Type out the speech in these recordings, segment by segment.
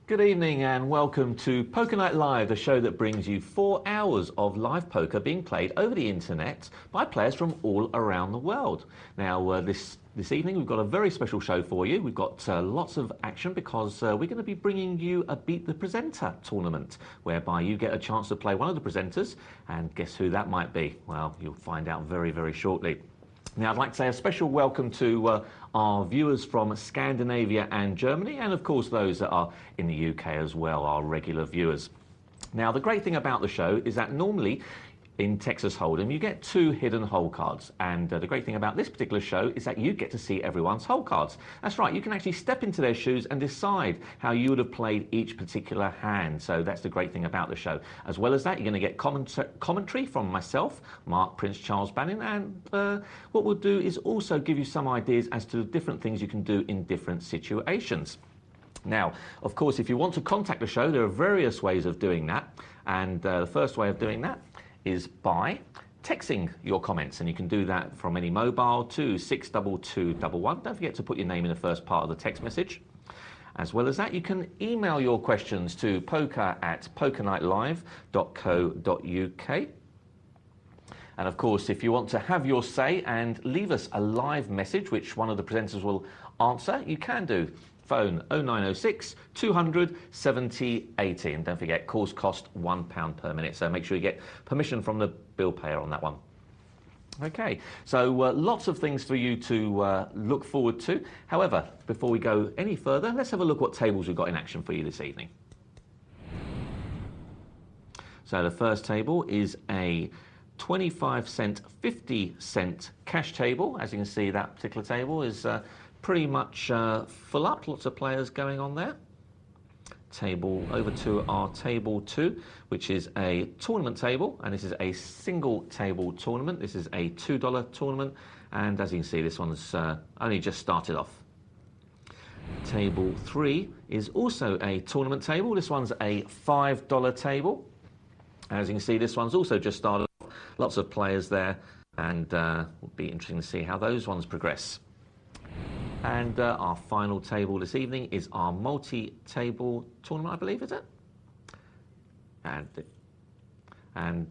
Good evening and welcome to Poker Night Live, the show that brings you 4 hours of live poker being played over the internet by players from all around the world. Now, this evening we've got a very special show for you. We've got lots of action because we're going to be bringing you a Beat the Presenter tournament, whereby you get a chance to play one of the presenters, and guess who that might be? Well, you'll find out very, very shortly. Now, I'd like to say a special welcome to our viewers from Scandinavia and Germany, and of course those that are in the UK as well, our regular viewers. Now, the great thing about the show is that normally in Texas Hold'em you get 2 hidden hole cards, and the great thing about this particular show is that you get to see everyone's hole cards. That's right, you can actually step into their shoes and decide how you would have played each particular hand. So that's the great thing about the show. As well as that, you're going to get commentary from myself, Mark Prince Charles Banin, and what we'll do is also give you some ideas as to the different things you can do in different situations. Now, of course, if you want to contact the show, there are various ways of doing that, and the first way of doing that is by texting your comments, and you can do that from any mobile to 62211. Don't forget to put your name in the first part of the text message. As well as that, you can email your questions to poker@pokernightlive.co.uk. And of course, if you want to have your say and leave us a live message, which one of the presenters will answer, you can do. Phone 0906 200 70 80, and don't forget, calls cost £1 per minute, so make sure you get permission from the bill payer on that one. Okay, so lots of things for you to look forward to. However, before we go any further, let's have a look what tables we've got in action for you this evening. So the first table is a 25-cent, 50-cent cash table. As you can see, that particular table is pretty much full up, lots of players going on there. Table over to our table 2, which is a tournament table, and this is a single table tournament. This is a $2 tournament, and as you can see, this one's only just started off. Table 3 is also a tournament table. This one's a $5 table. As you can see, this one's also just started off. Lots of players there, and will be interesting to see how those ones progress. And our final table this evening is our multi-table tournament, I believe, is it? And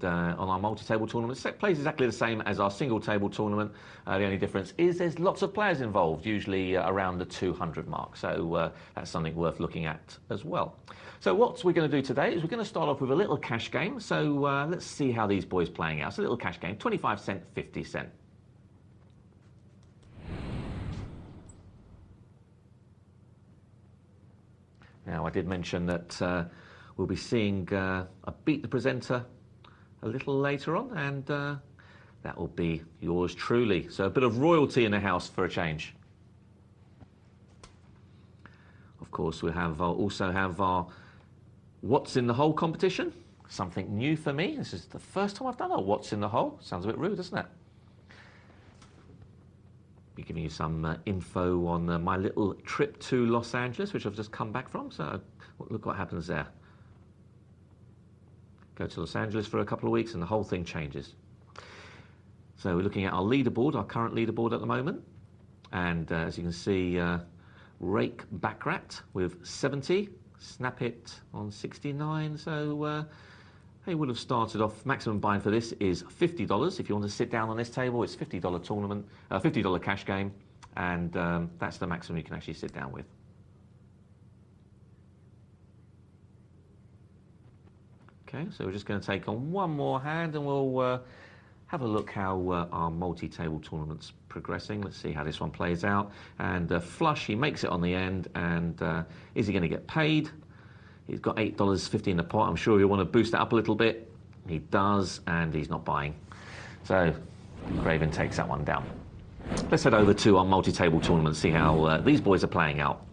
on our multi-table tournament, it plays exactly the same as our single-table tournament. The only difference is there's lots of players involved, usually around the 200 mark. So that's something worth looking at as well. So what we're going to do today is we're going to start off with a little cash game. So let's see how these boys playing out. It's a little cash game, 25 cent, 50 cent. Now, I did mention that we'll be seeing a Beat the Presenter a little later on, and that will be yours truly. So a bit of royalty in the house for a change. Of course, we'll have also have our What's in the Hole competition, something new for me. This is the first time I've done a What's in the Hole. Sounds a bit rude, doesn't it? Be giving you some info on my little trip to Los Angeles, which I've just come back from. So look what happens there. Go to Los Angeles for a couple of weeks and the whole thing changes. So we're looking at our leaderboard, our current leaderboard at the moment. And as you can see, Rake Backrat with 70, Snap It on 69. So they would have started off, maximum buy-in for this is $50. If you want to sit down on this table, it's $50 tournament, $50 cash game, and that's the maximum you can actually sit down with. Okay, so we're just going to take on one more hand, and we'll have a look how our multi-table tournament's progressing. Let's see how this one plays out. And flush, he makes it on the end, and is he going to get paid? He's got $8.50 in the pot. I'm sure he'll want to boost that up a little bit. He does, and he's not buying. So Craven takes that one down. Let's head over to our multi-table tournament, see how these boys are playing out.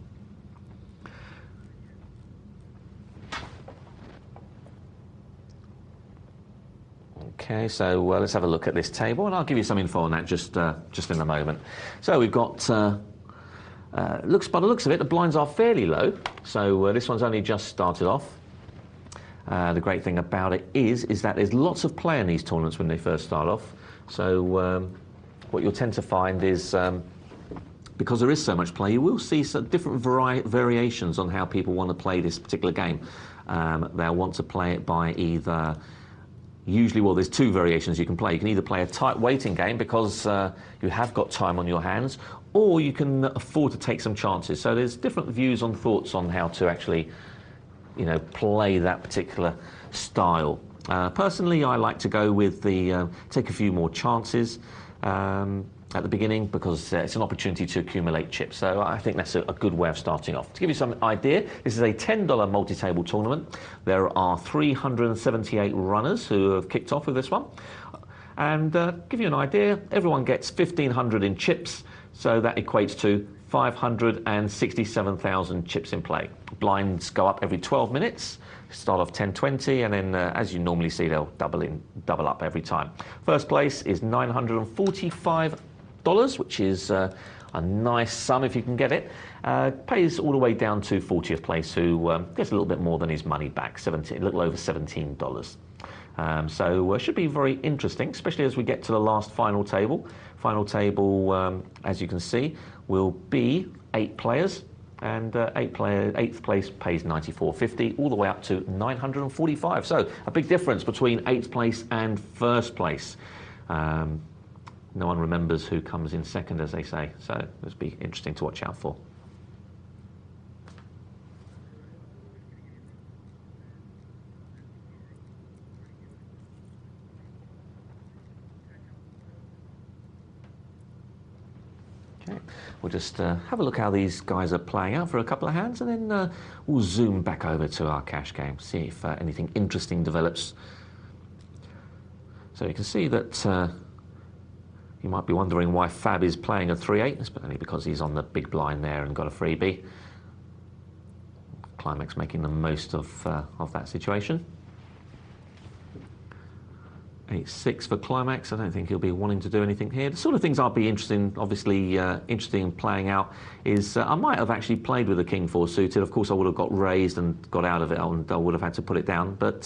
Okay, so let's have a look at this table, and I'll give you some info on that just in a moment. So we've got by the looks of it, the blinds are fairly low, so this one's only just started off. The great thing about it is that there's lots of play in these tournaments when they first start off. So what you'll tend to find is because there is so much play, you will see some different variations on how people want to play this particular game. They'll want to play it by either, usually, well, there's two variations you can play. You can either play a tight waiting game because you have got time on your hands, or you can afford to take some chances. So there's different views on thoughts on how to actually, play that particular style. Personally, I like to go with the take a few more chances at the beginning because it's an opportunity to accumulate chips. So I think that's a good way of starting off. To give you some idea, this is a $10 multi-table tournament. There are 378 runners who have kicked off with this one. And give you an idea, everyone gets 1,500 in chips, so that equates to 567,000 chips in play. Blinds go up every 12 minutes, start off 10-20, and then as you normally see, they'll double up every time. First place is $945, which is a nice sum if you can get it. Pays all the way down to 40th place, who gets a little bit more than his money back, a little over $17. So should be very interesting, especially as we get to the last final table. Final table, as you can see, will be 8 players, and eighth place pays $94.50 all the way up to $945. So a big difference between 8th place and 1st place. No one remembers who comes in second, as they say, so it'll be interesting to watch out for. Okay, we'll just have a look how these guys are playing out for a couple of hands, and then we'll zoom back over to our cash game, see if anything interesting develops. So you can see that you might be wondering why Fab is playing a 3-8. It's only because he's on the big blind there and got a freebie. Climax making the most of that situation. 8-6 for Climax. I don't think he'll be wanting to do anything here. The sort of things I'll be interested in playing out is I might have actually played with the King 4 suited. Of course, I would have got raised and got out of it, and I would have had to put it down. But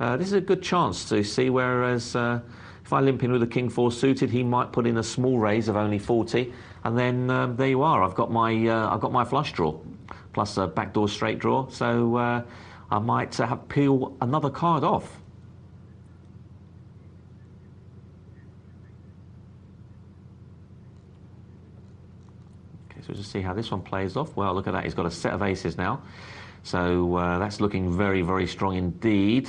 this is a good chance to see, whereas if I limp in with the King 4 suited, he might put in a small raise of only 40, and then there you are. I've got my flush draw, plus a backdoor straight draw, so I might have peel another card off. So just see how this one plays off. Well, look at that. He's got a set of aces now. So that's looking very, very strong indeed.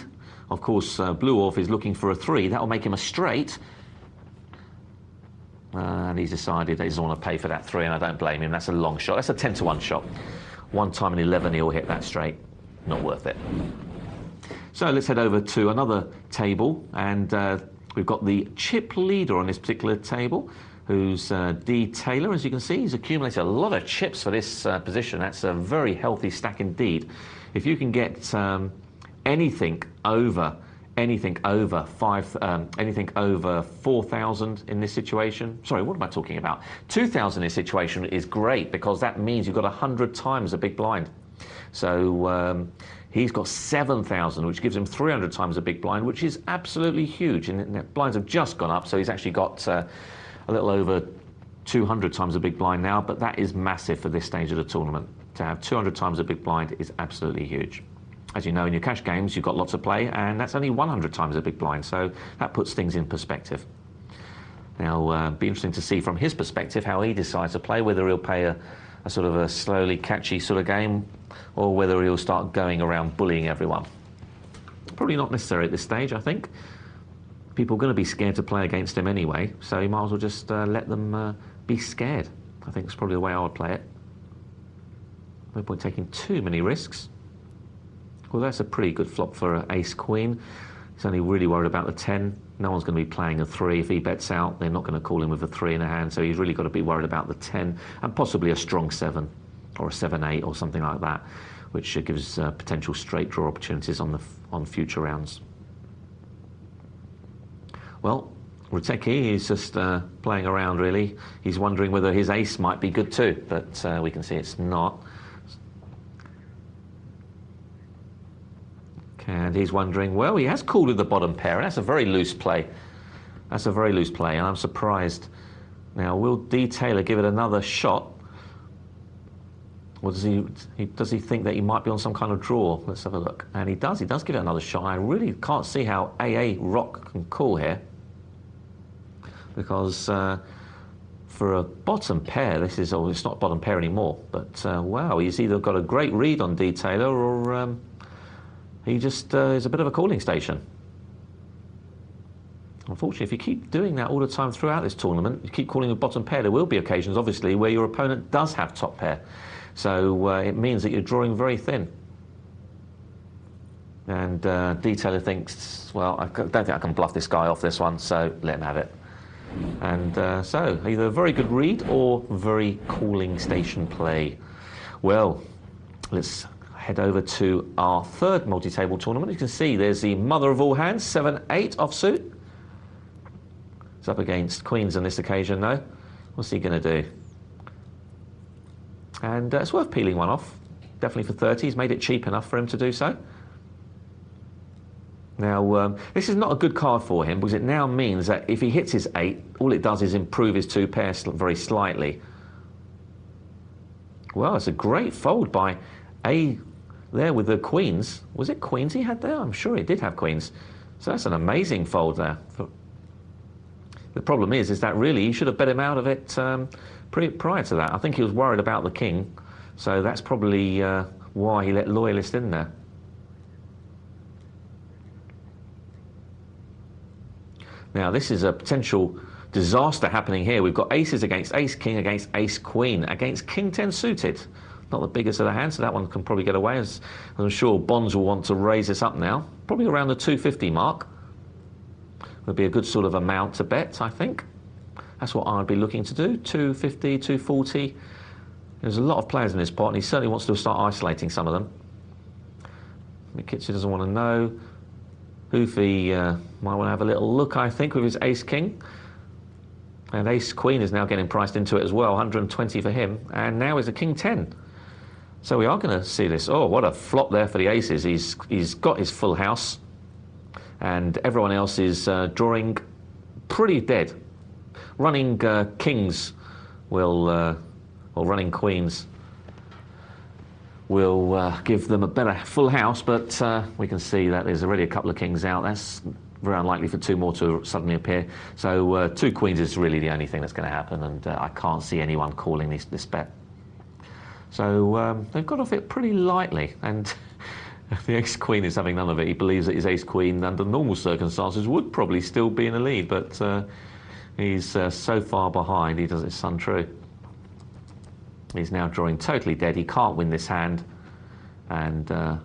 Of course, Blue Orf is looking for a 3. That will make him a straight. And he's decided that he doesn't want to pay for that 3, and I don't blame him. That's a long shot. That's a 10-to-1 shot. 1 time in 11 he'll hit that straight. Not worth it. So let's head over to another table. And we've got the chip leader on this particular table, who's D. Taylor. As you can see, he's accumulated a lot of chips for this position. That's a very healthy stack indeed. If you can get anything over 4,000 in this situation, sorry, what am I talking about? 2,000 in this situation is great, because that means you've got 100 times a big blind. So he's got 7,000, which gives him 300 times a big blind, which is absolutely huge. And the blinds have just gone up, so he's actually got a little over 200 times a big blind now, but that is massive for this stage of the tournament. To have 200 times a big blind is absolutely huge. As you know, in your cash games, you've got lots of play, and that's only 100 times a big blind, so that puts things in perspective. Now, be interesting to see from his perspective how he decides to play, whether he'll play a sort of a slowly catchy sort of game, or whether he'll start going around bullying everyone. Probably not necessary at this stage, I think. People are going to be scared to play against him anyway, so you might as well just let them be scared. I think it's probably the way I would play it. No point taking too many risks. Well, that's a pretty good flop for ace-queen. He's only really worried about the 10. No one's going to be playing a 3. If he bets out, they're not going to call him with a 3 in a hand, so he's really got to be worried about the 10, and possibly a strong 7, or a 7-8, or something like that, which gives potential straight draw opportunities on future rounds. Well, Ruteki is just playing around, really. He's wondering whether his ace might be good too, but we can see it's not. And he's wondering, well, he has called with the bottom pair, and that's a very loose play. That's a very loose play, and I'm surprised Now, will Detailer give it another shot? Or does he think that he might be on some kind of draw? Let's have a look. And he does give it another shot. I really can't see how AA Rock can call here. Because for a bottom pair, this is, oh, it's not bottom pair anymore. But wow, he's either got a great read on Detailer or he just is a bit of a calling station. Unfortunately, if you keep doing that all the time throughout this tournament, you keep calling a bottom pair, there will be occasions, obviously, where your opponent does have top pair. So it means that you're drawing very thin. And Detailer thinks, well, I don't think I can bluff this guy off this one, so let him have it. And so, either a very good read or very calling station play. Well, let's head over to our third multi-table tournament. You can see there's the mother of all hands, 7-8 offsuit. It's up against queens on this occasion, though. What's he going to do? And it's worth peeling one off. Definitely for 30. He's made it cheap enough for him to do so. Now, this is not a good card for him because it now means that if he hits his 8, all it does is improve his 2 pairs very slightly. Well, it's a great fold by A there with the queens. Was it queens he had there? I'm sure he did have queens. So that's an amazing fold there. The problem is that really he should have bet him out of it prior to that. I think he was worried about the king, so that's probably why he let Loyalist in there. Now this is a potential disaster happening here. We've got aces against ace-king against ace-queen against king-10 suited. Not the biggest of the hands, so that one can probably get away, as I'm sure Bonds will want to raise this up now, probably around the 250 mark. Would be a good sort of amount to bet, I think. That's what I'd be looking to do, 250, 240. There's a lot of players in this pot, and he certainly wants to start isolating some of them. Mikitsu doesn't want to know. Hoofy might want to have a little look, I think, with his ace-king. And ace-queen is now getting priced into it as well, 120 for him. And now is a king-10. So we are going to see this. Oh, what a flop there for the aces. He's got his full house. And everyone else is drawing pretty dead. Running kings will, or running queens will give them a better full house, but we can see that there's already a couple of kings out. That's very unlikely for 2 more to suddenly appear. So 2 queens is really the only thing that's going to happen, and I can't see anyone calling this bet. So they've got off it pretty lightly, and the ace-queen is having none of it. He believes that his ace-queen, under normal circumstances, would probably still be in the lead, but he's so far behind, he does his son true. He's now drawing totally dead. He can't win this hand, and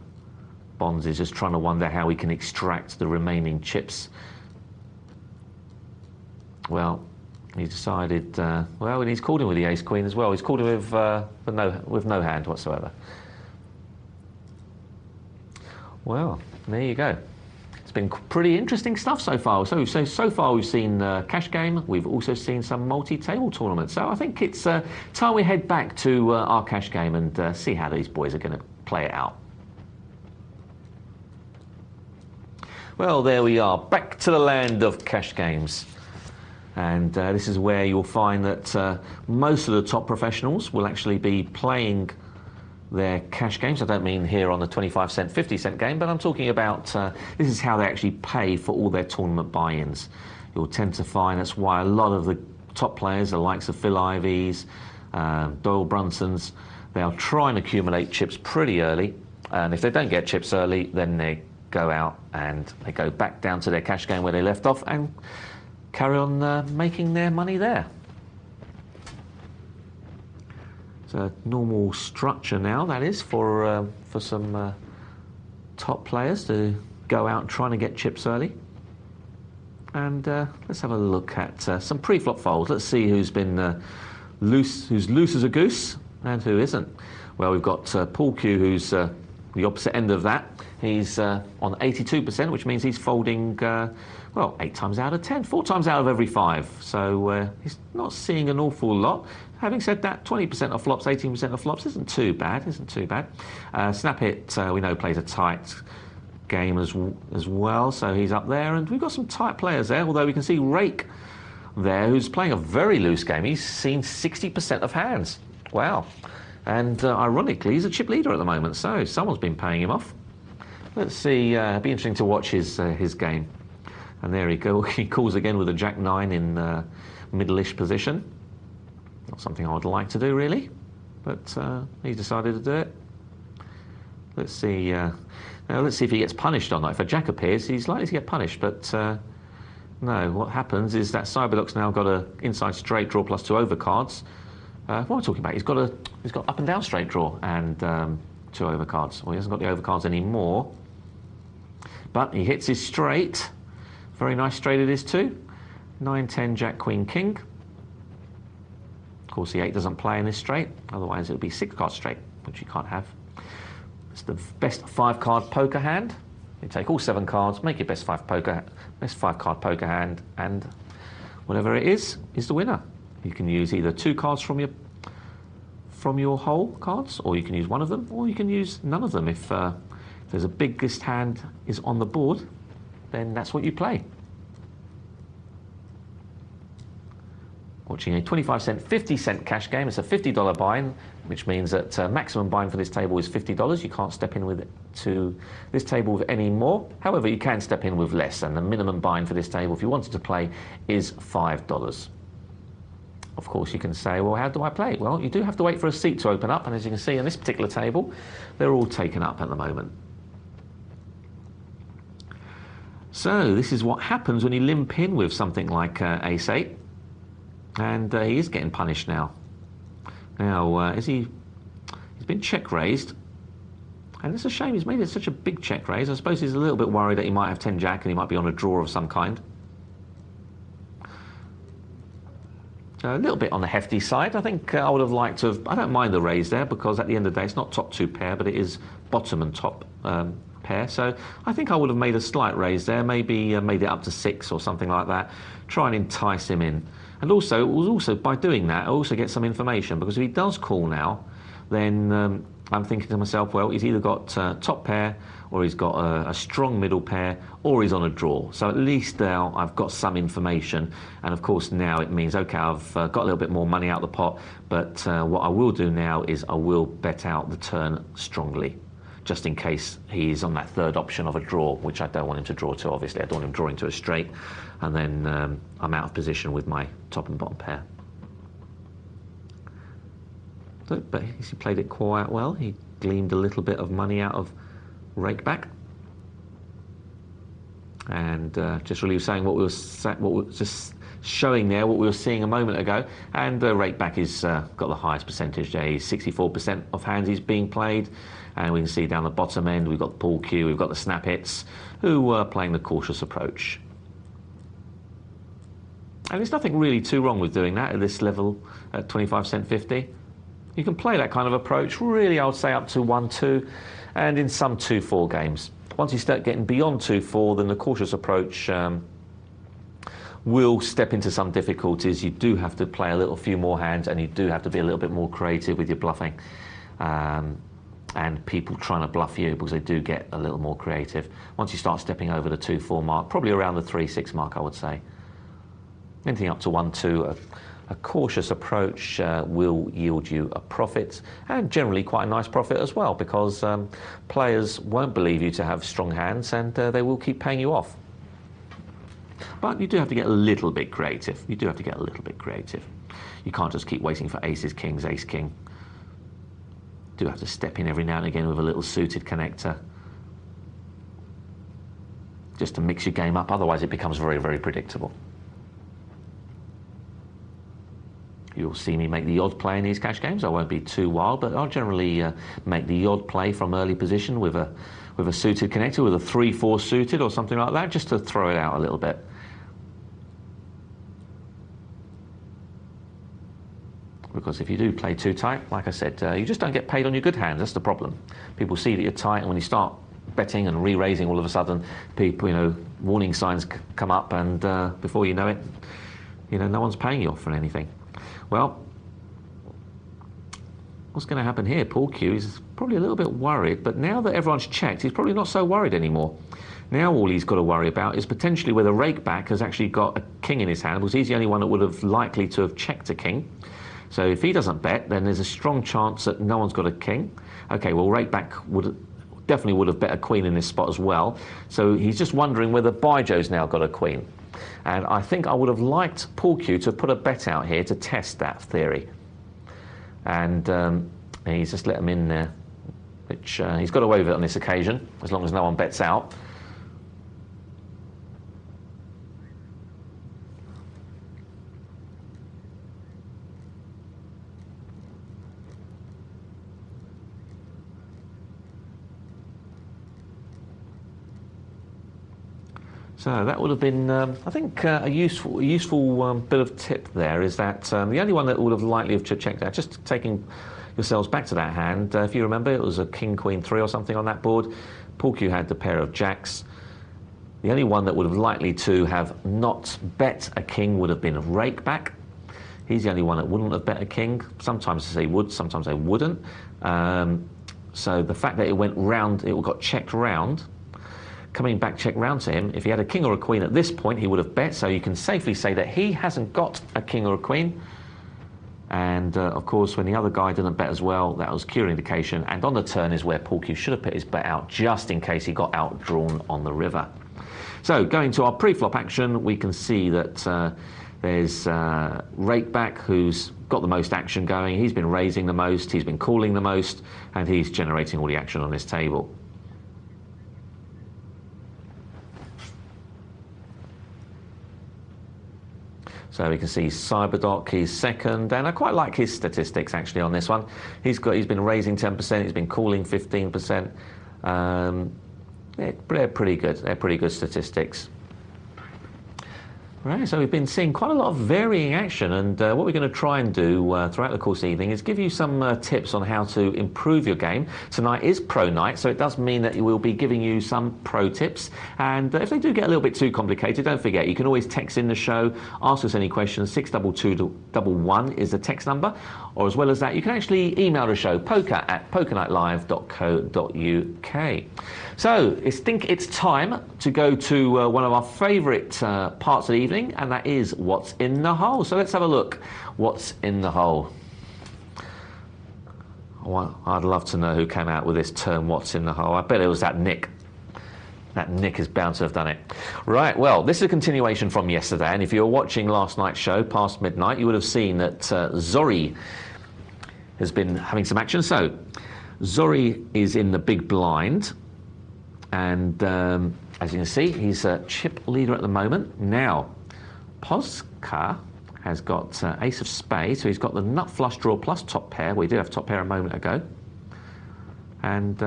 Bonds is just trying to wonder how he can extract the remaining chips. Well, he decided, well, and he's called him with the ace-queen as well. He's called him with no hand whatsoever. Well, there you go. It's been pretty interesting stuff so far. So far we've seen cash game. We've also seen some multi-table tournaments. So I think it's time we head back to our cash game and see how these boys are going to play it out. Well, there we are, back to the land of cash games. And this is where you'll find that most of the top professionals will actually be playing their cash games. I don't mean here on the 25-cent, 50-cent game, but I'm talking about this is how they actually pay for all their tournament buy-ins. You'll tend to find that's why a lot of the top players, the likes of Phil Ivies, Doyle Brunsons, they'll try and accumulate chips pretty early, and if they don't get chips early, then they go out and they go back down to their cash game where they left off and carry on making their money there. It's a normal structure now, that is, for some top players to go out trying to get chips early. And let's have a look at some pre-flop folds. Let's see who's been who's loose as a goose and who isn't. Well, we've got Paul Q, who's the opposite end of that. He's on 82%, which means he's folding, well, 8 times out of 10, 4 times out of every 5. So he's not seeing an awful lot. Having said that, 20% of flops, 18% of flops isn't too bad, Snap Hit, we know, plays a tight game as well, so he's up there. And we've got some tight players there, although we can see Rake there who's playing a very loose game. He's seen 60% of hands. Wow. And ironically, he's a chip leader at the moment, so someone's been paying him off. Let's see, it'll be interesting to watch his game. And there he goes. He calls again with a Jack-9 in middle-ish position. Not something I would like to do, really, but he's decided to do it. Let's see. Let's see if he gets punished or not. If a Jack appears, he's likely to get punished, but no. What happens is that Cyberduck's now got a inside straight draw plus 2 overcards. What am I talking about? He's got up and down straight draw and 2 overcards. Well, he hasn't got the overcards anymore, but he hits his straight. Very nice straight it is too. 9, 10, Jack, Queen, King. Of course, the 8 doesn't play in this straight. Otherwise, it would be 6-card straight, which you can't have. It's the best 5-card poker hand. You take all 7 cards, make your best 5-card poker hand, and whatever it is the winner. You can use either 2 cards from your whole cards, or you can use one of them, or you can use none of them. If there's a biggest hand is on the board, then that's what you play. Watching a 25-cent, 50-cent cash game. It's a $50 buy-in, which means that maximum buy-in for this table is $50. You can't step in with it to this table with any more. However, you can step in with less, and the minimum buy-in for this table, if you wanted to play, is $5. Of course, you can say, well, how do I play? Well, you do have to wait for a seat to open up, and as you can see in this particular table, they're all taken up at the moment. So this is what happens when you limp in with something like Ace-8. And he is getting punished now. Now, he's been check raised, and it's a shame he's made it such a big check raise. I suppose he's a little bit worried that he might have 10 Jack and he might be on a draw of some kind. A little bit on the hefty side. I think I would have liked to have. I don't mind the raise there because at the end of the day, it's not top 2 pair, but it is bottom and top pair. So I think I would have made a slight raise there, maybe made it up to 6 or something like that. Try and entice him in. And also, by doing that, I also get some information, because if he does call now, then I'm thinking to myself, well, he's either got top pair, or he's got a strong middle pair, or he's on a draw. So at least now I've got some information. And of course now it means, okay, I've got a little bit more money out of the pot, but what I will do now is I will bet out the turn strongly, just in case he's on that 3rd option of a draw, which I don't want him to draw to, obviously. I don't want him drawing to a straight, and then I'm out of position with my top and bottom pair. So, but he played it quite well. He gleamed a little bit of money out of rake back. And just really saying what we were just showing there, what we were seeing a moment ago. And rake back is got the highest percentage there. 64% of hands he's being played. And we can see down the bottom end, we've got the pool cue, we've got the snap hits, who are playing the cautious approach. And there's nothing really too wrong with doing that at this level, at 25 cent 50. You can play that kind of approach, really, I would say up to 1-2, and in some 2-4 games. Once you start getting beyond 2-4, then the cautious approach will step into some difficulties. You do have to play a few more hands, and you do have to be a little bit more creative with your bluffing. And people trying to bluff you, because they do get a little more creative. Once you start stepping over the 2-4 mark, probably around the 3-6 mark, I would say. Anything up to 1-2, a cautious approach will yield you a profit, and generally quite a nice profit as well, because players won't believe you to have strong hands, and they will keep paying you off. But you do have to get a little bit creative. You do have to get a little bit creative. You can't just keep waiting for aces, kings, ace, king. Do have to step in every now and again with a little suited connector, just to mix your game up. Otherwise it becomes very, very predictable. You'll see me make the odd play in these cash games. I won't be too wild, but I'll generally make the odd play from early position with a suited connector, with a 3-4 suited or something like that, just to throw it out a little bit. Because if you do play too tight, like I said, you just don't get paid on your good hands. That's the problem. People see that you're tight, and when you start betting and re-raising, all of a sudden, people, warning signs come up, and before you know it, no one's paying you off for anything. Well, what's going to happen here? Pool cue is probably a little bit worried, but now that everyone's checked, he's probably not so worried anymore. Now all he's got to worry about is potentially whether Rakeback has actually got a king in his hand, because he's the only one that would have likely to have checked a king. So if he doesn't bet, then there's a strong chance that no one's got a king. Okay, well, Rakeback definitely would have bet a queen in this spot as well. So he's just wondering whether Baijo's now got a queen. And I think I would have liked Paul Q to put a bet out here to test that theory. And he's just let him in there, which he's got away with it on this occasion, as long as no one bets out. So that would have been, I think, a useful bit of tip there is that the only one that would have likely have checked out, just taking yourselves back to that hand, if you remember, it was a king, queen, 3 or something on that board. Paul Q had the pair of jacks. The only one that would have likely to have not bet a king would have been Rakeback. He's the only one that wouldn't have bet a king. Sometimes they would, sometimes they wouldn't. So the fact that it went round, it got checked round, coming back check round to him, if he had a king or a queen at this point, he would have bet, so you can safely say that he hasn't got a king or a queen. And of course, when the other guy didn't bet as well, that was clear indication. And on the turn is where Paul Q should have put his bet out, just in case he got outdrawn on the river. So going to our pre-flop action, we can see that there's Rakeback, who's got the most action going. He's been raising the most, he's been calling the most, and he's generating all the action on this table. So we can see Cyberdoc, he's second, and I quite like his statistics actually on this one. He's been raising 10%, he's been calling 15%. They're pretty good. They're pretty good statistics. Right, so we've been seeing quite a lot of varying action, and what we're going to try and do throughout the course of the evening is give you some tips on how to improve your game. Tonight is pro night, so it does mean that we'll be giving you some pro tips, and if they do get a little bit too complicated, don't forget, you can always text in the show, ask us any questions. 62211 is the text number, or as well as that, you can actually email the show, poker@pokernightlive.co.uk. So, I think it's time to go to one of our favourite parts of the evening, and that is what's in the hole. So let's have a look. What's in the hole? Well, I'd love to know who came out with this term, what's in the hole. I bet it was that Nick. That Nick is bound to have done it. Right, well, this is a continuation from yesterday, and if you were watching last night's show, past midnight, you would have seen that Zori has been having some action. So, Zori is in the big blind, and as you can see, he's a chip leader at the moment. Now, Posca has got ace of spades, so he's got the nut flush draw plus top pair. We did have top pair a moment ago. And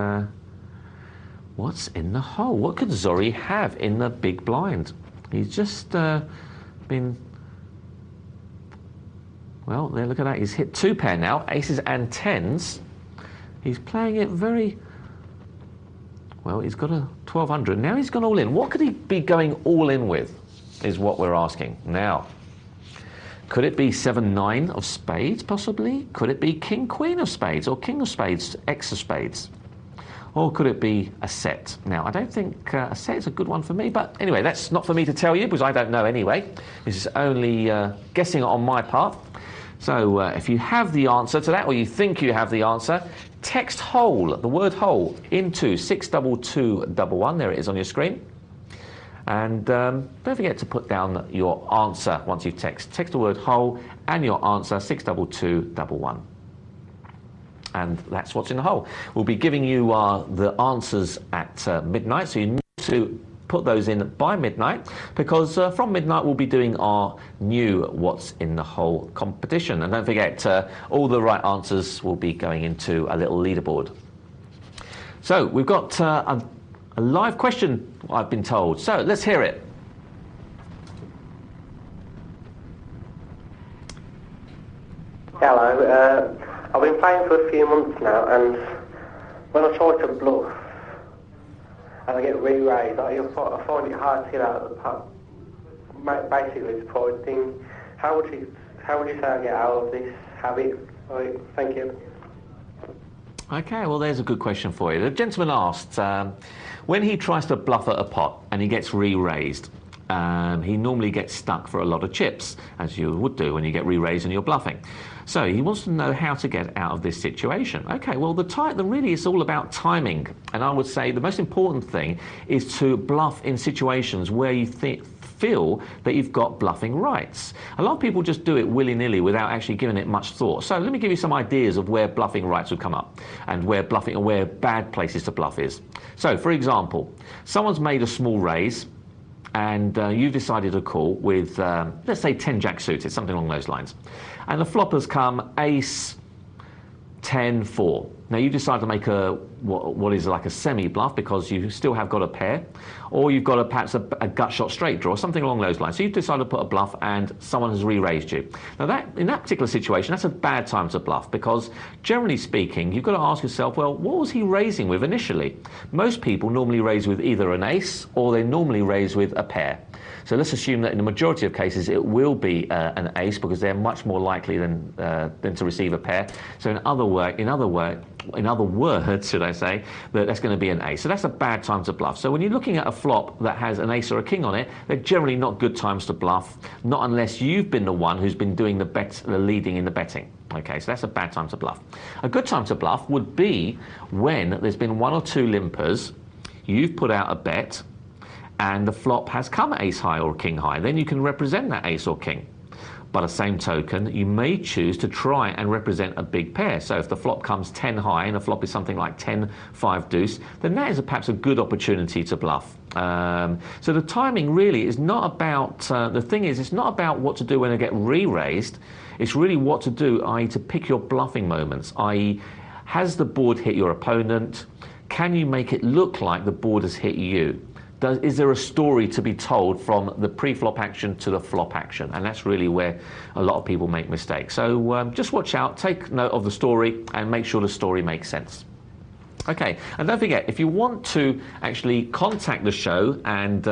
what's in the hole? What could Zori have in the big blind? He's just been... Well, there, look at that. He's hit 2 pair now, aces and tens. He's playing it very... Well, he's got a 1200. Now he's gone all in. What could he be going all in with, is what we're asking. Now, could it be 7-9 of spades, possibly? Could it be king-queen of spades, or king of spades, x of spades? Or could it be a set? Now, I don't think a set is a good one for me, but anyway, that's not for me to tell you, because I don't know anyway. This is only guessing on my part. So if you have the answer to that, or you think you have the answer, text hole, the word hole, into 62211. There it is on your screen. And don't forget to put down your answer once you've text the word hole and your answer, 62211. And that's what's in the hole. We'll be giving you the answers at midnight, so you need to put those in by midnight, because from midnight we'll be doing our new What's in the Hole competition. And don't forget, all the right answers will be going into a little leaderboard. So we've got a live question, I've been told. So let's hear it. Hello, I've been playing for a few months now, and when I try to bluff and I get re-raised, I find it hard to get out of the pot. Basically, it's a pride thing. How would you say I get out of this habit? Right, thank you. Okay, well, there's a good question for you. The gentleman asked, when he tries to bluff at a pot and he gets re-raised, he normally gets stuck for a lot of chips, as you would do when you get re-raised and you're bluffing. So he wants to know how to get out of this situation. Okay, well, really it's all about timing. And I would say the most important thing is to bluff in situations where you feel that you've got bluffing rights. A lot of people just do it willy-nilly without actually giving it much thought. So let me give you some ideas of where bluffing rights would come up and where bad places to bluff is. So, for example, someone's made a small raise and you've decided to call with, let's say, 10 jack suited, something along those lines. And the flop has come ace, 10, 4. Now you decide to make what is like a semi-bluff because you still have got a pair, or you've got perhaps a gut shot straight draw, something along those lines. So you've decided to put a bluff and someone has re-raised you. Now in that particular situation, that's a bad time to bluff because generally speaking, you've got to ask yourself, well, what was he raising with initially? Most people normally raise with either an ace or they normally raise with a pair. So let's assume that in the majority of cases it will be an ace because they're much more likely than to receive a pair. So in other words, should I say, that's going to be an ace. So that's a bad time to bluff. So when you're looking at a flop that has an ace or a king on it, they're generally not good times to bluff, not unless you've been the one who's been doing the leading in the betting. Okay, so that's a bad time to bluff. A good time to bluff would be when there's been one or two limpers, you've put out a bet, and the flop has come ace high or king high. Then you can represent that ace or king. By the same token, you may choose to try and represent a big pair. So if the flop comes 10 high and the flop is something like 10, 5 deuce, then that is perhaps a good opportunity to bluff. So the timing really is not about, the thing is, it's not about what to do when I get re-raised. It's really what to do, i.e. to pick your bluffing moments, i.e. has the board hit your opponent? Can you make it look like the board has hit you? Is there a story to be told from the pre-flop action to the flop action? And that's really where a lot of people make mistakes. So just watch out, take note of the story, and make sure the story makes sense. Okay, and don't forget, if you want to actually contact the show and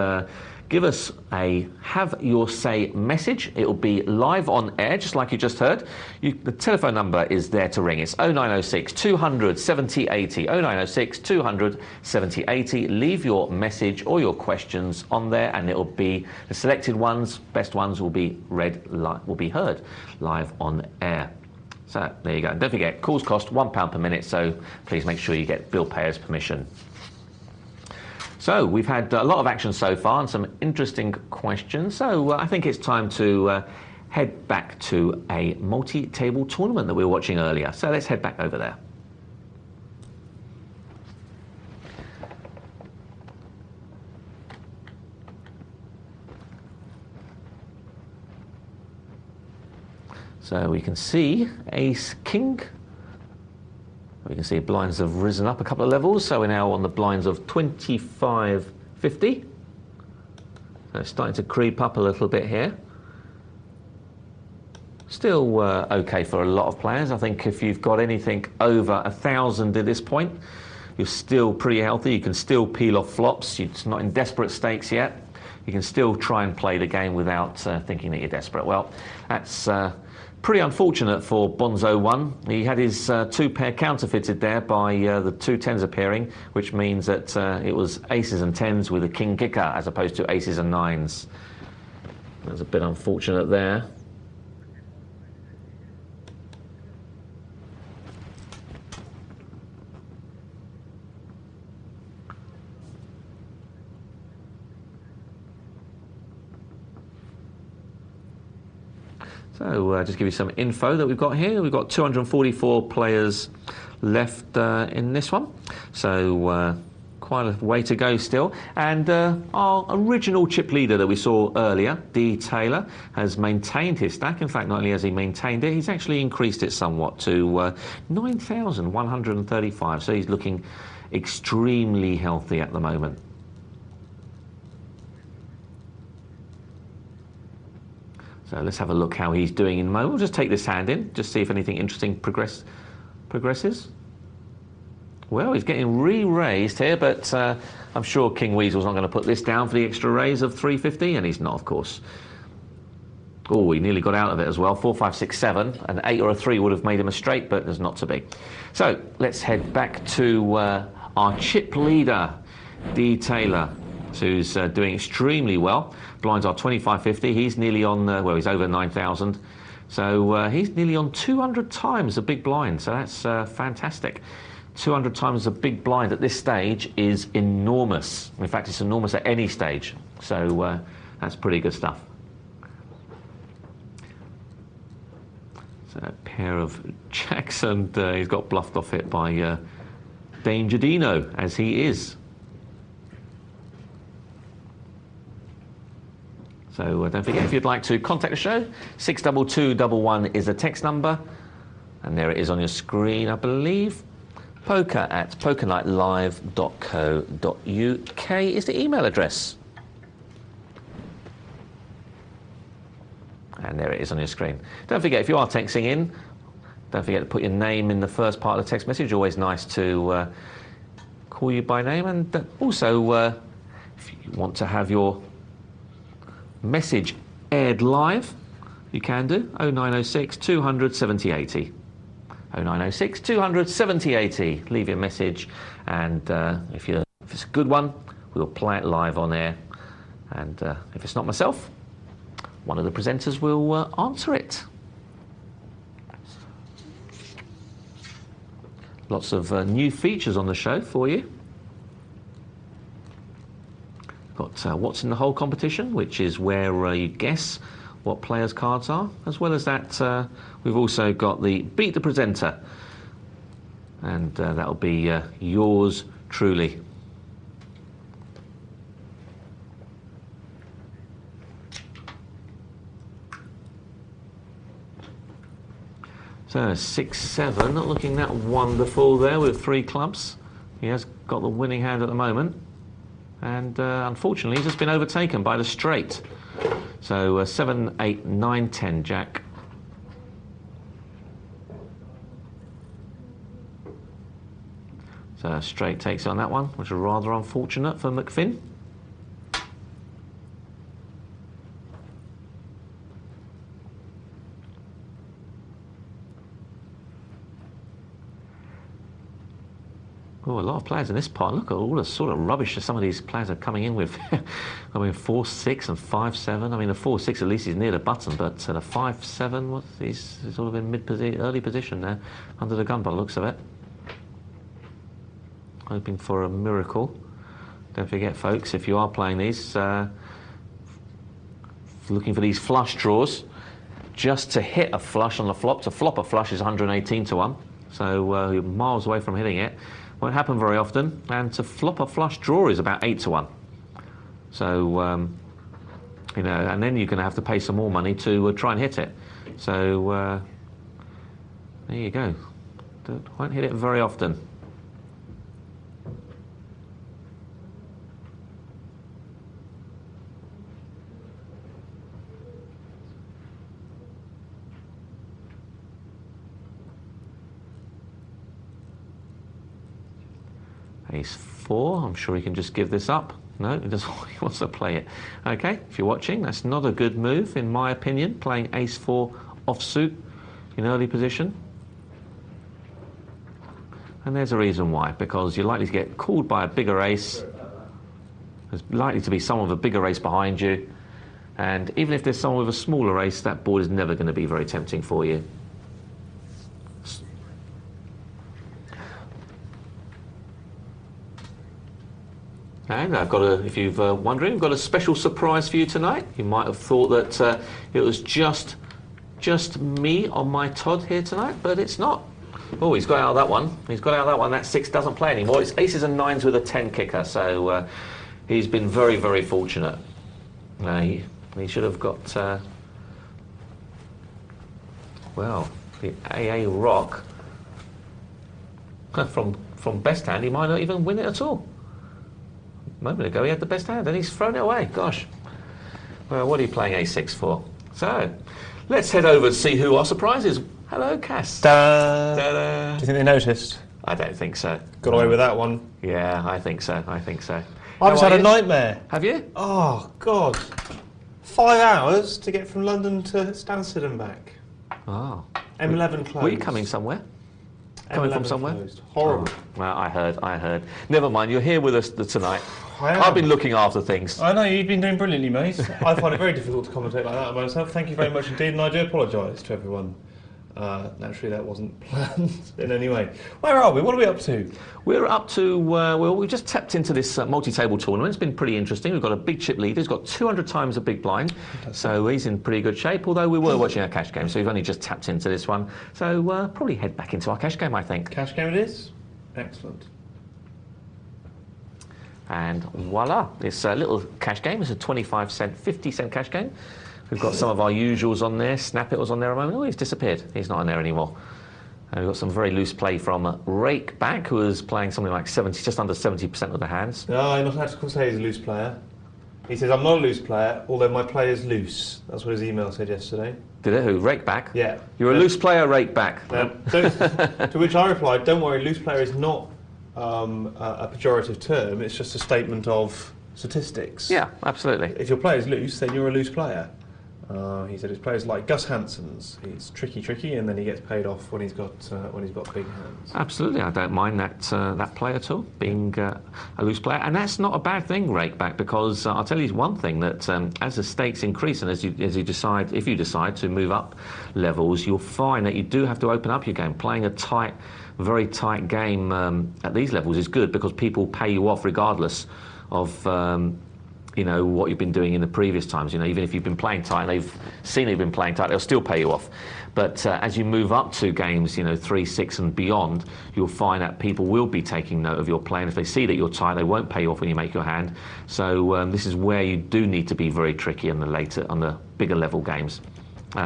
give us a have your say message, it will be live on air, just like you just heard. The telephone number is there to ring. It's 0906 200 70 80, 0906 200 70 80. Leave your message or your questions on there, and it will be the selected ones, best ones will be heard live on air. So there you go. And don't forget, calls cost £1 per minute, so please make sure you get bill payer's permission. So we've had a lot of action so far and some interesting questions. So I think it's time to head back to a multi-table tournament that we were watching earlier. So let's head back over there. So we can see ace king. We can see blinds have risen up a couple of levels, so we're now on the blinds of 25.50. So it's starting to creep up a little bit here. Still okay for a lot of players. I think if you've got anything over 1,000 at this point, you're still pretty healthy. You can still peel off flops. It's not in desperate stakes yet. You can still try and play the game without thinking that you're desperate. Well, that's pretty unfortunate for Bonzo 1. He had his two pair counterfeited there by the two tens appearing, which means that it was aces and tens with a king kicker as opposed to aces and nines. That's a bit unfortunate there. So just give you some info that we've got here. We've got 244 players left in this one. So quite a way to go still. And our original chip leader that we saw earlier, D. Taylor, has maintained his stack. In fact, not only has he maintained it, he's actually increased it somewhat to 9,135. So he's looking extremely healthy at the moment. So let's have a look how he's doing in the moment. We'll just take this hand in, just see if anything interesting progresses. Well, he's getting re-raised here, but I'm sure King Weasel's not going to put this down for the extra raise of 350, and he's not, of course. Oh, he nearly got out of it as well. 4, 5, 6, 7. An 8 or a 3 would have made him a straight, but there's not to be. So let's head back to our chip leader, D. Taylor, who's doing extremely well. Blinds are 25.50. He's nearly on, well, he's over 9,000. So he's nearly on 200 times a big blind. So that's fantastic. 200 times a big blind at this stage is enormous. In fact, it's enormous at any stage. So that's pretty good stuff. So a pair of jacks, and he's got bluffed off it by Danger Dino, as he is. So don't forget, if you'd like to contact the show, 62211 is the text number. And there it is on your screen, I believe. poker@pokerlightlive.co.uk is the email address. And there it is on your screen. Don't forget, if you are texting in, don't forget to put your name in the first part of the text message. Always nice to call you by name. And also, if you want to have your message aired live, you can do. 0906 200 7080. 0906 200 7080. Leave your message, and if it's a good one, we'll play it live on air. And if it's not myself, one of the presenters will answer it. Lots of new features on the show for you. Got What's in the Hole competition, which is where you guess what players' cards are. As well as that, we've also got the Beat the Presenter. And that'll be yours truly. So 6-7, not looking that wonderful there with 3 clubs. He has got the winning hand at the moment. And unfortunately, he's just been overtaken by the straight. So 7, 8, 9, 10 jack. So straight takes on that one, which is rather unfortunate for McFinn. Oh, a lot of players in this part. Look at all the sort of rubbish that some of these players are coming in with. I mean, 4-6 and 5-7. I mean, the 4-6 at least is near the button, but the 5-7, he's sort of in early position there, under the gun by the looks of it. Hoping for a miracle. Don't forget, folks, if you are playing these, looking for these flush draws, just to hit a flush on the flop, to flop a flush is 118 to 1. So you're miles away from hitting it. Won't happen very often, and to flop a flush draw is about 8 to 1. So, you know, and then you're going to have to pay some more money to try and hit it. So, there you go. Won't hit it very often. Ace 4, I'm sure he can just give this up. No, he doesn't. He wants to play it. Okay, if you're watching, that's not a good move, in my opinion, playing Ace 4 offsuit in early position. And there's a reason why, because you're likely to get called by a bigger ace. There's likely to be someone with a bigger ace behind you. And even if there's someone with a smaller ace, that board is never going to be very tempting for you. And I've got if you're wondering, I've got a special surprise for you tonight. You might have thought that it was just me on my Todd here tonight, but it's not. Oh, he's got out of that one. He's got out of that one. That 6 doesn't play anymore. It's aces and 9s with a 10 kicker, so he's been very, very fortunate. He should have got, well, the AA rock. From best hand, he might not even win it at all. A moment ago he had the best hand and he's thrown it away. Gosh. Well, what are you playing A6 for? So, let's head over and see who our surprise is. Hello, Cass. Ta-da. Ta-da. Do you think they noticed? I don't think so. Got away with that one. Yeah, I think so. I think so. I've just had a nightmare. Have you? Oh, God. 5 hours to get from London to Stansted and back. Oh. M11 closed. Were you coming somewhere? Coming from somewhere? Closed. Horrible. Oh, well, I heard. Never mind, you're here with us tonight. I am. I've been looking after things. I know, you've been doing brilliantly, mate. I find it very difficult to commentate like that myself. Thank you very much indeed, and I do apologise to everyone. Naturally, that wasn't planned in any way. Where are we? What are we up to? We're up to, well, we've just tapped into this multi-table tournament. It's been pretty interesting. We've got a big chip leader. He's got 200 times a big blind, so he's in pretty good shape, although we were watching our cash game, so we've only just tapped into this one. So probably head back into our cash game, I think. Cash game it is? Excellent. And voila, it's a little cash game. It's a 25-cent, 50-cent cash game. We've got some of our usuals on there. Snap It was on there a moment. Oh, he's disappeared. He's not on there anymore. We've got some very loose play from Rake Back, who was playing something like 70, just under 70% of the hands. No, you're not allowed to say he's a loose player. He says, I'm not a loose player, although my play is loose. That's what his email said yesterday. Did it? Who? Rake Back? Yeah. You're a loose player, Rake Back. To which I replied, don't worry, loose player is not a pejorative term. It's just a statement of statistics. Yeah, absolutely. If your player is loose, then you're a loose player. He said his players like Gus Hansen's. He's tricky, and then he gets paid off when he's got big hands. Absolutely, I don't mind that play at all, being a loose player, and that's not a bad thing, Rakeback, because I'll tell you one thing, that as the stakes increase and as you decide, if you decide to move up levels, you'll find that you do have to open up your game. Playing a very tight game at these levels is good because people pay you off regardless of you know, what you've been doing in the previous times. You know, even if you've been playing tight and they've seen you've been playing tight, they'll still pay you off. But as you move up to games, you know, 3, 6 and beyond, you'll find that people will be taking note of your play, and if they see that you're tight, they won't pay you off when you make your hand. So this is where you do need to be very tricky on the bigger level games. You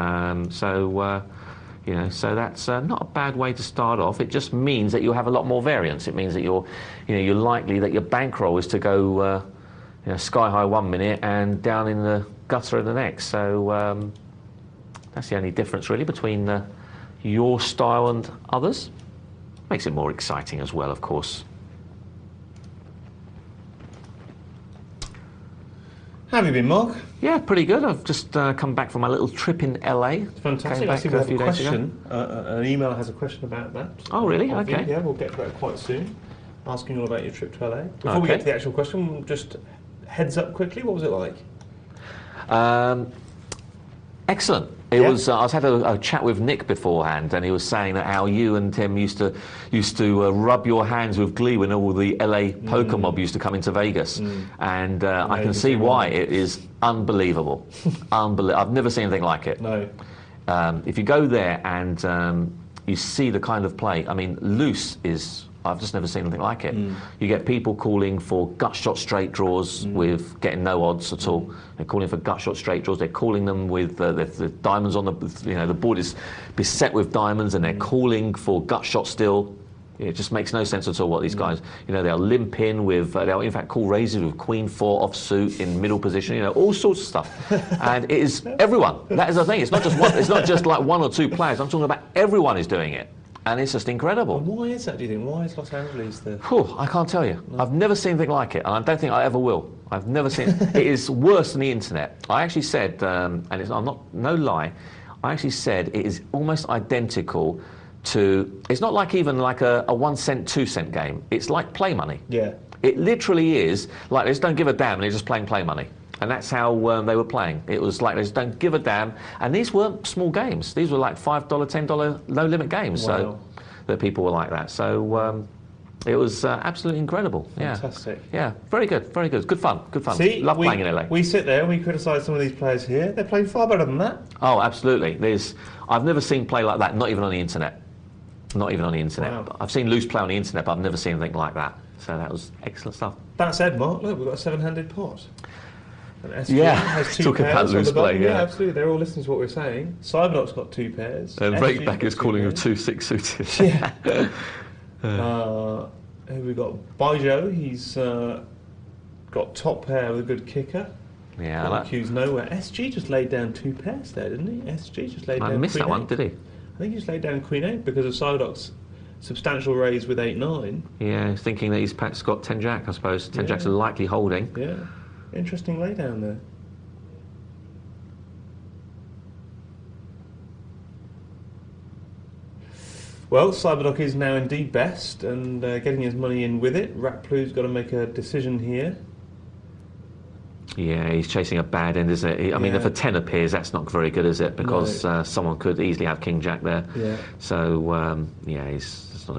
know, so that's not a bad way to start off. It just means that you'll have a lot more variance. It means that you're likely that your bankroll is to go sky high 1 minute and down in the gutter the next. So that's the only difference really between your style and others. Makes it more exciting as well, of course. How have you been, Mark? Yeah, pretty good. I've just come back from my little trip in LA. It's fantastic. I see we have a question. An email has a question about that. Oh, really? Okay. Yeah, we'll get to that quite soon. Asking all about your trip to LA. Before we get to the actual question, just heads up quickly, what was it like? Excellent. It was. I had a chat with Nick beforehand, and he was saying that how you and Tim used to rub your hands with glee when all the LA poker mob used to come into Vegas, and I can see why. It is unbelievable. I've never seen anything like it. No. If you go there and you see the kind of play, I mean, loose is. I've just never seen anything like it. You get people calling for gut shot straight draws with getting no odds at all. They're calling for gut shot straight draws. They're calling them with the diamonds on the, the board is beset with diamonds, and they're calling for gut shot still. It just makes no sense at all what these guys, they'll limp in with, they'll in fact call raises with Queen 4 offsuit in middle position, all sorts of stuff. And it is everyone. That is the thing. It's not just one, it's not just like 1 or 2 players. I'm talking about everyone is doing it. And it's just incredible. And why is that, do you think? Why is Los Angeles the... I can't tell you. No. I've never seen anything like it, and I don't think I ever will. I've never seen it. It is worse than the internet. I actually said, and I'm not, no lie, I actually said it is almost identical to, it's not like even like a 1 cent, 2 cent game. It's like play money. Yeah. It literally is like they just don't give a damn and they're just playing play money. And that's how they were playing. It was like they just don't give a damn. And these weren't small games. These were like $5, $10 low-limit games. Wow. So that people were like that. So it was absolutely incredible. Fantastic. Yeah, very good, very good. Good fun, good fun. See, love playing in LA. We sit there and we criticise some of these players here. They're playing far better than that. Oh, absolutely. I've never seen play like that, not even on the internet. Not even on the internet. Wow. I've seen loose play on the internet, but I've never seen anything like that. So that was excellent stuff. That said, Mark, look, we've got a 7-handed pot. Has 2 talking about loose play, yeah, absolutely. They're all listening to what we're saying. Cyberdock's got 2 pairs. And Rakeback is calling him 2-6 suited. Yeah. Here we got Baijo. He's got top pair with a good kicker. Yeah, I Q's nowhere. SG just laid down 2 pairs there, didn't he? SG just laid down. I missed Queen that one, 8. did he? I think he just laid down Queen 8 because of Cyberdock's substantial raise with 8-9. Yeah, he's thinking that he's perhaps got 10 jack, I suppose. 10 jack's likely holding. Yeah. Interesting laydown there. Well, Cyberdoc is now indeed best and getting his money in with it. Ratplu's got to make a decision here. Yeah, he's chasing a bad end, isn't it? I mean, if a 10 appears, that's not very good, is it? Because someone could easily have King Jack there. Yeah. So it's not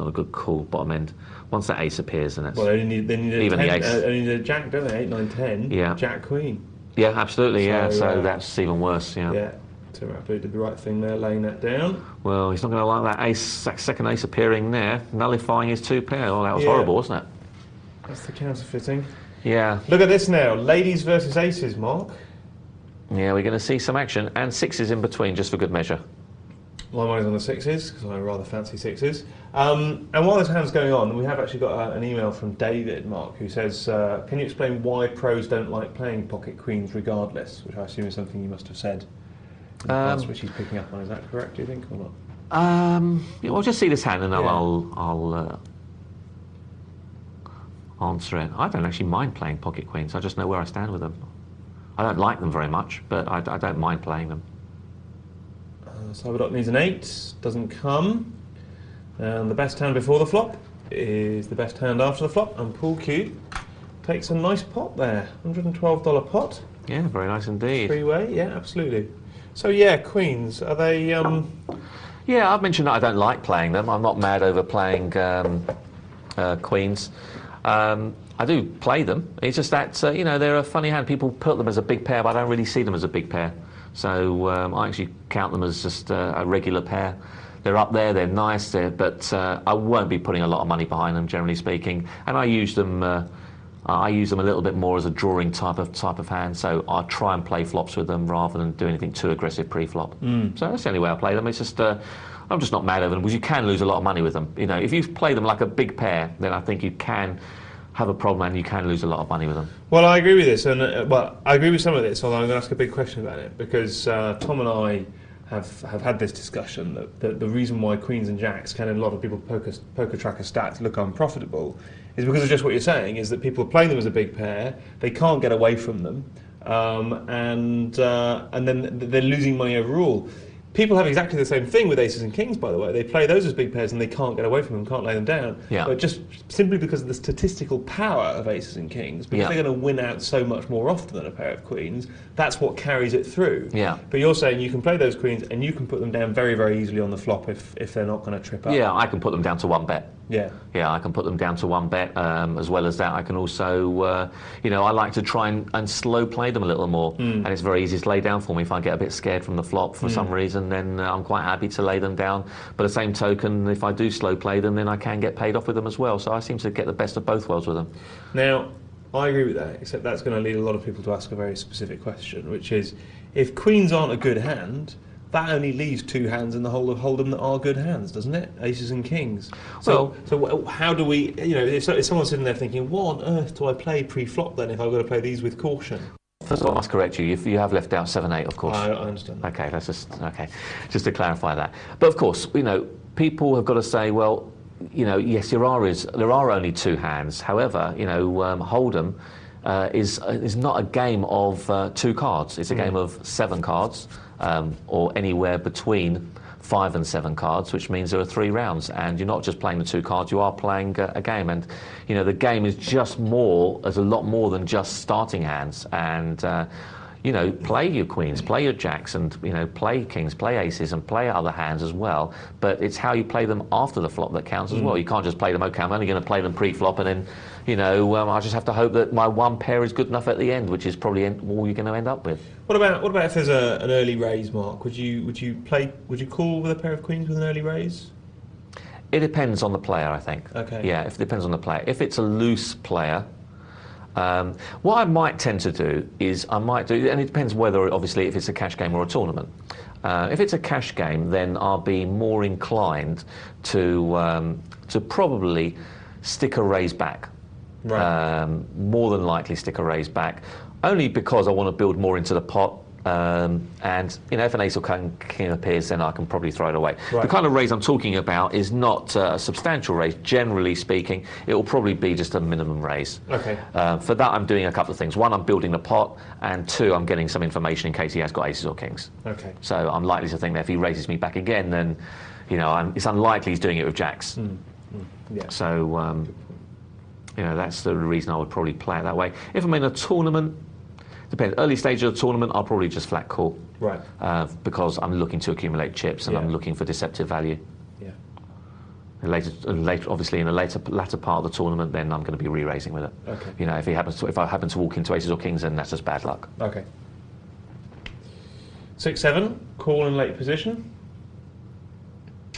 a good call bottom end. Once that ace appears, then that's they need a even 10, the ace. They need a Jack, don't they? 8, 9, 10. Yeah. Jack Queen. Yeah, absolutely. So So that's even worse. Yeah. Yeah. So Ratplu did the right thing there, laying that down. Well, he's not going to like that second ace appearing there, nullifying his 2 pair. Oh, that was horrible, wasn't it? That's the counterfeiting. Yeah. Look at this now, ladies versus aces, Mark. Yeah, we're going to see some action and 6s in between, just for good measure. My money's on the 6s, because I rather fancy 6s. And while this hand's going on, we have actually got an email from David, Mark, who says, can you explain why pros don't like playing pocket queens regardless? Which I assume is something you must have said in the past, which he's picking up on. Is that correct, do you think, or not? Yeah, well, just see this hand and I'll answer it. I don't actually mind playing pocket queens. I just know where I stand with them. I don't like them very much, but I don't mind playing them. Cyberdoc needs an 8, doesn't come. And the best hand before the flop is the best hand after the flop, and Pool Cue takes a nice pot there. $112 pot. Yeah, very nice indeed. 3-way, yeah, absolutely. So yeah, queens, are they... Yeah, I've mentioned that I don't like playing them. I'm not mad over playing queens. I do play them. It's just that, they're a funny hand. People put them as a big pair, but I don't really see them as a big pair. So I actually count them as just a regular pair. They're up there, they're nice, but I won't be putting a lot of money behind them, generally speaking. And I use them a little bit more as a drawing type of hand, so I try and play flops with them rather than do anything too aggressive pre-flop. So that's the only way I play them. It's just I'm just not mad over them, because you can lose a lot of money with them. If you play them like a big pair, then I think you can have a problem and you can lose a lot of money with them. Well, I agree with this, and I agree with some of this, although I'm going to ask a big question about it, because Tom and I have had this discussion that the reason why queens and jacks can, in a lot of people poker tracker stats, look unprofitable is because of just what you're saying, is that people are playing them as a big pair, they can't get away from them, and then they're losing money overall. People have exactly the same thing with aces and kings, by the way. They play those as big pairs and they can't get away from them, can't lay them down. Yeah. But just simply because of the statistical power of aces and kings, because they're going to win out so much more often than a pair of queens, that's what carries it through. Yeah. But you're saying you can play those queens and you can put them down very, very easily on the flop if they're not going to trip up. Yeah, I can put them down to 1 bet. Yeah. Yeah, I can put them down to 1 bet. As well as that, I can also, I like to try and slow play them a little more. And it's very easy to lay down for me. If I get a bit scared from the flop for some reason, then I'm quite happy to lay them down. But at the same token, if I do slow play them, then I can get paid off with them as well. So I seem to get the best of both worlds with them. Now, I agree with that, except that's going to lead a lot of people to ask a very specific question, which is, if queens aren't a good hand, that only leaves 2 hands in the whole of Hold'em that are good hands, doesn't it? Aces and kings. So how do we, if someone's sitting there thinking, what on earth do I play pre-flop then if I've got to play these with caution? First of all, I must correct you. You have left out 7-8, of course. I understand that. Okay, just to clarify that. But of course, people have got to say, well, yes, there are only 2 hands. However, Hold'em is not a game of 2 cards. It's a game of 7 cards, or anywhere between 5 and 7 cards, which means there are 3 rounds, and you're not just playing the 2 cards, you are playing a game. And the game is there's a lot more than just starting hands. And play your queens, play your jacks, and play kings, play aces, and play other hands as well. But it's how you play them after the flop that counts as well. You can't just play them, okay, I'm only going to play them pre-flop, and then I just have to hope that my 1 pair is good enough at the end, which is probably all you're going to end up with. What about if there's an early raise, Mark? Would you call with a pair of queens with an early raise? It depends on the player, I think. Okay. Yeah, it depends on the player. If it's a loose player, what I might tend to do is and it depends whether, obviously, if it's a cash game or a tournament. If it's a cash game, then I'll be more inclined to probably stick a raise back. Right. More than likely stick a raise back, only because I want to build more into the pot. And if an ace or king appears, then I can probably throw it away. Right. The kind of raise I'm talking about is not a substantial raise. Generally speaking, it will probably be just a minimum raise. Okay. For that, I'm doing a couple of things. 1, I'm building the pot, and 2, I'm getting some information in case he has got aces or kings. Okay. So I'm likely to think that if he raises me back again, then it's unlikely he's doing it with jacks. Yeah. So, that's the reason I would probably play it that way. If I'm in a tournament, depends. Early stage of the tournament, I'll probably just flat call. Right. Because I'm looking to accumulate chips and I'm looking for deceptive value. Yeah. And later, obviously, in the latter part of the tournament, then I'm going to be re-raising with it. Okay. If I happen to walk into aces or kings, then that's just bad luck. Okay. 6-7, call in late position.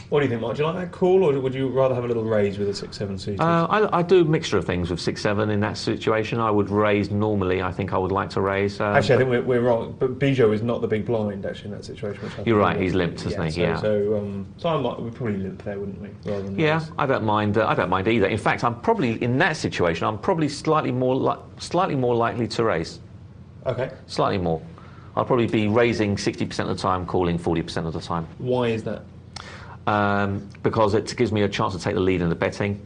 What do you think, Mark? Do you like that call, or would you rather have a little raise with a 6-7 suited? I do a mixture of things with 6-7 in that situation. I would raise normally. I think I would like to raise. Actually, I think we're wrong. But Bijou is not the big blind actually in that situation. Which You're right. He's limped, isn't he? So we'd probably limp there, wouldn't we? Rather than yeah, raise. I don't mind. I don't mind either. In fact, I'm probably in that situation. I'm probably slightly more likely to raise. Okay. Slightly more. I'll probably be raising 60% of the time, calling 40% of the time. Why is that? Because it gives me a chance to take the lead in the betting.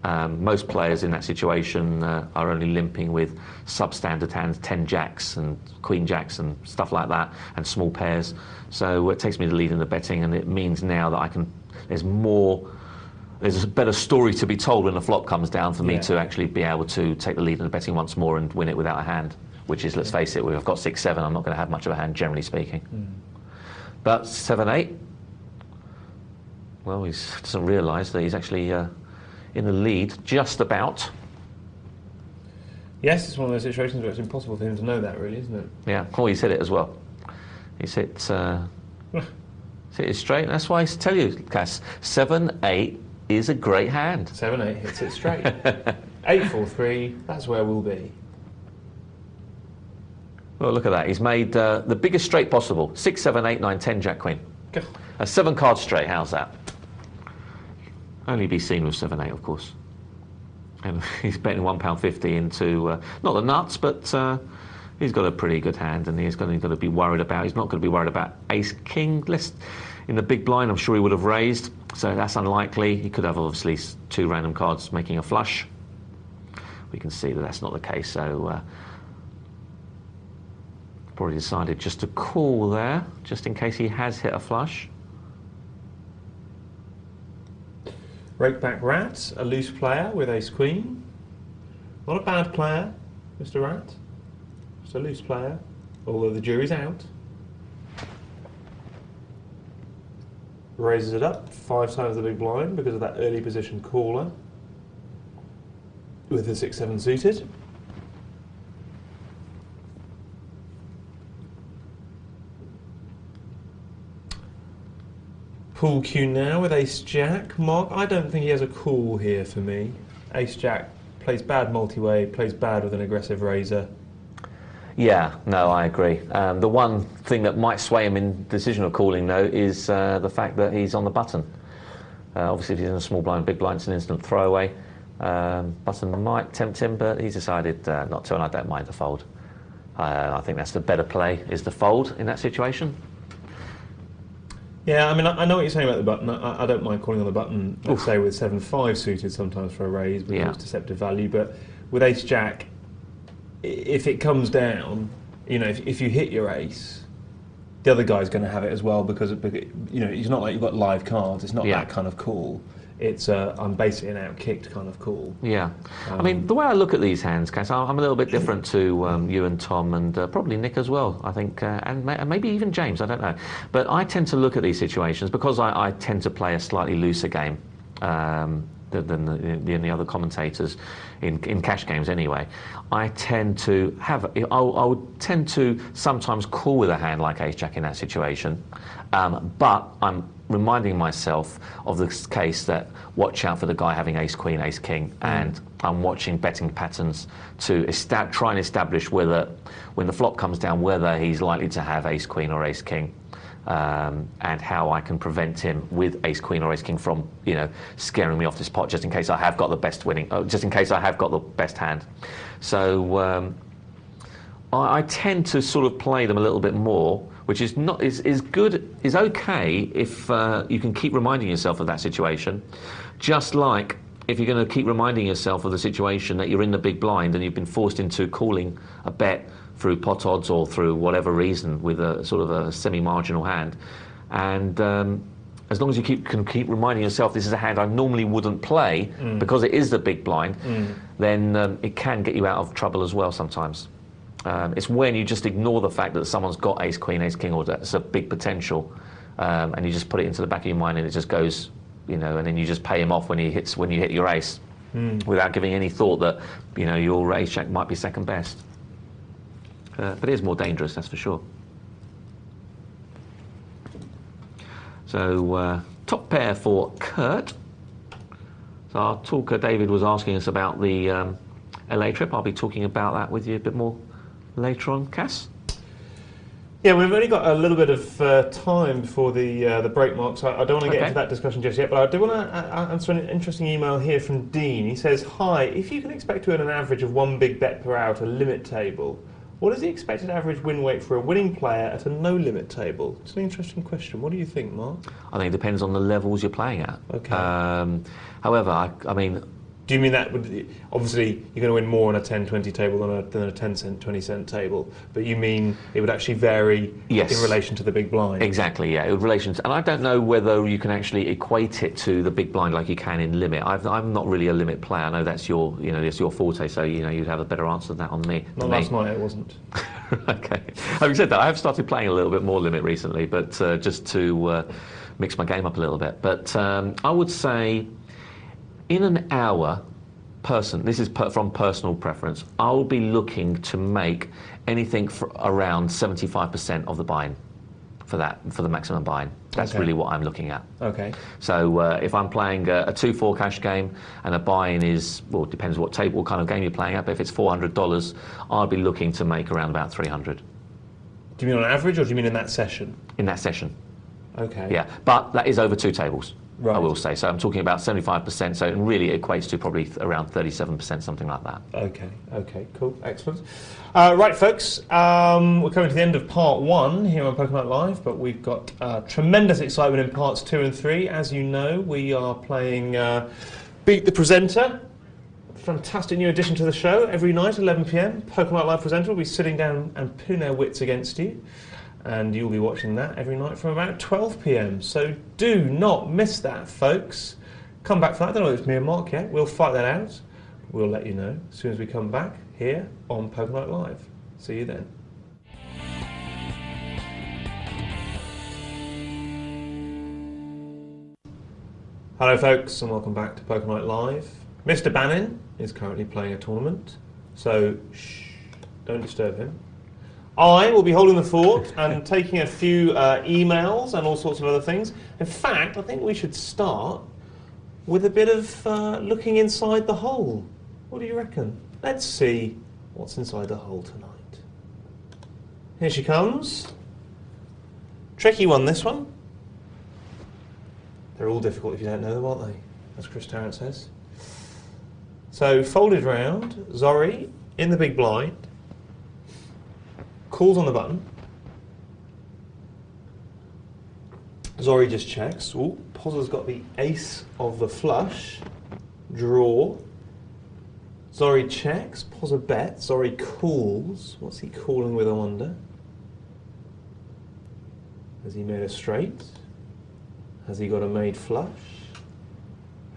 Most players in that situation are only limping with substandard hands, 10 jacks and queen jacks and stuff like that, and small pairs. So it takes me the lead in the betting, and it means now that there's a better story to be told when the flop comes down for me to actually be able to take the lead in the betting once more and win it without a hand, which is, let's face it, I've got 6-7, I'm not going to have much of a hand, generally speaking. But 7-8, well, he doesn't realise that he's actually in the lead, just about. Yes, it's one of those situations where it's impossible for him to know that, really, isn't it? Yeah, he's hit it as well. He's hit it straight. That's why I tell you, Cass, 7-8 is a great hand. 7-8 hits it straight. 8-4-3, that's where we'll be. Well, look at that. He's made the biggest straight possible. 6, 7, 8, 9, 10, Jack, Queen. A 7 card straight. How's that? Only be seen with 7-8, of course. And he's betting £1.50 into not the nuts, but he's got a pretty good hand, and he's going to be worried about. He's not going to be worried about Ace King. In the big blind, I'm sure he would have raised, so that's unlikely. He could have obviously 2 random cards making a flush. We can see that that's not the case. So probably decided just to call there, just in case he has hit a flush. Rakeback Rat, a loose player with Ace Queen. Not a bad player, Mr. Rat. Just a loose player, although the jury's out. Raises it up 5 times the big blind because of that early position caller with the 6-7 suited. Pool cue now with Ace-Jack. Mark, I don't think he has a call here for me. Ace-Jack plays bad multi-way, plays bad with an aggressive raiser. Yeah, no, I agree. The one thing that might sway him in decision of calling, though, is the fact that he's on the button. Obviously, if he's in a small blind, big blind, it's an instant throwaway. Button might tempt him, but he's decided not to, and I don't mind the fold. I think that's the better play, is the fold in that situation. Yeah, I mean, I know what you're saying about the button. I don't mind calling on the button, let's say, with 7-5 suited sometimes for a raise because it's deceptive value. But with Ace-Jack, if it comes down, if you hit your ace, the other guy's going to have it as well because it's not like you've got live cards. It's not that kind of call. It's I'm basically an out-kicked kind of call. Yeah. I mean, the way I look at these hands, Cass, I'm a little bit different to you and Tom and probably Nick as well, I think, and maybe even James, I don't know. But I tend to look at these situations because I tend to play a slightly looser game than the other commentators in cash games anyway. I tend to I would tend to sometimes call with a hand like Ace-Jack in that situation, but I'm reminding myself of the case that watch out for the guy having Ace Queen, Ace King, and I'm watching betting patterns to try and establish whether, when the flop comes down, whether he's likely to have Ace Queen or Ace King, and how I can prevent him with Ace Queen or Ace King from scaring me off this pot, just in case I have got the best just in case I have got the best hand. So I tend to sort of play them a little bit more, which is okay if you can keep reminding yourself of that situation. Just like if you're going to keep reminding yourself of the situation that you're in the big blind and you've been forced into calling a bet through pot odds or through whatever reason with a sort of a semi-marginal hand, and as long as you can keep reminding yourself this is a hand I normally wouldn't play because it is the big blind, then it can get you out of trouble as well sometimes. It's when you just ignore the fact that someone's got ace, queen, ace, king, or that's a big potential, and you just put it into the back of your mind and it just goes, and then you just pay him off when you hit your ace, without giving any thought that, your ace jack might be second best. But it is more dangerous, that's for sure. So, top pair for Kurt. So our talker David was asking us about the LA trip. I'll be talking about that with you a bit more later on. Cass? Yeah, we've only got a little bit of time before the break mark, so I don't want to get into that discussion just yet, but I do want to answer an interesting email here from Dean. He says, hi, if you can expect to earn an average of 1 big bet per hour at a limit table, what is the expected average win weight for a winning player at a no-limit table? It's an interesting question. What do you think, Mark? I think it depends on the levels you're playing at. Okay. However, I mean... Do you mean that obviously you're going to win more on a 10-20 table than a 10-cent, 20-cent table, but you mean it would actually vary in relation to the big blind? Exactly, yeah. And I don't know whether you can actually equate it to the big blind like you can in limit. I'm not really a limit player. I know that's your forte, so you'd have a better answer than that on me. Not last night, it wasn't. Okay. Having said that, I have started playing a little bit more limit recently, but just to mix my game up a little bit. But I would say, in an hour, this is from personal preference, I'll be looking to make anything around 75% of the buy-in for the maximum buy-in. That's really what I'm looking at. Okay. So if I'm playing a 2-4 cash game and a buy-in is, well, it depends what kind of game you're playing at, but if it's $400, I'll be looking to make around about 300. Do you mean on average, or do you mean in that session? In that session. Okay. Yeah, but that is over 2 tables. Right. I will say. So I'm talking about 75%, so it really equates to probably around 37%, something like that. Okay, cool, excellent. Right, folks, we're coming to the end of part 1 here on Pokemon Live, but we've got tremendous excitement in parts 2 and 3. As you know, we are playing Beat the Presenter, fantastic new addition to the show. Every night, 11 PM, Pokemon Live Presenter will be sitting down and putting their wits against you. And you'll be watching that every night from about 12 PM. So do not miss that, folks. Come back for that. I don't know if it's me and Mark yet. We'll fight that out. We'll let you know as soon as we come back here on Pokemon Live. See you then. Hello, folks, and welcome back to Pokemon Live. Mr. Banin is currently playing a tournament, so shh, don't disturb him. I will be holding the fort and taking a few emails and all sorts of other things. In fact, I think we should start with a bit of looking inside the hole. What do you reckon? Let's see what's inside the hole tonight. Here she comes. Tricky one, this one. They're all difficult if you don't know them, aren't they? As Chris Tarrant says. So, folded round, Zori in the big blind. Calls on the button. Zori just checks. Ooh, Pozza's got the ace of the flush. Draw. Zori checks. Pozza bets. Zori calls. What's he calling with, I wonder? Has he made a straight? Has he got a made flush?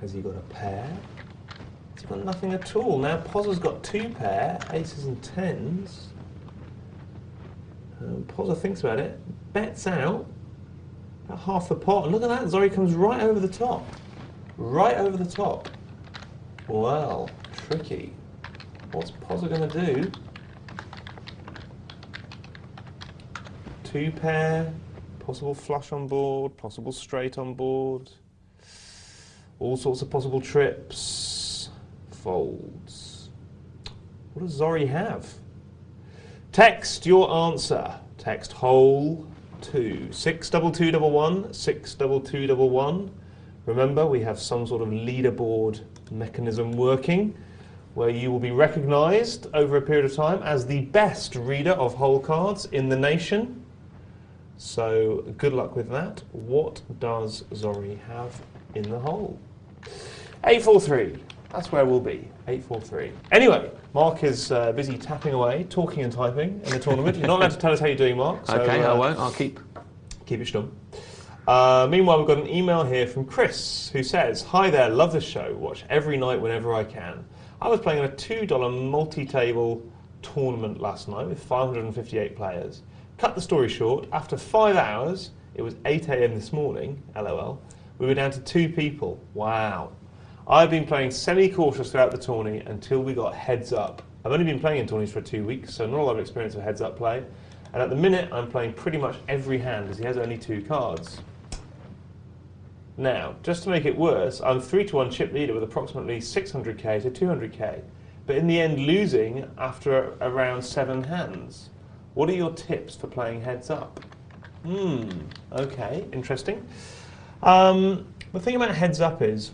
Has he got a pair? He's got nothing at all. Now Pozza's got 2 pair, aces and tens. Pozza thinks about it, bets out about half the pot, and look at that, Zori comes right over the top. Right over the top. Well, tricky. What's Pozza going to do? 2 pair, possible flush on board, possible straight on board, all sorts of possible trips, folds. What does Zori have? Text your answer. Text hole 2. 62211, 62211. Remember, we have some sort of leaderboard mechanism working where you will be recognised over a period of time as the best reader of hole cards in the nation. So good luck with that. What does Zori have in the hole? 843. That's where we'll be. 843. Anyway, Mark is busy tapping away, talking and typing in the tournament. You're not allowed to tell us how you're doing, Mark. So, okay, I won't. I'll keep it stum. Meanwhile, we've got an email here from Chris, who says, "Hi there, love the show. Watch every night whenever I can. I was playing in a $2 multi-table tournament last night with 558 players. Cut the story short, after 5 hours, it was 8 AM this morning, LOL, we were down to 2 people. Wow. I've been playing semi-cautious throughout the tourney until we got heads up. I've only been playing in tourneys for 2 weeks, so not a lot of experience with heads up play. And at the minute, I'm playing pretty much every hand as he has only 2 cards. Now, just to make it worse, I'm 3-1 chip leader with approximately 600k to 200k, but in the end losing after around 7 hands. What are your tips for playing heads up?" Okay, interesting. The thing about heads up is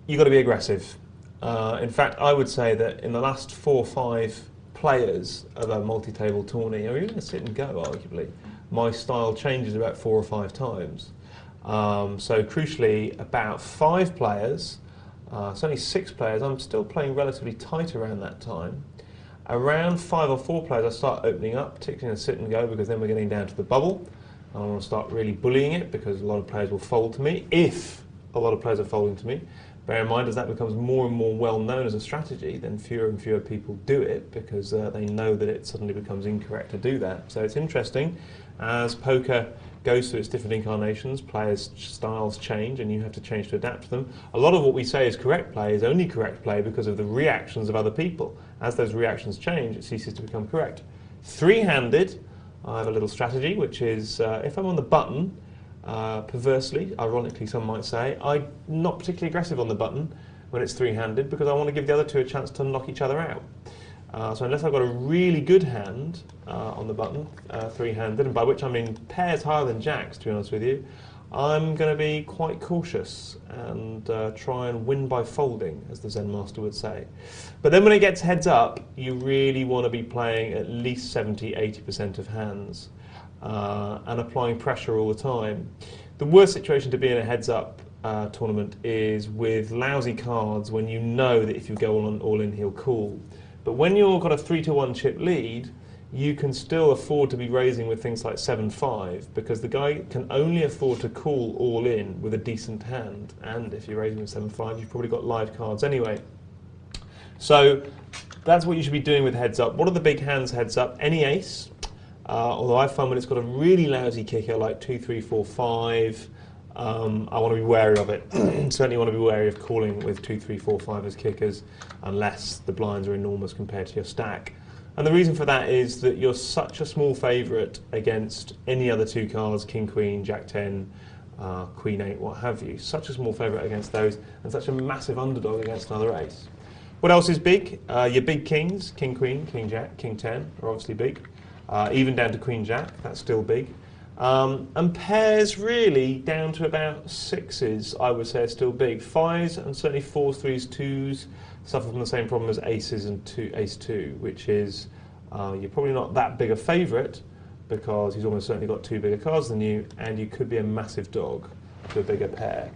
you've got to be aggressive. In fact, I would say that in the last 4 or 5 players of a multi-table tourney, or even a sit and go arguably, my style changes about 4 or 5 times. So crucially, about 5 players, certainly 6 players, I'm still playing relatively tight around that time. Around 5 or 4 players, I start opening up, particularly in a sit and go, because then we're getting down to the bubble. And I want to start really bullying it, because a lot of players will fold to me, if a lot of players are folding to me. Bear in mind, as that becomes more and more well known as a strategy, then fewer and fewer people do it, because they know that it suddenly becomes incorrect to do that. So it's interesting, as poker goes through its different incarnations, players' styles change and you have to change to adapt to them. A lot of what we say is correct play is only correct play because of the reactions of other people. As those reactions change, it ceases to become correct. 3-handed, I have a little strategy, which is if I'm on the button, perversely, ironically some might say, I'm not particularly aggressive on the button when it's 3-handed because I want to give the other 2 a chance to knock each other out. So unless I've got a really good hand on the button, 3-handed, and by which I mean pairs higher than jacks, to be honest with you, I'm going to be quite cautious and try and win by folding, as the Zen Master would say. But then when it gets heads up, you really want to be playing at least 70-80% of hands and applying pressure all the time. The worst situation to be in a heads up tournament is with lousy cards when you know that if you go all in, he'll call. But when you've got a 3-1 chip lead, you can still afford to be raising with things like 7-5 because the guy can only afford to call all in with a decent hand. And if you're raising with 7-5, you've probably got live cards anyway. So that's what you should be doing with heads up. What are the big hands heads up? Any ace, although I find when it's got a really lousy kicker like 2, 3, 4, 5, I want to be wary of it. Certainly want to be wary of calling with 2, 3, 4, 5 as kickers unless the blinds are enormous compared to your stack. And the reason for that is that you're such a small favourite against any other 2 cards, King, Queen, Jack 10, Queen 8, what have you. Such a small favourite against those and such a massive underdog against another ace. What else is big? Your big kings, King, Queen, King, Jack, King 10 are obviously big. Even down to Queen, Jack, that's still big. And pairs really down to about 6s, I would say, are still big. 5s and certainly 4s, 3s, 2s suffer from the same problem as aces and ace 2, which is you're probably not that big a favourite because he's almost certainly got 2 bigger cards than you, and you could be a massive dog to a bigger pair.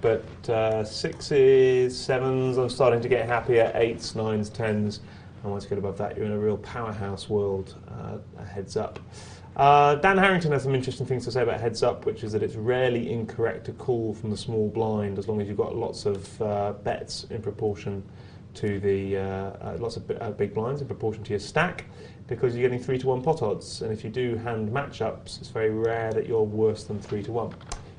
But 6s, 7s, I'm starting to get happier. 8s, 9s, 10s, and once you get above that, you're in a real powerhouse world. Heads up. Dan Harrington has some interesting things to say about heads up, which is that it's rarely incorrect to call from the small blind as long as you've got lots of bets in proportion to the lots of big blinds in proportion to your stack, because you're getting 3-1 pot odds, and if you do hand matchups, it's very rare that you're worse than 3-1.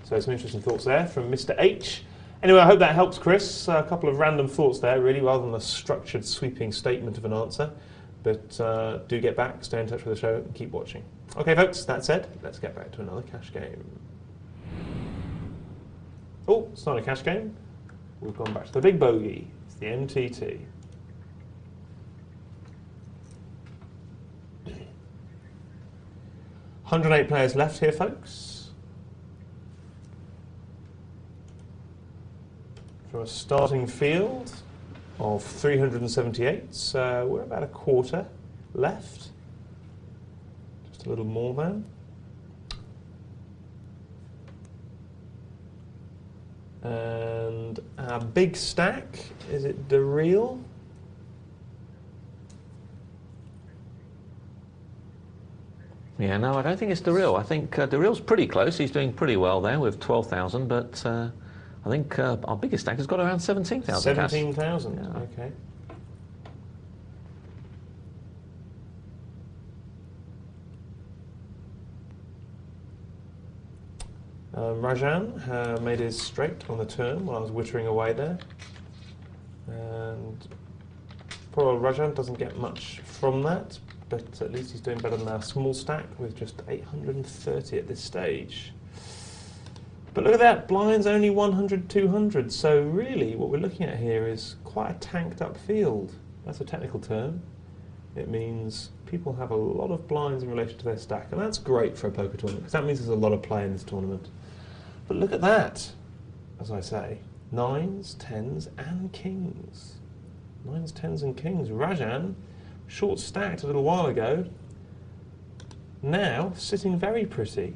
So some interesting thoughts there from Mr. H. Anyway, I hope that helps, Chris. A couple of random thoughts there, really, rather than a structured, sweeping statement of an answer. But do get back, stay in touch with the show, and keep watching. Okay, folks, that said, let's get back to another cash game. Oh, it's not a cash game. We've gone back to the big bogey. It's the MTT. $108 players left here, folks. From a starting field of 378, so we're about a quarter left. Just a little more than. And our big stack, is it the real? Yeah, no, I don't think it's Daryl. I think Daryl's pretty close. He's doing pretty well there with 12,000, but I think our biggest stack has got around 17,000. 17,000, yeah. Okay. Rajan made his straight on the turn while I was wittering away there. And poor old Rajan doesn't get much from that, but at least he's doing better than our small stack with just 830 at this stage. But look at that, blinds only 100, 200, so really what we're looking at here is quite a tanked up field. That's a technical term. It means people have a lot of blinds in relation to their stack, and that's great for a poker tournament, because that means there's a lot of play in this tournament. But look at that, as I say, 9s, 10s and kings. 9s, 10s and kings. Rajan, short stacked a little while ago, now sitting very pretty.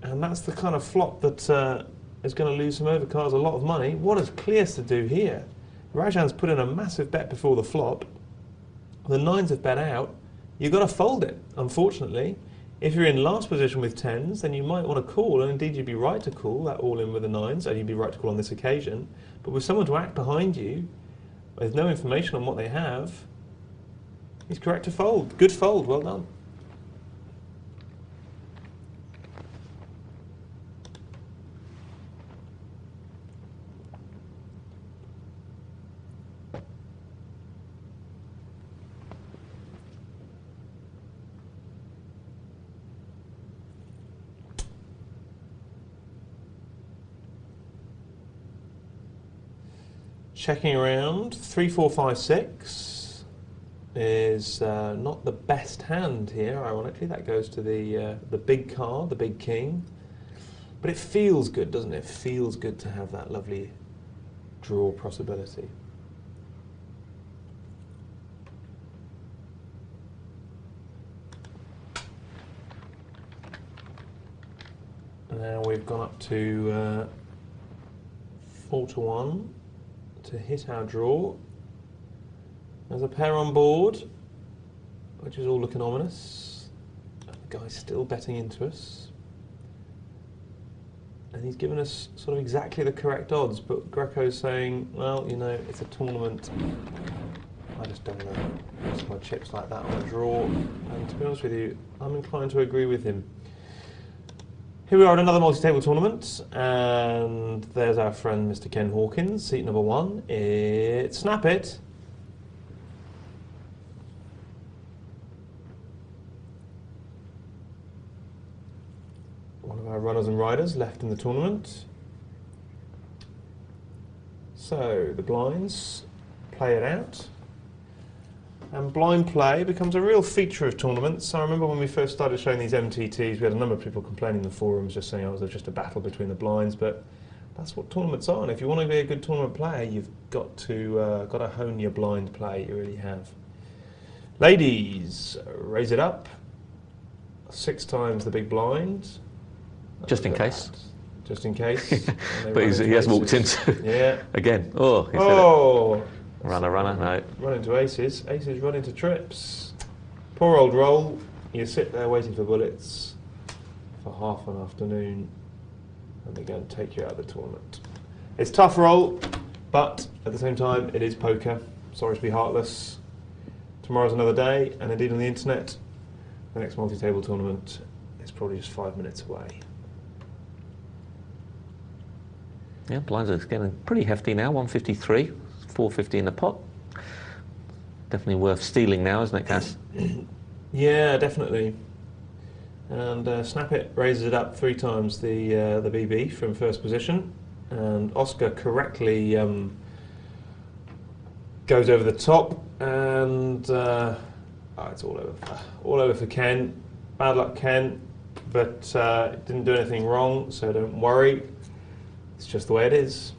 And that's the kind of flop that is going to lose some overcards a lot of money. What does Clears to do here? Rajan's put in a massive bet before the flop. The 9s have bet out. You've got to fold it, unfortunately. If you're in last position with 10s, then you might want to call, and indeed you'd be right to call that all in with the 9s, and you'd be right to call on this occasion. But with someone to act behind you, with no information on what they have, he's correct to fold. Good fold, well done. Checking around, 3, 4, 5, 6 is not the best hand here, ironically. That goes to the big card, the big king. But it feels good, doesn't it? It feels good to have that lovely draw possibility. Now we've gone up to 4 to 1. To hit our draw. There's a pair on board, which is all looking ominous. The guy's still betting into us. And he's given us sort of exactly the correct odds, but Greco's saying, well, you know, it's a tournament. I just don't want to waste my chips like that on a draw. And to be honest with you, I'm inclined to agree with him. Here we are at another multi-table tournament, and there's our friend Mr. Ken Hawkins, seat number 1. It's Snap It. One of our runners and riders left in the tournament. So the blinds play it out. And blind play becomes a real feature of tournaments. I remember when we first started showing these MTTs, we had a number of people complaining in the forums, just saying, oh, it was just a battle between the blinds, but that's what tournaments are. And if you want to be a good tournament player, you've got to hone your blind play, you really have. Ladies, raise it up. 6 times the big blind. Just in case. Just in case. But he has walked into... Yeah. Again. Oh, he's oh. Hit it. Runner, no. Run into aces. Aces run into trips. Poor old roll. You sit there waiting for bullets for half an afternoon, and they're going to take you out of the tournament. It's tough roll, but at the same time, it is poker. Sorry to be heartless. Tomorrow's another day, and indeed on the internet, the next multi-table tournament is probably just 5 minutes away. Yeah, blinds are getting pretty hefty now, 153. 450 in the pot. Definitely worth stealing now, isn't it, Cass? Yeah, definitely. And Snap It raises it up 3 times the BB from first position, and Oscar correctly goes over the top, and it's all over for Ken. Bad luck, Ken, but didn't do anything wrong, so don't worry. It's just the way it is.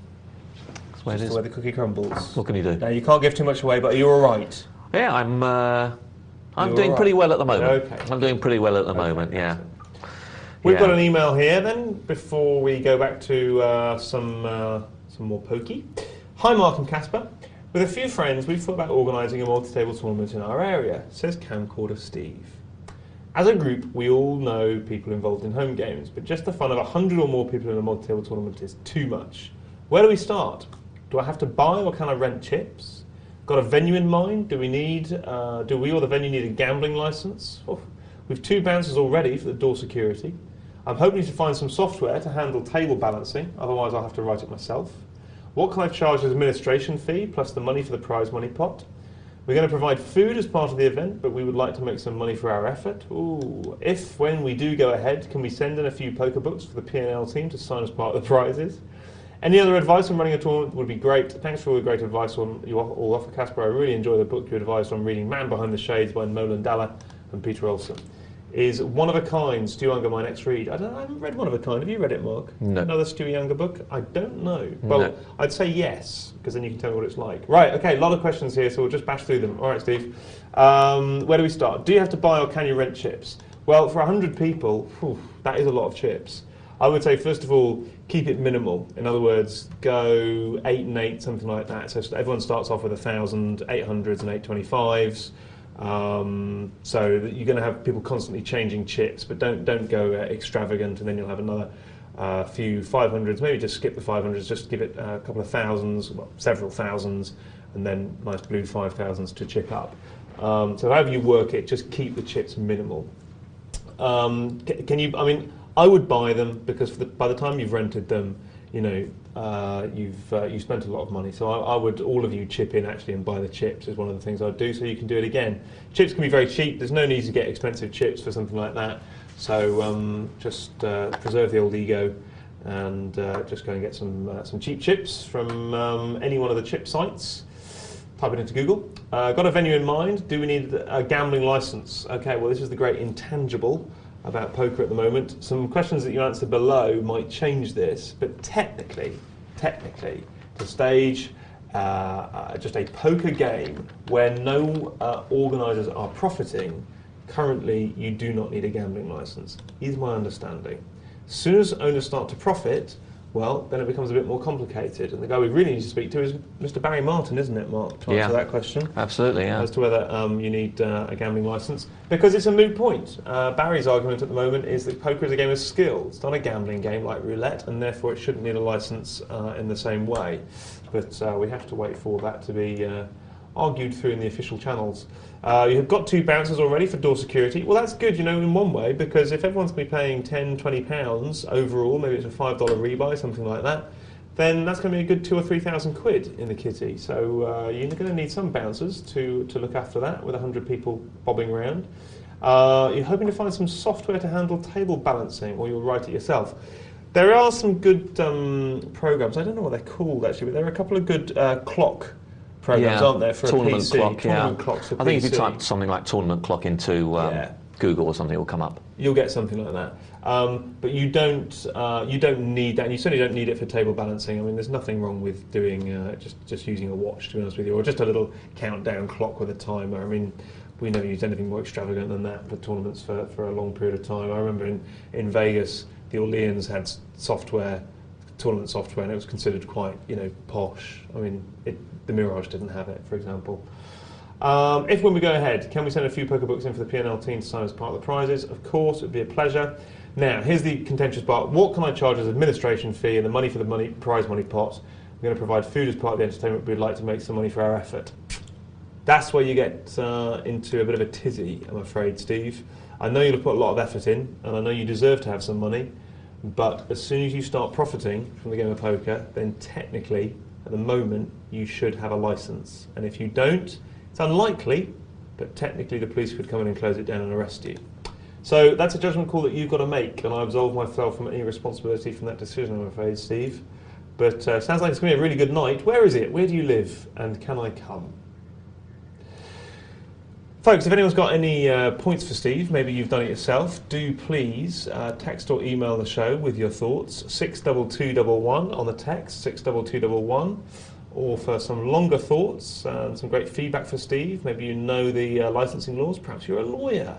Just the way the cookie crumbles. What can you do? Now, you can't give too much away, but you're all right. Yeah, I'm doing pretty well at the moment. Okay. I'm doing pretty well at the moment, yeah. We've got an email here then, before we go back to some more pokey. Hi Mark and Caspar. With a few friends, we've thought about organising a multi-table tournament in our area, says camcorder Steve. As a group, we all know people involved in home games, but just the fun of 100 or more people in a multi-table tournament is too much. Where do we start? Do I have to buy or can I rent chips? Got a venue in mind? Do we or the venue need a gambling licence? Oh, we've 2 bouncers already for the door security. I'm hoping to find some software to handle table balancing, otherwise I'll have to write it myself. What can I charge as administration fee, plus the money for the prize money pot? We're going to provide food as part of the event, but we would like to make some money for our effort. Ooh. If, when we do go ahead, can we send in a few poker books for the P&L team to sign as part of the prizes? Any other advice on running a tournament would be great. Thanks for all the great advice you all offer, Caspar. I really enjoy the book you advised on reading Man Behind the Shades by Nolan Dalla and Peter Olson. Is One of a Kind, Stu Younger my next read? I haven't read One of a Kind. Have you read it, Mark? No. Another Stu Younger book? I don't know. Well, no. I'd say yes, because then you can tell me what it's like. Right, okay, a lot of questions here, so we'll just bash through them. All right, Steve. Where do we start? Do you have to buy or can you rent chips? Well, for 100 people, that is a lot of chips. I would say, first of all, keep it minimal. In other words, go 8 and 8, something like that. So everyone starts off with 1,000, 800s and 825s. So that you're going to have people constantly changing chips, but don't go extravagant, and then you'll have another few 500s. Maybe just skip the 500s, just give it a couple of thousands, well, several thousands, and then nice blue 5,000s to chip up. So however you work it, just keep the chips minimal. Can you? I mean, I would buy them because by the time you've rented them, you know, you've spent a lot of money. So I would, all of you, chip in actually and buy the chips is one of the things I'd do, so you can do it again. Chips can be very cheap. There's no need to get expensive chips for something like that. So just preserve the old ego and just go and get some cheap chips from any one of the chip sites. Type it into Google. Got a venue in mind. Do we need a gambling license? Okay, well, this is the great intangible about poker at the moment. Some questions that you answer below might change this, but technically, to stage just a poker game where no organisers are profiting, currently you do not need a gambling licence, is my understanding. As soon as owners start to profit, well, then it becomes a bit more complicated. And the guy we really need to speak to is Mr. Barry Martin, isn't it, Mark, to answer that question? Absolutely, yeah. As to whether you need a gambling licence. Because it's a moot point. Barry's argument at the moment is that poker is a game of skill. It's not a gambling game like roulette, and therefore it shouldn't need a licence in the same way. But we have to wait for that to be argued through in the official channels. You've got 2 bouncers already for door security. Well, that's good, you know, in one way, because if everyone's going to be paying £10, £20 overall, maybe it's a $5 rebuy, something like that, then that's going to be a good 2,000 or 3,000 quid in the kitty. So you're going to need some bouncers to look after that with 100 people bobbing around. You're hoping to find some software to handle table balancing, or you'll write it yourself. There are some good programs. I don't know what they're called actually, but there are a couple of good clock programs, aren't there, for tournament a PC? Clock, tournament clocks for I think PC. if you type something like tournament clock into Google or something, it will come up. You'll get something like that. But you don't need that, and you certainly don't need it for table balancing. I mean, there's nothing wrong with doing just using a watch, to be honest with you, or just a little countdown clock with a timer. I mean, we never used anything more extravagant than that for tournaments for a long period of time. I remember in Vegas, the Orleans had tournament software, and it was considered quite, posh. I mean, the Mirage didn't have it, for example. If when we go ahead, can we send a few poker books in for the P&L team to sign as part of the prizes? Of course, it would be a pleasure. Now, here's the contentious part. What can I charge as administration fee and the money for the prize money pot? We're going to provide food as part of the entertainment, but we'd like to make some money for our effort. That's where you get into a bit of a tizzy, I'm afraid, Steve. I know you'll have put a lot of effort in, and I know you deserve to have some money, but as soon as you start profiting from the game of poker, then technically, at the moment, you should have a licence. And if you don't, it's unlikely, but technically the police could come in and close it down and arrest you. So that's a judgment call that you've got to make, and I absolve myself from any responsibility from that decision, I'm afraid, Steve. But sounds like it's going to be a really good night. Where is it? Where do you live? And can I come? Folks, if anyone's got any points for Steve, maybe you've done it yourself, do please text or email the show with your thoughts. 62211 on the text, 62211. Or for some longer thoughts and some great feedback for Steve, maybe you know the licensing laws, perhaps you're a lawyer.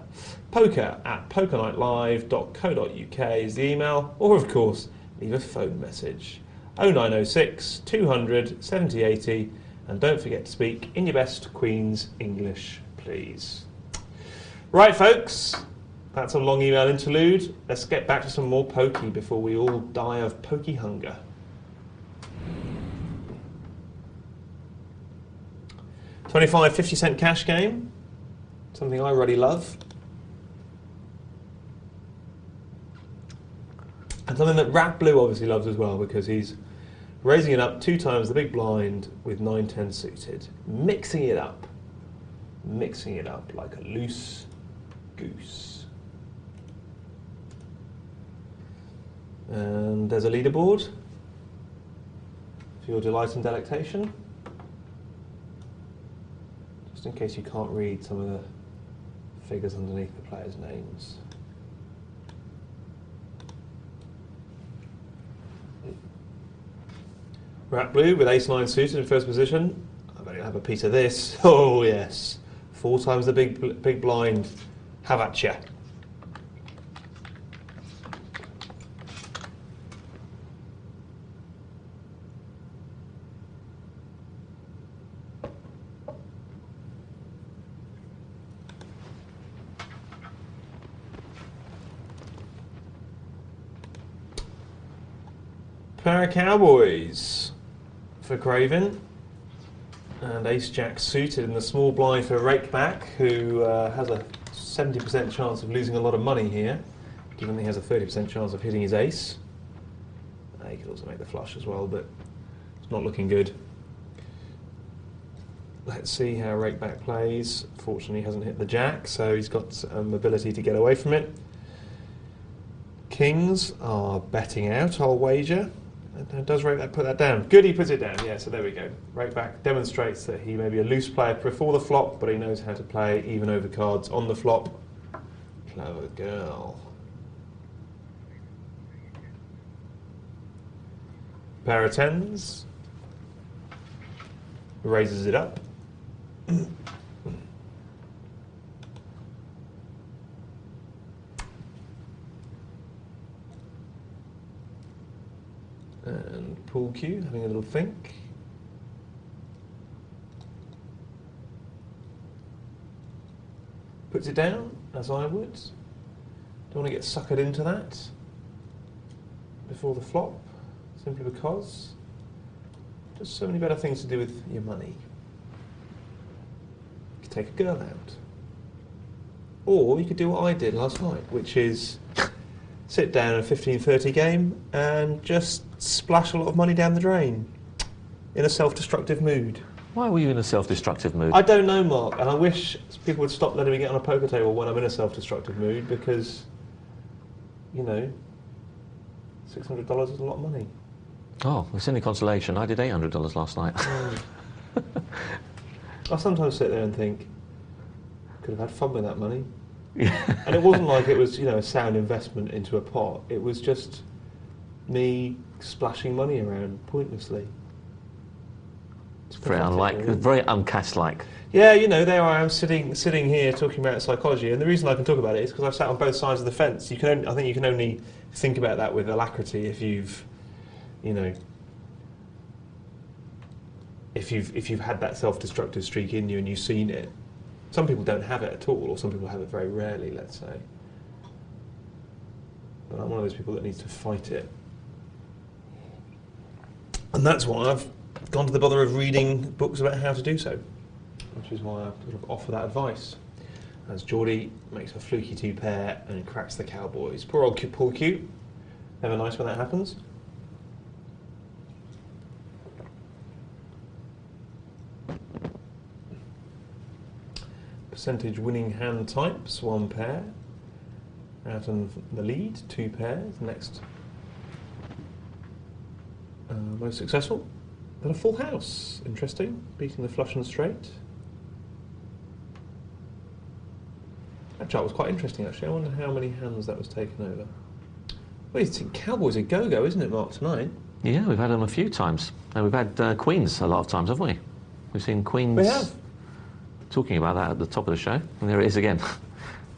poker@pokerlightlive.co.uk is the email, or of course, leave a phone message. 0906 200 7080, And don't forget to speak in your best Queen's English, please. Right, folks, that's a long email interlude. Let's get back to some more pokey before we all die of pokey hunger. 25 50-cent cash game, something I really love. And something that Rat Blue obviously loves as well, because he's raising it up 2 times the big blind with 9-10 suited. Mixing it up like a loose goose. And there's a leaderboard for your delight and delectation. Just in case you can't read some of the figures underneath the players' names. Rat Blue with ace-9 suited in first position. I bet he'll have a piece of this. Oh yes, 4 times the big blind. Have at ya. Pair of Cowboys for Craven, and Ace-Jack suited in the small blind for Rakeback, who has a 70% chance of losing a lot of money here, given he has a 30% chance of hitting his ace. He could also make the flush as well, but it's not looking good. Let's see how Rakeback plays. Fortunately, he hasn't hit the jack, so he's got some ability to get away from it. Kings are betting out, I'll wager. Does Rakeback put that down? Good, he puts it down. Yeah, so there we go. Rakeback demonstrates that he may be a loose player before the flop, but he knows how to play even over cards on the flop. Clever girl. Pair of 10s. Raises it up. And pool cue, having a little think. Puts it down, as I would. Don't want to get suckered into that before the flop, simply because there's so many better things to do with your money. You could take a girl out. Or you could do what I did last night, which is sit down in a 15-30 game and just splash a lot of money down the drain in a self-destructive mood. Why were you in a self-destructive mood? I don't know, Mark, and I wish people would stop letting me get on a poker table when I'm in a self-destructive mood, because, you know, $600 is a lot of money. Oh, it's any consolation. I did $800 last night. I sometimes sit there and think, could have had fun with that money. And it wasn't like it was, you know, a sound investment into a pot. It was just me splashing money around pointlessly. It's very unlike, very uncast-like. Yeah, you know, there I am sitting here talking about psychology, and the reason I can talk about it is because I've sat on both sides of the fence. I think you can only think about that with alacrity if you've, you know, if you've had that self-destructive streak in you and you've seen it. Some people don't have it at all, or some people have it very rarely, let's say. But I'm one of those people that needs to fight it. And that's why I've gone to the bother of reading books about how to do so, which is why I sort of offer that advice. As Geordie makes a fluky 2-pair and cracks the Cowboys. Poor old Paul Q. Never nice when that happens. Percentage winning hand types, 1 pair. Out in the lead, 2 pairs. Next, most successful. Then a full house, interesting. Beating the flush and straight. That chart was quite interesting, actually. I wonder how many hands that was taken over. Well, you think Cowboys a go-go, isn't it, Mark, tonight? Yeah, we've had them a few times. And we've had Queens a lot of times, haven't we? We've seen Queens. We have. Talking about that at the top of the show, and there it is again.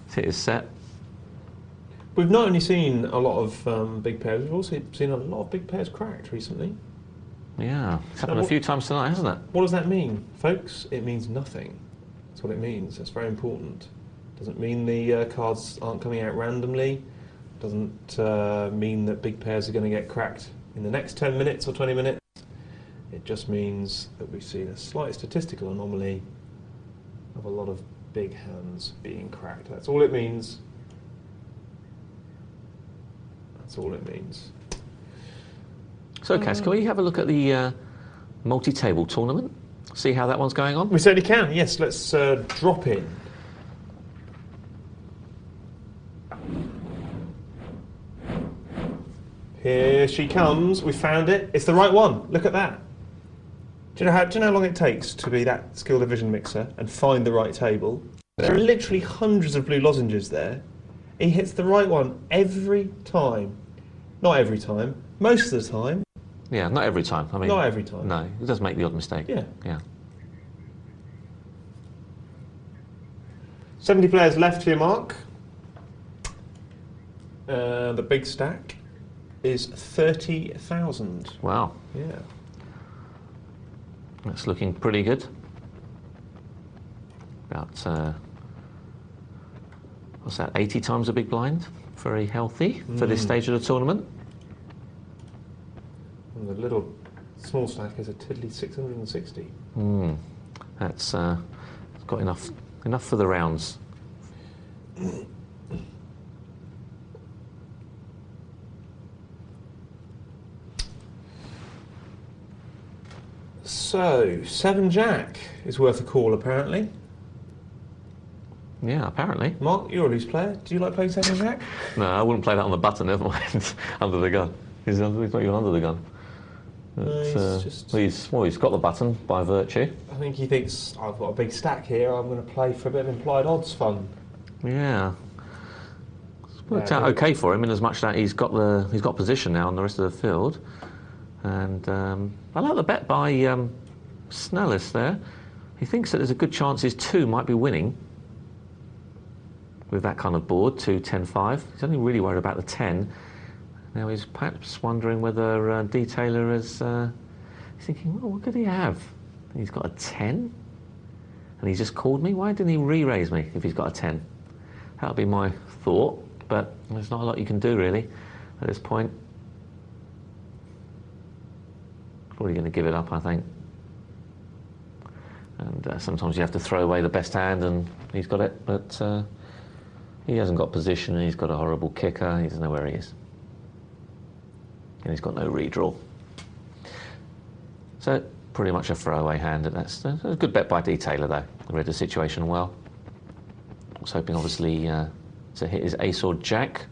It's hit his set. We've not only seen a lot of big pairs, we've also seen a lot of big pairs cracked recently. Yeah, it's happened a few times tonight, hasn't it? What does that mean, folks? It means nothing. That's what it means. That's very important. Doesn't mean the cards aren't coming out randomly. Doesn't mean that big pairs are going to get cracked in the next 10 minutes or 20 minutes. It just means that we've seen a slight statistical anomaly of a lot of big hands being cracked. That's all it means. That's all it means. So, Cas, can we have a look at the multi-table tournament? See how that one's going on? We certainly can, yes. Let's drop in. Here she comes. We found it. It's the right one. Look at that. Do you know how long it takes to be that skill division mixer and find the right table? There are literally hundreds of blue lozenges there. He hits the right one every time. Not every time. Most of the time. Yeah, not every time. I mean, not every time. No, he does make the odd mistake. Yeah. Yeah. 70 players left here, Mark. The big stack is 30,000. Wow. Yeah. That's looking pretty good. About, what's that, 80 times a big blind? Very healthy for this stage of the tournament. And the little small stack is a tiddly 660. That's it's got enough for the rounds. So, 7 Jack is worth a call, apparently. Yeah, apparently. Mark, you're a loose player. Do you like playing 7 Jack? No, I wouldn't play that on the button, never mind. Under the gun. He's not even under the gun. No, he's he's got the button by virtue. I think he thinks, I've got a big stack here, I'm going to play for a bit of implied odds fun. Yeah. It's worked out okay for him in as much that he's got position now on the rest of the field. And I like the bet by Snellis there. He thinks that there's a good chance his 2 might be winning with that kind of board, 2, 10, 5. He's only really worried about the 10. Now he's perhaps wondering whether Detailer is thinking, well, what could he have? He's got a 10? And he's just called me? Why didn't he re-raise me if he's got a 10? That would be my thought, but there's not a lot you can do really at this point. Probably going to give it up, I think. And sometimes you have to throw away the best hand, and he's got it, but he hasn't got position, and he's got a horrible kicker. He doesn't know where he is. And he's got no redraw. So, pretty much a throwaway hand. That's a good bet by Detailer, though. Read the situation well. I was hoping, obviously, to hit his ace or jack.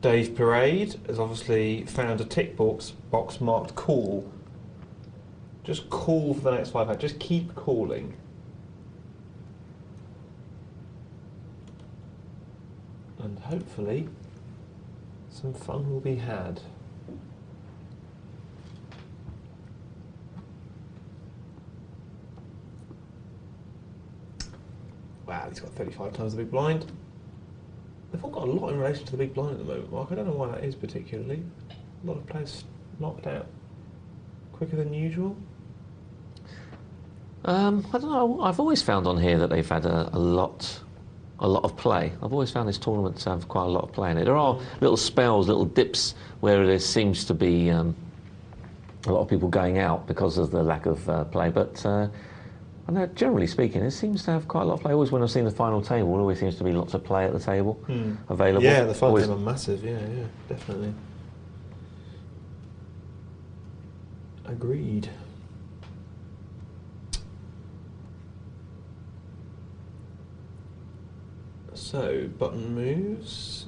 Dave Parade has obviously found a tick box marked call. Just call for the next 5 hands. Just keep calling. And hopefully some fun will be had. Wow, he's got 35 times the big blind. They've all got a lot in relation to the big blind at the moment, Mark. I don't know why that is particularly. A lot of players knocked out quicker than usual. I don't know. I've always found on here that they've had a lot of play. I've always found this tournament to have quite a lot of play in it. There are little spells, little dips where there seems to be a lot of people going out because of the lack of play. But I know, generally speaking, it seems to have quite a lot of play. Always when I've seen the final table, it always seems to be lots of play at the table available. Yeah, the final table are massive. Yeah, definitely. Agreed. So, button moves.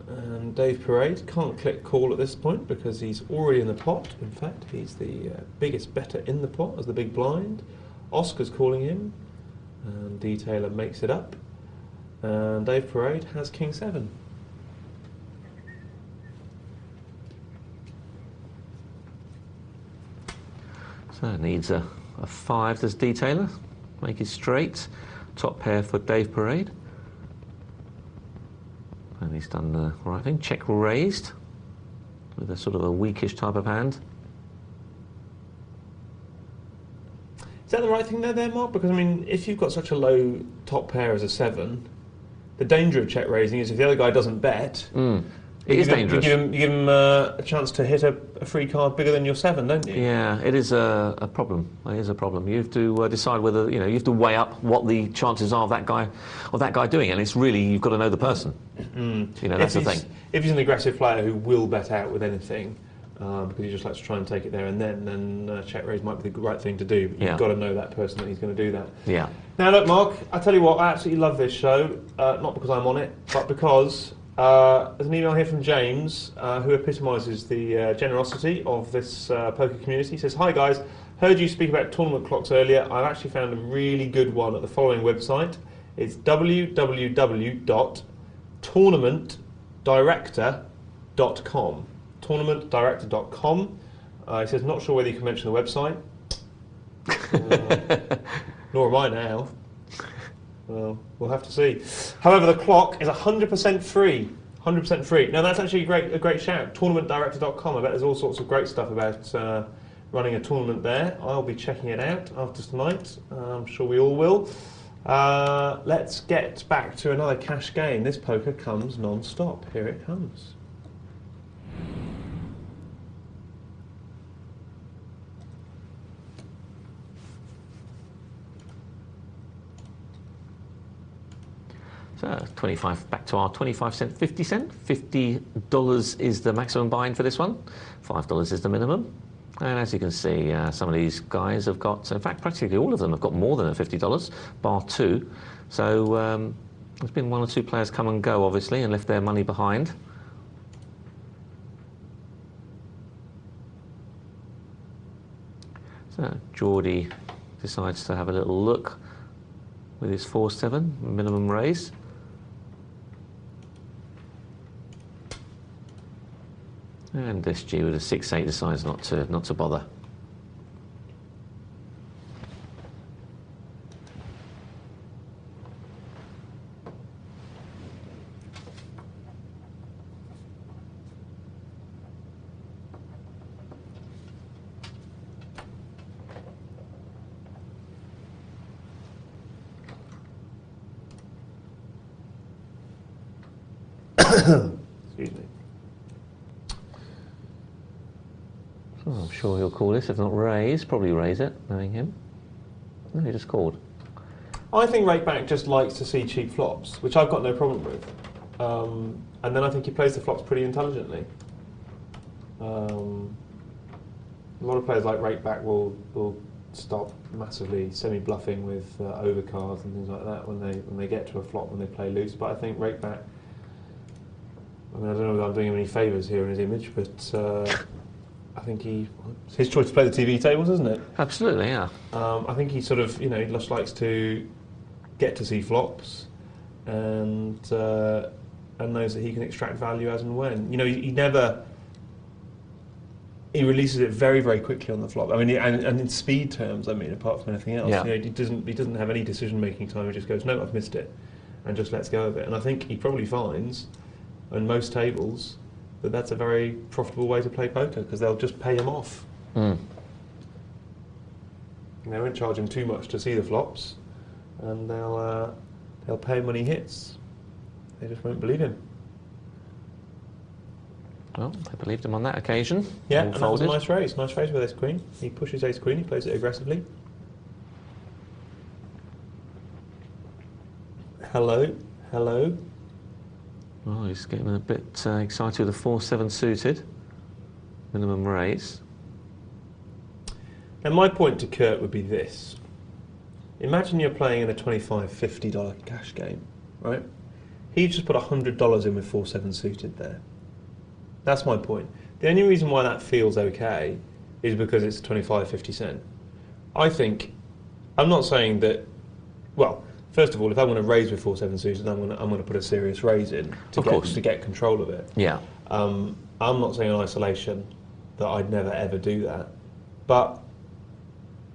And Dave Parade can't click call at this point because he's already in the pot. In fact, he's the biggest better in the pot as the big blind. Oscar's calling him, and Detailer makes it up. And Dave Parade has King 7. So it needs a 5, does Detailer. Make it straight. Top pair for Dave Parade. And he's done the right thing. Check raised with a sort of a weakish type of hand. Is that the right thing there, Mark? Because, I mean, if you've got such a low top pair as a 7, the danger of check raising is if the other guy doesn't bet... It is dangerous. You give him a chance to hit a free card bigger than your 7, don't you? Yeah, it is a problem. It is a problem. You have to decide whether, you have to weigh up what the chances are of that guy doing, and it's really, you've got to know the person. That's the thing. If he's an aggressive player who will bet out with anything, because he just likes to try and take it there and then check raise might be the right thing to do. But you've got to know that person that he's going to do that. Yeah. Now look, Mark, I tell you what, I absolutely love this show, not because I'm on it, but because there's an email here from James who epitomises the generosity of this poker community. He says, "Hi guys, heard you speak about tournament clocks earlier. I've actually found a really good one at the following website. It's www.tournamentdirector.com. Tournamentdirector.com. He says, not sure whether you can mention the website. Nor am I now. Well, we'll have to see. However, the clock is 100% free. 100% free. Now, that's actually a great shout. Tournamentdirector.com. I bet there's all sorts of great stuff about running a tournament there. I'll be checking it out after tonight. I'm sure we all will. Let's get back to another cash game. This poker comes non-stop. Here it comes. So 25, back to our 25 cent, 50 cent. $50 is the maximum buy-in for this one. $5 is the minimum. And as you can see, some of these guys have got, in fact, practically all of them have got more than $50, bar 2. So there's been 1 or 2 players come and go, obviously, and left their money behind. So Geordie decides to have a little look with his 4-7 minimum raise. And this G with a 6-8 decides not to bother. Excuse me. Oh, I'm sure he'll call this, if not raise, probably raise it, knowing him. No, he just called. I think Rakeback just likes to see cheap flops, which I've got no problem with. And then I think he plays the flops pretty intelligently. A lot of players like Rakeback will stop massively semi-bluffing with overcards and things like that when they get to a flop when they play loose. But I think Rakeback, I mean, I don't know if I'm doing him any favours here in his image, but I think it's his choice to play the TV tables, isn't it? Absolutely, yeah. I think he sort of, he just likes to get to see flops and knows that he can extract value as and when. He releases it very, very quickly on the flop. I mean, and in speed terms, I mean, apart from anything else, yeah. He doesn't have any decision-making time. He just goes, no, I've missed it, and just lets go of it. And I think he probably finds, on most tables, that that's a very profitable way to play poker because they'll just pay him off. They won't charge him too much to see the flops, and they'll pay him when he hits. They just won't believe him. Well, they believed him on that occasion. Yeah, and that was a nice raise. Nice raise with ace queen. He pushes ace queen. He plays it aggressively. Hello. Oh, he's getting a bit excited with a 4-7 suited. Minimum raise. And my point to Kurt would be this. Imagine you're playing in a $25, $50 cash game, right? He just put $100 in with 4-7 suited there. That's my point. The only reason why that feels okay is because it's 25, 50 cent. I'm not saying that, well, first of all, if I want to raise with 4-7 suited, I'm going to put a serious raise in to get control of it. Yeah. I'm not saying in isolation that I'd never ever do that, but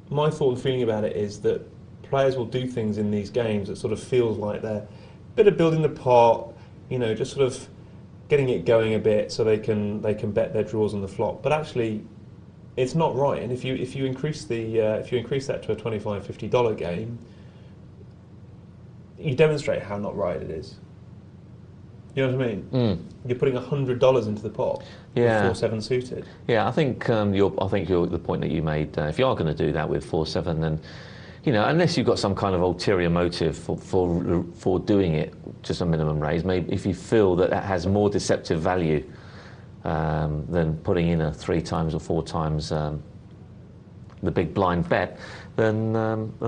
my thought and feeling about it is that players will do things in these games that sort of feels like they're a bit of building the pot, just sort of getting it going a bit so they can bet their draws on the flop. But actually, it's not right. And if you increase that to a $25-50 game, you demonstrate how not right it is. You know what I mean? You're putting $100 into the pot with 4-7 suited. Yeah, I think the point that you made. If you are going to do that with 4-7, then unless you've got some kind of ulterior motive for doing it, just a minimum raise. Maybe if you feel that has more deceptive value than putting in a 3 times or 4 times the big blind bet, then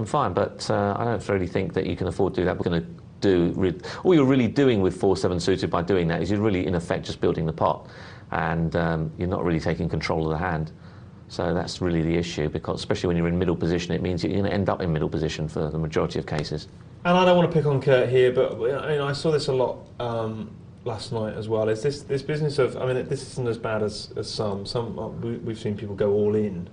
fine. But I don't really think that you can afford to do that. We're going to all you're really doing with 4-7 suited by doing that is you're really in effect just building the pot, and you're not really taking control of the hand. So that's really the issue, because especially when you're in middle position, it means you're going to end up in middle position for the majority of cases. And I don't want to pick on Kurt here, but I saw this a lot last night as well. Is this business of, this isn't as bad as some. We've seen people go all in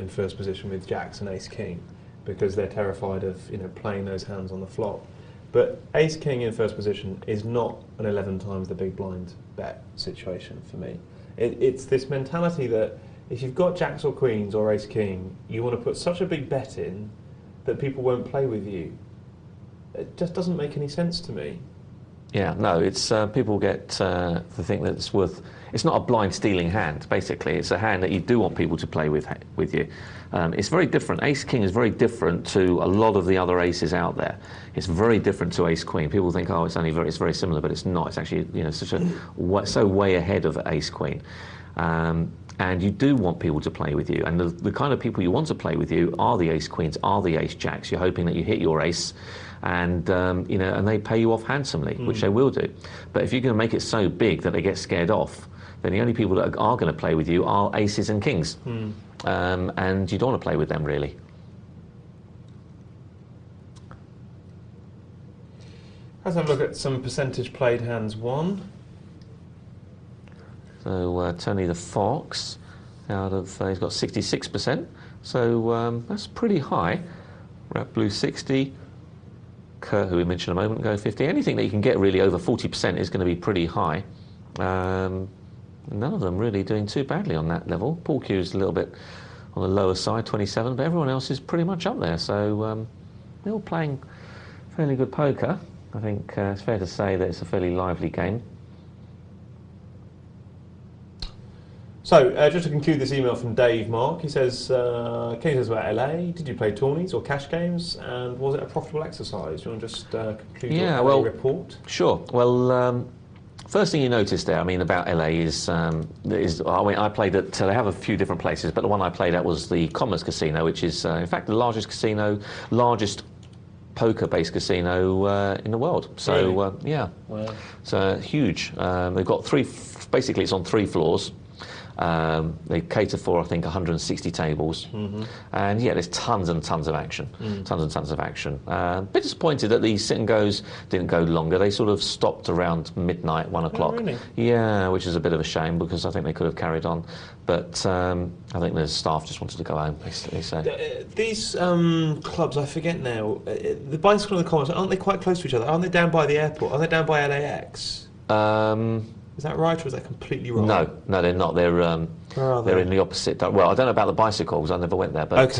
first position with jacks and ace king because they're terrified of playing those hands on the flop. But ace king in first position is not an 11 times the big blind bet situation for me. It's this mentality that if you've got jacks or queens or ace king, you want to put such a big bet in that people won't play with you. It just doesn't make any sense to me. Yeah, no, it's people get to think that it's not a blind stealing hand, basically. It's a hand that you do want people to play with you. It's very different. Ace king is very different to a lot of the other aces out there. It's very different to ace queen. People think, oh, it's very similar, but it's not. It's actually so way ahead of ace queen. And you do want people to play with you, and the kind of people you want to play with you are the ace queens, are the ace jacks. You're hoping that you hit your ace, and and they pay you off handsomely, which they will do. But if you're going to make it so big that they get scared off, then the only people that are going to play with you are aces and kings, and you don't want to play with them really. Let's have a look at some percentage played hands won. So Tony the Fox, he's got 66%, so that's pretty high. Rat Blue 60, Kurt, who we mentioned a moment ago, 50. Anything that you can get really over 40% is going to be pretty high. None of them really doing too badly on that level. Paul Q's a little bit on the lower side, 27, but everyone else is pretty much up there. So they're all playing fairly good poker. I think it's fair to say that it's a fairly lively game. So, just to conclude this email from Dave Mark, he says, can you tell us about LA? Did you play tourneys or cash games? And was it a profitable exercise? Do you want to just conclude your LA report? Sure. Well, first thing you notice there, about LA is I played at, they have a few different places, but the one I played at was the Commerce Casino, which is, in fact, the largest poker-based casino in the world. So, really? Yeah. Wow. So, huge. They've got basically it's on 3 floors. They cater for, I think, 160 tables, and there's tons and tons of action, tons and tons of action. A bit disappointed that the sit and goes didn't go longer. They sort of stopped around midnight, 1 o'clock. Oh, really? Yeah, which is a bit of a shame because I think they could have carried on, but I think the staff just wanted to go home, basically. So these clubs, I forget now. The Bicycle and the Commerce, aren't they quite close to each other? Aren't they down by the airport? Are they down by LAX? Is that right, or is that completely wrong? No, they're not. They're in the opposite. Well, I don't know about the Bicycle because I never went there, but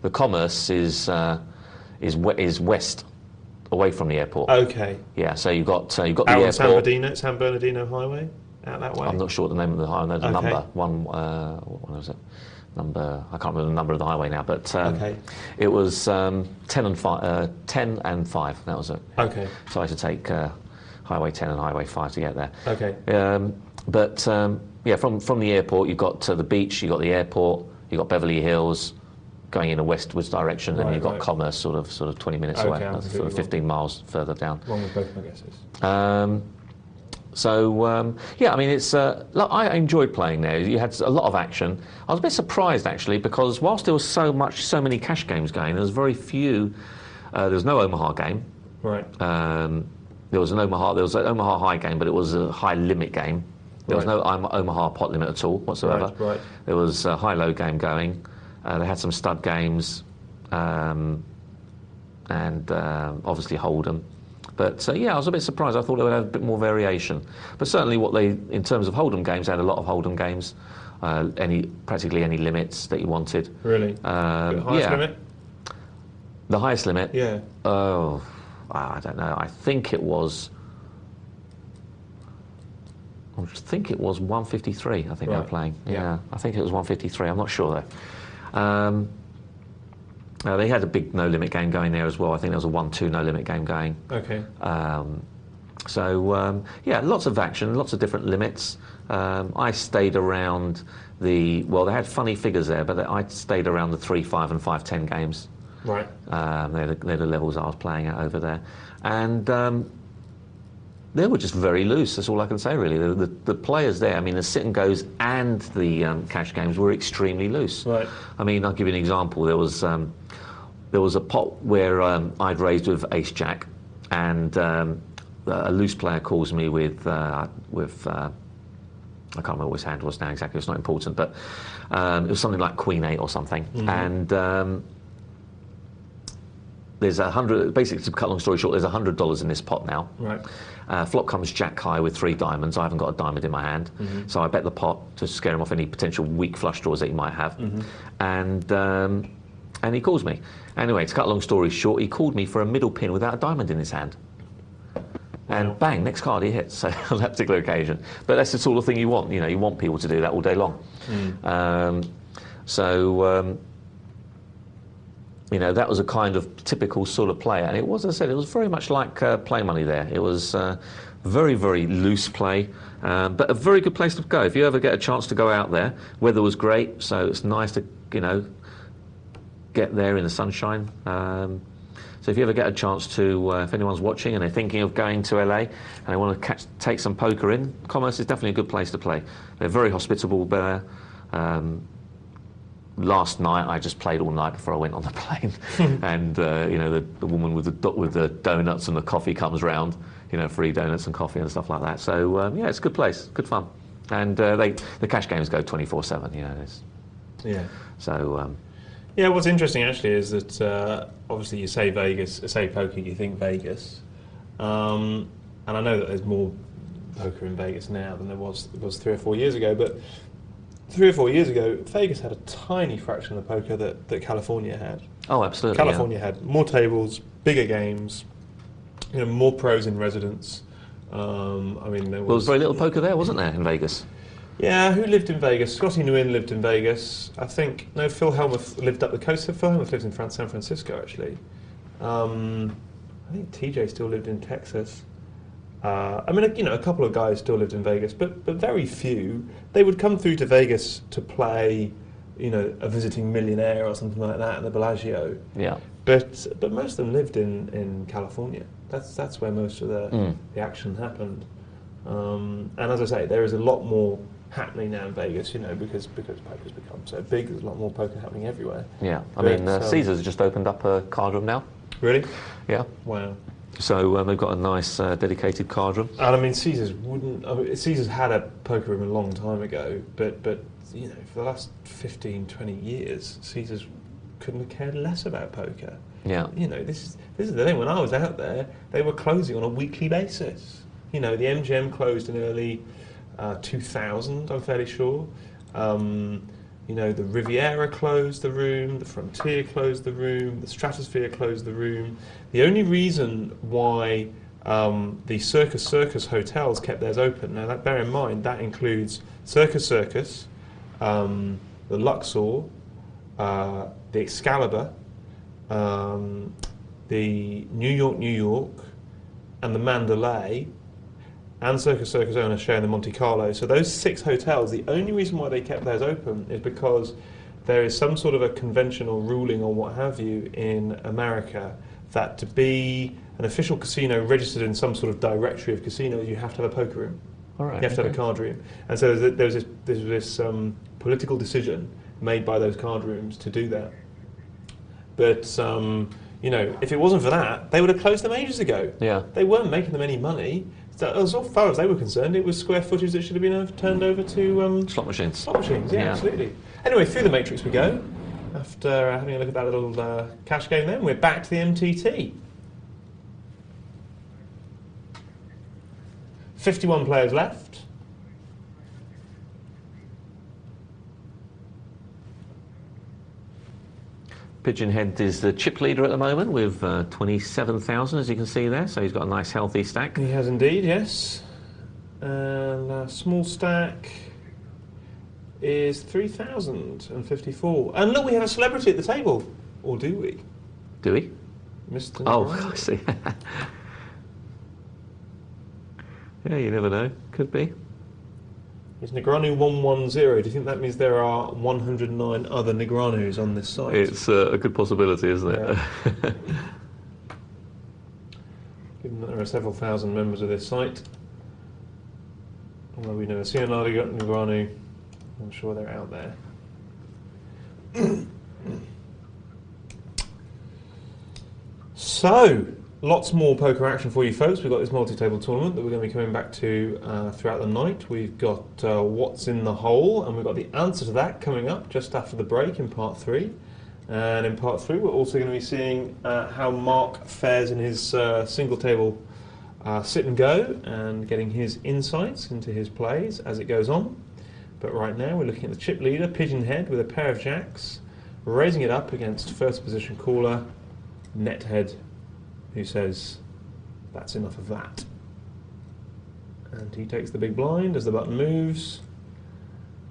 the Commerce is west, away from the airport. Okay. Yeah, so you've got the airport. San Bernardino Highway, out that way. I'm not sure the name of the highway. I know the number. What was it? Number. I can't remember the number of the highway now, but it was 10 and 5. 10 and 5. That was it. Okay. So I had to take Highway 10 and Highway 5 to get there. Okay. From the airport, you've got the beach, you've got the airport, you've got Beverly Hills, going in a westwards direction, and you've got Commerce, sort of 20 minutes away, sort of 15 miles further down. Wrong with both my guesses. It's. I enjoyed playing there. You had a lot of action. I was a bit surprised actually because whilst there was so many cash games going, there was very few. There was no Omaha game. Right. There was an Omaha high game, but it was a high limit game. There was no Omaha pot limit at all whatsoever. Right. There was a high-low game going. They had some stud games, and obviously Hold'em. But yeah, I was a bit surprised. I thought they would have a bit more variation. But certainly, in terms of Hold'em games, they had a lot of Hold'em games. Practically any limits that you wanted. Really? The highest limit? The highest limit? Yeah. Oh, I don't know. I think it was 153. I think they were playing. Yeah, I think it was 153. I'm not sure though. They had a big no limit game going there as well. I think there was a 1-2 no limit game going. Okay. Yeah, lots of action, lots of different limits. I stayed around they had funny figures there, but I stayed around the 3, 5 and 5, 10 games. Right. They're the levels I was playing at over there. And they were just very loose, that's all I can say really. The players there, I mean the sit and goes and the cash games were extremely loose. Right. I mean, I'll give you an example. There was a pot where I'd raised with ace jack, and a loose player calls me with I can't remember what his hand was now exactly, it's not important, but it was something like Queen 8 or something. Mm-hmm. And there's 100, basically to cut long story short, there's $100 in this pot now. Right. Flop comes jack high with 3 diamonds. I haven't got a diamond in my hand. Mm-hmm. So I bet the pot to scare him off any potential weak flush draws that he might have. Mm-hmm. And he calls me. Anyway, to cut a long story short, he called me for a middle pin without a diamond in his hand. And bang, next card he hits, so on that particular occasion. But that's the sort of thing you want, you want people to do that all day long. Mm. That was a kind of typical sort of player. And it was, as I said, it was very much like play money there. It was very, very loose play, but a very good place to go. If you ever get a chance to go out there, weather was great, so it's nice to, get there in the sunshine. So if you ever get a chance to, if anyone's watching and they're thinking of going to LA and they want to take some poker in, Commerce is definitely a good place to play. They're very hospitable there. Last night I just played all night before I went on the plane, and the woman with the donuts and the coffee comes round, free donuts and coffee and stuff like that. So yeah, it's a good place, good fun, and the cash games go 24/7. Yeah. So. Yeah, what's interesting actually is that obviously you say poker, you think Vegas, and I know that there's more poker in Vegas now than there was 3 or 4 years ago. But 3 or 4 years ago, Vegas had a tiny fraction of the poker that California had. Oh, absolutely. California had more tables, bigger games, more pros in residence. There was very little poker there, wasn't there, in Vegas? Yeah, who lived in Vegas? Scotty Nguyen lived in Vegas. I think, no, Phil Helmuth lived up the coast. Phil Helmuth lives in San Francisco, actually. I think TJ still lived in Texas. A couple of guys still lived in Vegas, but very few. They would come through to Vegas to play, a visiting millionaire or something like that at the Bellagio. Yeah. But most of them lived in California. That's where most of the action happened. And as I say, there is a lot more happening now in Vegas, because poker's become so big. There's a lot more poker happening everywhere. Yeah, Caesars just opened up a card room now. Really? Yeah. Wow. So they've got a nice dedicated card room. And Caesars had a poker room a long time ago, but for the last 15, 20 years, Caesars couldn't have cared less about poker. Yeah. This is the thing. When I was out there, they were closing on a weekly basis. The MGM closed in early 2000, I'm fairly sure. The Riviera closed the room, the Frontier closed the room, the Stratosphere closed the room. The only reason why the Circus hotels kept theirs open, now bear in mind, that includes Circus, the Luxor, the Excalibur, the New York, and the Mandalay, and Circus owner sharing the Monte Carlo. So those 6 hotels, the only reason why they kept theirs open is because there is some sort of a conventional ruling or what have you in America that to be an official casino registered in some sort of directory of casinos, you have to have a poker room. All right, you have to have a card room. And so there was this political decision made by those card rooms to do that. But if it wasn't for that, they would have closed them ages ago. Yeah. They weren't making them any money. So as far as they were concerned, it was square footage that should have been turned over to slot machines. Slot machines, yeah, absolutely. Anyway, through the matrix we go. After having a look at that little cash game, then we're back to the MTT. 51 players left. Pigeon Head is the chip leader at the moment with 27,000, as you can see there, so he's got a nice healthy stack. He has indeed, yes. And small stack is 3,054. And look, we have a celebrity at the table. Or do we? Do we? Mr. Oh, Negroni. I see. Yeah, you never know. Could be. Is Negranu 110? Do you think that means there are 109 other Negranus on this site? It's a good possibility, isn't it? Yeah. Given that there are several thousand members of this site, although we've never seen another Negranu, I'm sure they're out there. So, lots more poker action for you folks. We've got this multi-table tournament that we're going to be coming back to throughout the night. We've got what's in the hole, and we've got the answer to that coming up just after the break in part 3. And in part 3 we're also going to be seeing how Mark fares in his single table sit and go, and getting his insights into his plays as it goes on. But right now we're looking at the chip leader, Pigeon Head, with a pair of jacks, raising it up against first position caller, Nethead, who says, that's enough of that. And he takes the big blind as the button moves,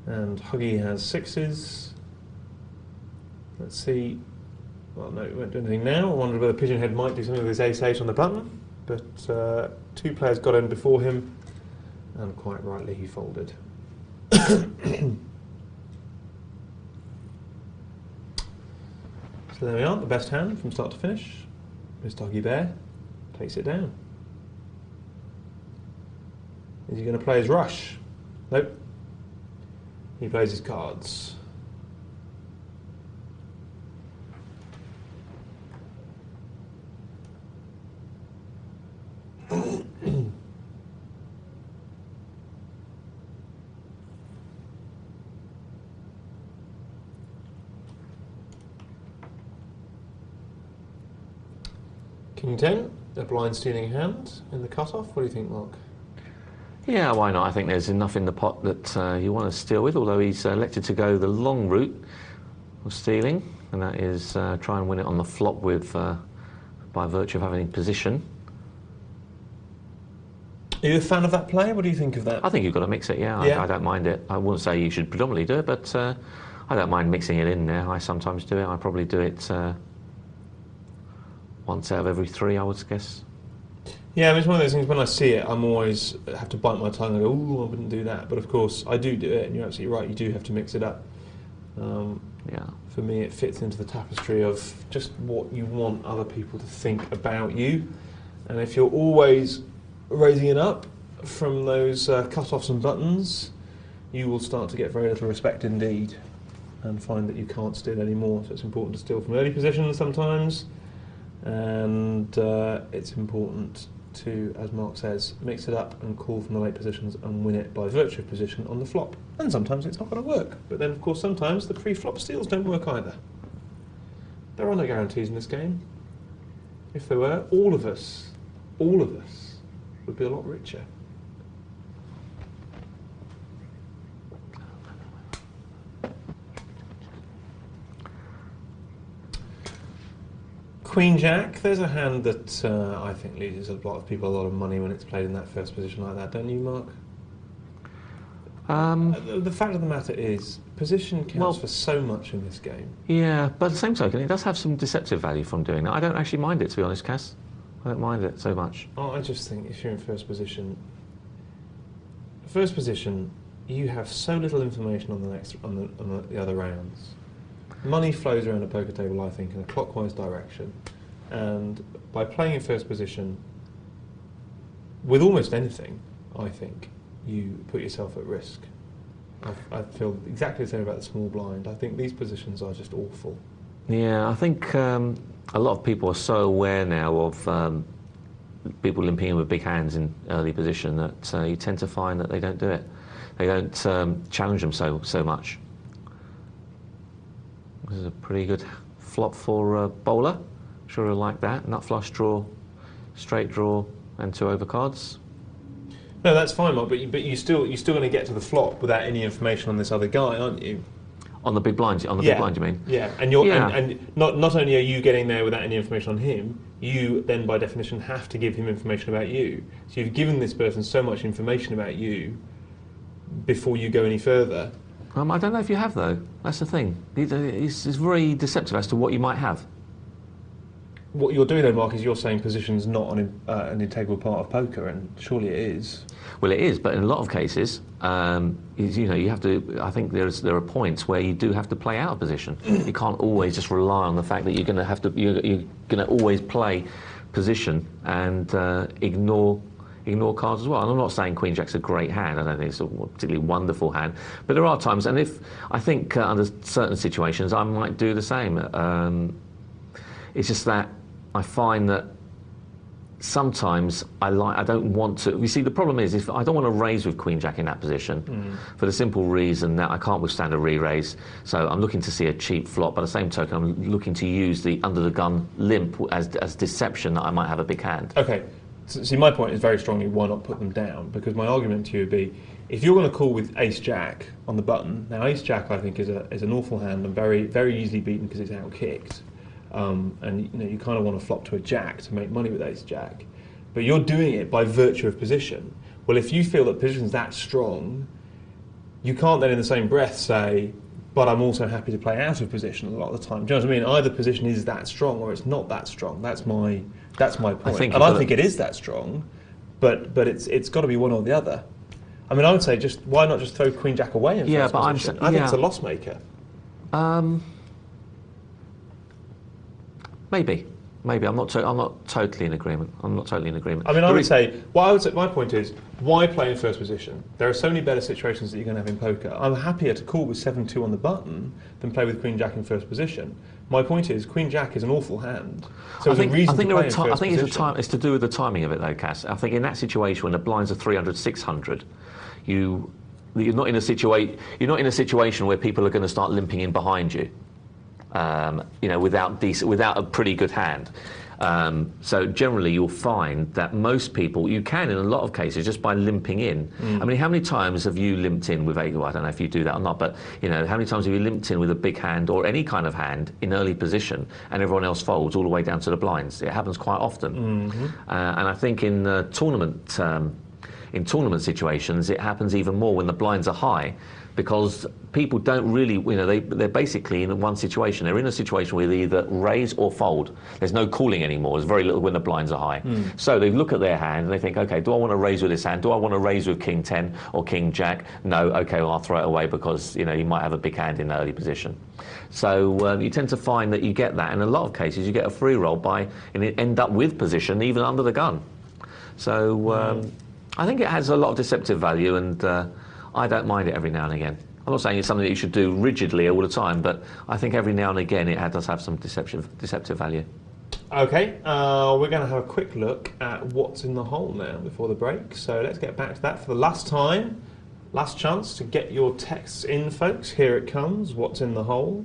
and Huggy has 6s. Let's see. Well, no, it won't do anything now. I wondered whether Pigeon Head might do something with his ace-8 on the button, but two players got in before him, and quite rightly he folded. So there we are, the best hand from start to finish. Mr. Huggy Bear takes it down. Is he going to play his rush? Nope. He plays his cards. King 10, a blind stealing hand in the cutoff. What do you think, Mark? Yeah, why not? I think there's enough in the pot that you want to steal with, although he's elected to go the long route of stealing, and that is try and win it on the flop with by virtue of having position. Are you a fan of that play? What do you think of that? I think you've got to mix it, yeah. I don't mind it. I wouldn't say you should predominantly do it, but I don't mind mixing it in there. I sometimes do it. I probably do it once out of every 3, I would guess. Yeah, I mean, it's one of those things, when I see it, I'm always have to bite my tongue and go, ooh, I wouldn't do that. But of course, I do it, and you're absolutely right, you do have to mix it up. Yeah. For me, it fits into the tapestry of just what you want other people to think about you. And if you're always raising it up from those cut-offs and buttons, you will start to get very little respect indeed, and find that you can't steal anymore. So it's important to steal from early positions sometimes, and it's important to, as Mark says, mix it up and call from the late positions and win it by virtue of position on the flop. And sometimes it's not going to work, but then of course sometimes the pre-flop steals don't work either. There are no guarantees in this game. If there were, all of us would be a lot richer. Queen Jack, there's a hand that I think loses a lot of people a lot of money when it's played in that first position like that, don't you, Mark? The fact of the matter is, position counts for so much in this game. Yeah, but at the same token, it does have some deceptive value from doing that. I don't actually mind it, to be honest, Cass. I don't mind it so much. Oh, I just think if you're in first position, you have so little information on the other rounds. Money flows around a poker table, I think, in a clockwise direction, and by playing in first position, with almost anything, I think, you put yourself at risk. I feel exactly the same about the small blind. I think these positions are just awful. Yeah, I think a lot of people are so aware now of people limping in with big hands in early position that you tend to find that they don't do it. They don't challenge them so much. This is a pretty good flop for a bowler. Sure I like that. Nut flush draw, straight draw, and 2 overcards. No, that's fine, Mark. But you're still going to get to the flop without any information on this other guy, aren't you? On the big blind, big blind, you mean? Yeah, and and not only are you getting there without any information on him, you then by definition have to give him information about you. So you've given this person so much information about you before you go any further. I don't know if you have, though. That's the thing. It's very deceptive as to what you might have. What you're doing, though, Mark, is you're saying position's not an integral part of poker, and surely it is. Well, it is, but in a lot of cases, you have to. I think there are points where you do have to play out of position. You can't always just rely on the fact that you're going to have to. You're going to always play position and ignore cards as well. And I'm not saying Queen Jack's a great hand. I don't think it's a particularly wonderful hand, but there are times, and if I think under certain situations, I might do the same. It's just that I find that sometimes I don't want to. You see, the problem is if I don't want to raise with Queen Jack in that position, for the simple reason that I can't withstand a re-raise. So I'm looking to see a cheap flop. By the same token, I'm looking to use the under the gun limp as deception that I might have a big hand. Okay. So, see, my point is very strongly why not put them down? Because my argument to you would be, if you're going to call with Ace Jack on the button, now Ace Jack I think is an awful hand and very very easily beaten because it's out kicked. And you kind of want to flop to a jack to make money with Ace Jack, but you're doing it by virtue of position. Well, if you feel that position's that strong, you can't then in the same breath say, but I'm also happy to play out of position a lot of the time. Do you know what I mean? Either position is that strong or it's not that strong. That's my point. I think it is that strong, but it's got to be one or the other. I mean, I would say why not just throw Queen Jack away in first position? I think it's a loss maker. Maybe. I'm not totally in agreement. I mean, I would say my point is, why play in first position? There are so many better situations that you're going to have in poker. I'm happier to call with 7-2 on the button than play with Queen Jack in first position. My point is, Queen Jack is an awful hand. So I think it's to do with the timing of it, though, Cass. I think in that situation when the blinds are 300, 600, you're not in a situation where people are going to start limping in behind you. Without a pretty good hand. So generally you'll find that most people, you can in a lot of cases just by limping in. I mean, how many times have you limped in with I don't know if you do that or not, but how many times have you limped in with a big hand or any kind of hand in early position and everyone else folds all the way down to the blinds? It happens quite often. And I think in tournament situations it happens even more when the blinds are high, because people don't really, they're basically in one situation. They're in a situation where they either raise or fold. There's no calling anymore. There's very little when the blinds are high. So they look at their hand and they think, okay, do I want to raise with this hand? Do I want to raise with King 10 or King Jack? No, okay, well, I'll throw it away because, you might have a big hand in the early position. So you tend to find that you get that. In a lot of cases, you get a free roll and it end up with position even under the gun. So I think it has a lot of deceptive value, and I don't mind it every now and again. I'm not saying it's something that you should do rigidly all the time, but I think every now and again it does have some deceptive value. Okay, we're going to have a quick look at what's in the hole now before the break. So let's get back to that for the last time. Last chance to get your texts in, folks. Here it comes. What's in the hole?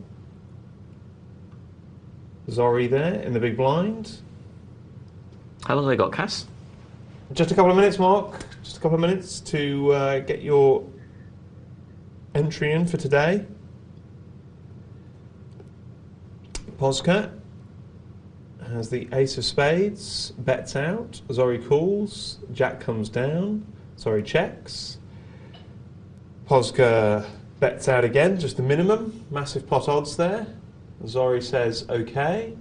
Zori there in the big blind. How long have they got, Cass? Just a couple of minutes, Mark. Just a couple of minutes to get your entry in for today. Posca has the ace of spades, bets out, Zori calls, Jack comes down, Zori checks. Posca bets out again, just the minimum, massive pot odds there. Zori says okay,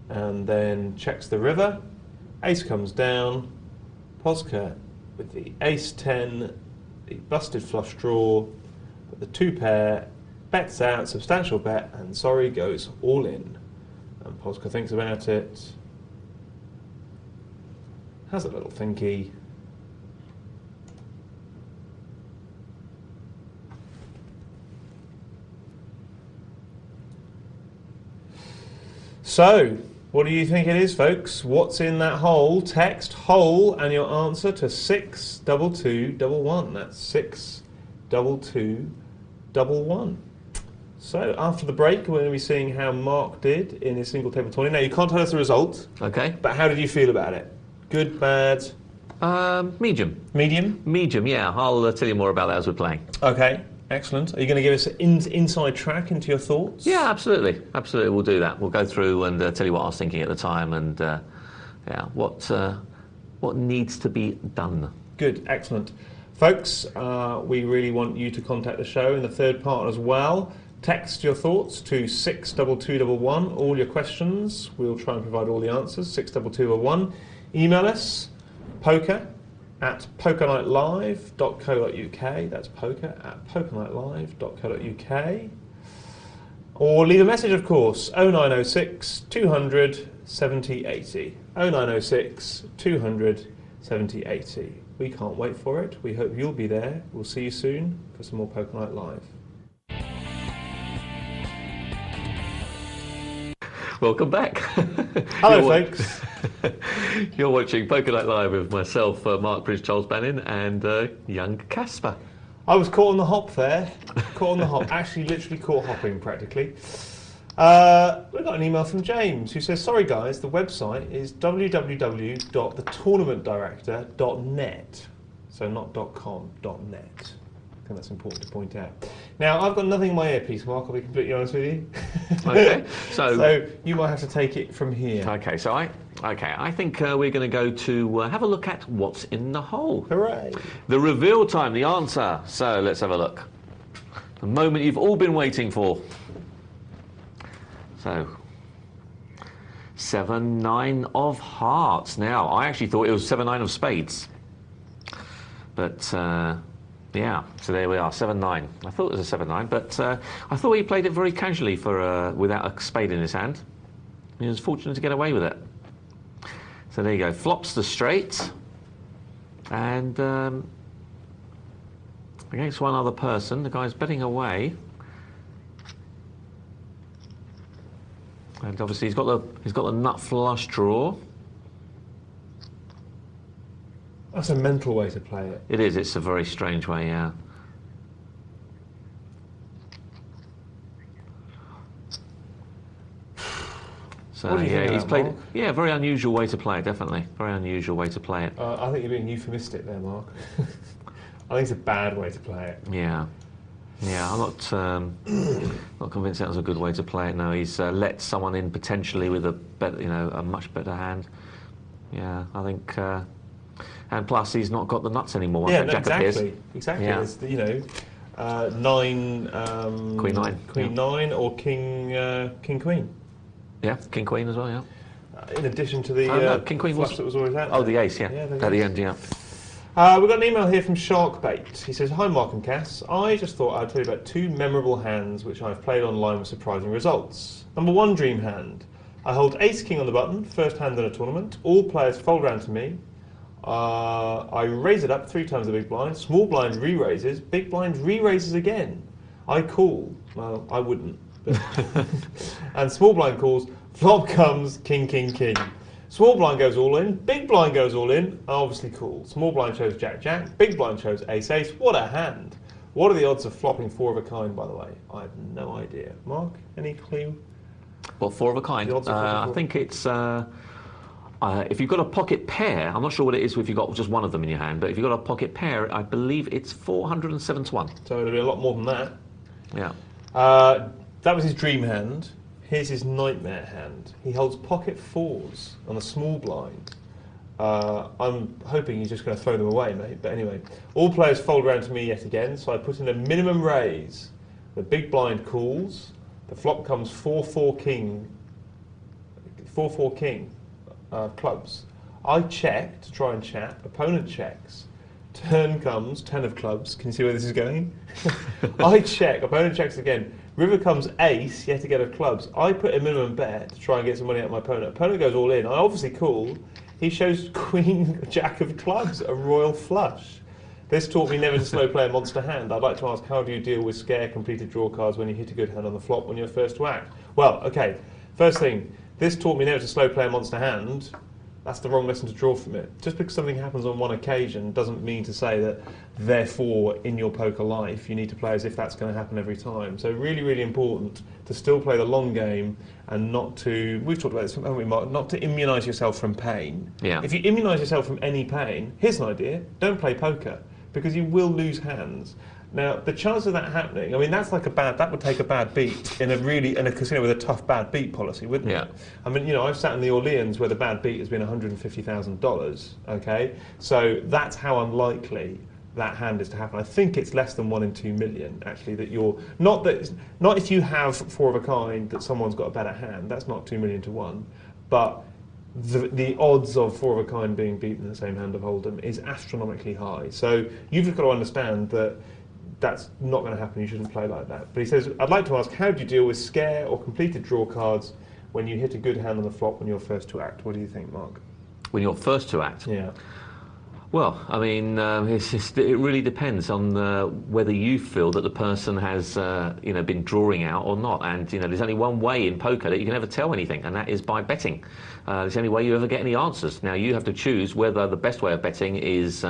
and then checks the river. Ace comes down, Posca with the ace 10, the busted flush draw, but the 2 pair, bets out, substantial bet, and Zori goes all in. And Posca thinks about it, has a little thinky. So, what do you think it is, folks? What's in that hole? Text hole and your answer to 62211. That's 62211. So after the break, we're going to be seeing how Mark did in his single table tourney. Now you can't tell us the result. Okay. But how did you feel about it? Good, bad? Medium. Medium? Medium, yeah. I'll tell you more about that as we're playing. Okay, excellent. Are you going to give us an inside track into your thoughts? Yeah, absolutely. Absolutely, we'll do that. We'll go through and tell you what I was thinking at the time and what needs to be done. Good, excellent. Folks, we really want you to contact the show in the third part as well. Text your thoughts to 62211. All your questions, we'll try and provide all the answers. 62211. Email us, poker@pokerlightlive.co.uk. That's poker@pokerlightlive.co.uk. Or leave a message, of course, 0906 200 7080. 0906 200 7080. We can't wait for it. We hope you'll be there. We'll see you soon for some more Poker Night Live. Welcome back. Hello, folks. You're watching Poker Night Live with myself, Mark Prince Charles Banin, and young Caspar. I was caught on the hop there. Caught on the hop. Actually, literally caught hopping, practically. We got an email from James who says, sorry guys, the website is www.thetournamentdirector.net. So not .com, .net. I think that's important to point out. Now, I've got nothing in my earpiece, Mark, I'll be completely honest with you. Okay, so you might have to take it from here. Okay, so I think we're going to go to have a look at what's in the hole. Hooray! The reveal time, the answer. So let's have a look. The moment you've all been waiting for. So, 7-9 of hearts. Now, I actually thought it was 7-9 of spades. But, yeah, so there we are, 7-9. I thought it was a 7-9, but I thought he played it very casually for without a spade in his hand. He was fortunate to get away with it. So there you go, flops the straight. And against one other person, the guy's betting away. And obviously he's got the nut flush draw. That's a mental way to play it. It is. It's a very strange way. Yeah. So yeah, he's played. Yeah, very unusual way to play it. Definitely, very unusual way to play it. I think you're being euphemistic there, Mark. I think it's a bad way to play it. Yeah. Yeah, I'm not convinced that was a good way to play it. No, he's let someone in potentially with a much better hand. Yeah, I think, and plus he's not got the nuts anymore. Yeah, no, exactly. Yeah. It's, nine, Queen 9, Queen 9, or King Queen. Yeah, King Queen as well. Yeah. In addition to the King Queen flush that was always out. Oh, the ace. Yeah, at the end. Yeah. We've got an email here from Sharkbait. He says, hi Mark and Cass, I just thought I'd tell you about two memorable hands which I've played online with surprising results. Number one dream hand. I hold ace king on the button, first hand in a tournament. All players fold round to me. I raise it up 3 times the big blind. Small blind re-raises, big blind re-raises again. I call. Well, I wouldn't. But and small blind calls, flop comes king, king, king. Small blind goes all in, big blind goes all in, obviously cool. Small blind chose jack, jack, big blind chose ace, ace. What a hand. What are the odds of flopping 4 of a kind, by the way? I have no idea. Mark, any clue? Well, 4 of a kind. I think it's, if you've got a pocket pair, I'm not sure what it is if you've got just one of them in your hand, but if you've got a pocket pair, I believe it's 407 to 1. So it'll be a lot more than that. Yeah. That was his dream hand. Here's his nightmare hand. He holds pocket 4s on a small blind. I'm hoping he's just going to throw them away, mate. But anyway, all players fold round to me yet again, so I put in a minimum raise. The big blind calls. The flop comes 4-4 king. 4-4 king clubs. I check to try and chat. Opponent checks. Turn comes 10 of clubs. Can you see where this is going? I check. Opponent checks again. River comes ace, yet again of clubs. I put a minimum bet to try and get some money out of my opponent. Opponent goes all in. I obviously call. He shows queen, jack of clubs, a royal flush. This taught me never to slow play a monster hand. I'd like to ask, how do you deal with scare completed draw cards when you hit a good hand on the flop when you're first to act? Well, okay. First thing, this taught me never to slow play a monster hand. That's the wrong lesson to draw from it. Just because something happens on one occasion doesn't mean to say that, therefore, in your poker life, you need to play as if that's going to happen every time. So really, really important to still play the long game and not to, we've talked about this, haven't we, Mark, not to immunise yourself from pain. Yeah. If you immunise yourself from any pain, here's an idea, don't play poker, because you will lose hands. Now, the chance of that happening, I mean, that would take a bad beat in a casino with a tough bad beat policy, wouldn't it? I mean, you know, I've sat in the Orleans where the bad beat has been $150,000, okay? So that's how unlikely that hand is to happen. I think it's less than 1 in 2 million, actually, that you're, not if you have 4 of a kind that someone's got a better hand, that's not 2 million to 1, but the odds of 4 of a kind being beaten in the same hand of Hold'em is astronomically high. So you've just got to understand that that's not going to happen, you shouldn't play like that. But he says, I'd like to ask, how do you deal with scare or completed draw cards when you hit a good hand on the flop when you're first to act? What do you think, Mark? When you're first to act? Yeah. Well, I mean, it really depends on whether you feel that the person has, been drawing out or not. And, there's only one way in poker that you can ever tell anything, and that is by betting. It's the only way you ever get any answers. Now, you have to choose whether the best way of betting is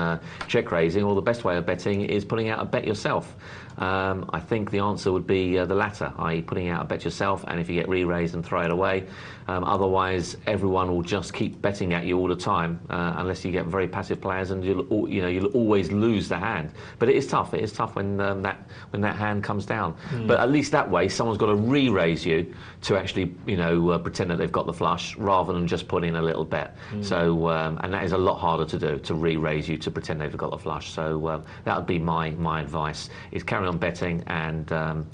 check raising or the best way of betting is putting out a bet yourself. I think the answer would be the latter, i.e. putting out a bet yourself, and if you get re-raised and throw it away. Otherwise, everyone will just keep betting at you all the time, unless you get very passive players, and you'll always lose the hand. But it is tough. It is tough when that hand comes down. But at least that way, someone's got to re-raise you to actually pretend that they've got the flush rather than just put in a little bet. So and that is a lot harder to do, to re-raise you to pretend they've got the flush. So that would be my advice: is carry on betting and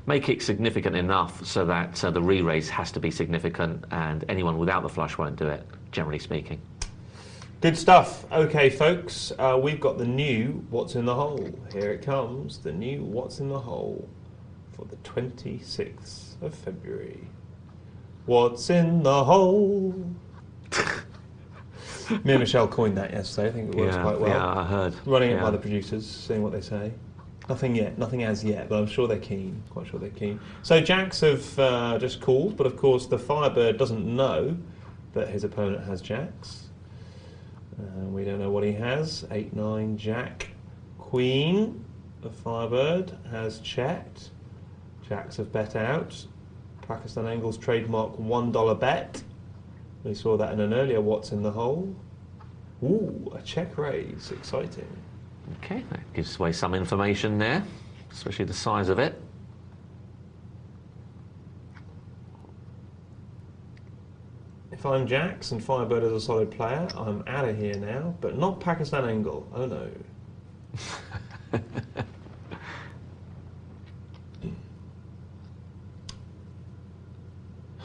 make it significant enough so that the re-raise has to be significant, and anyone without the flush won't do it, generally speaking. Good stuff. Okay, folks, we've got the new What's in the Hole. Here it comes, the new What's in the Hole for the 26th of February. What's in the hole? Me and Michelle coined that yesterday. I think it works quite well. Yeah, I heard. Running it by the producers, seeing what they say. Nothing yet, nothing as yet, but I'm sure they're keen. Quite sure they're keen. So Jacks have just called, but of course the Firebird doesn't know that his opponent has Jacks. We don't know what he has. 8-9 Jack Queen. The Firebird has checked. Jacks have bet out. Pakistan Angle's trademark $1 bet. We saw that in an earlier What's in the Hole. Ooh, a check raise. Exciting. Okay, that gives away some information there, especially the size of it. If I'm Jacks and Firebird is a solid player, I'm out of here now, but not Pakistan Angle. Oh no.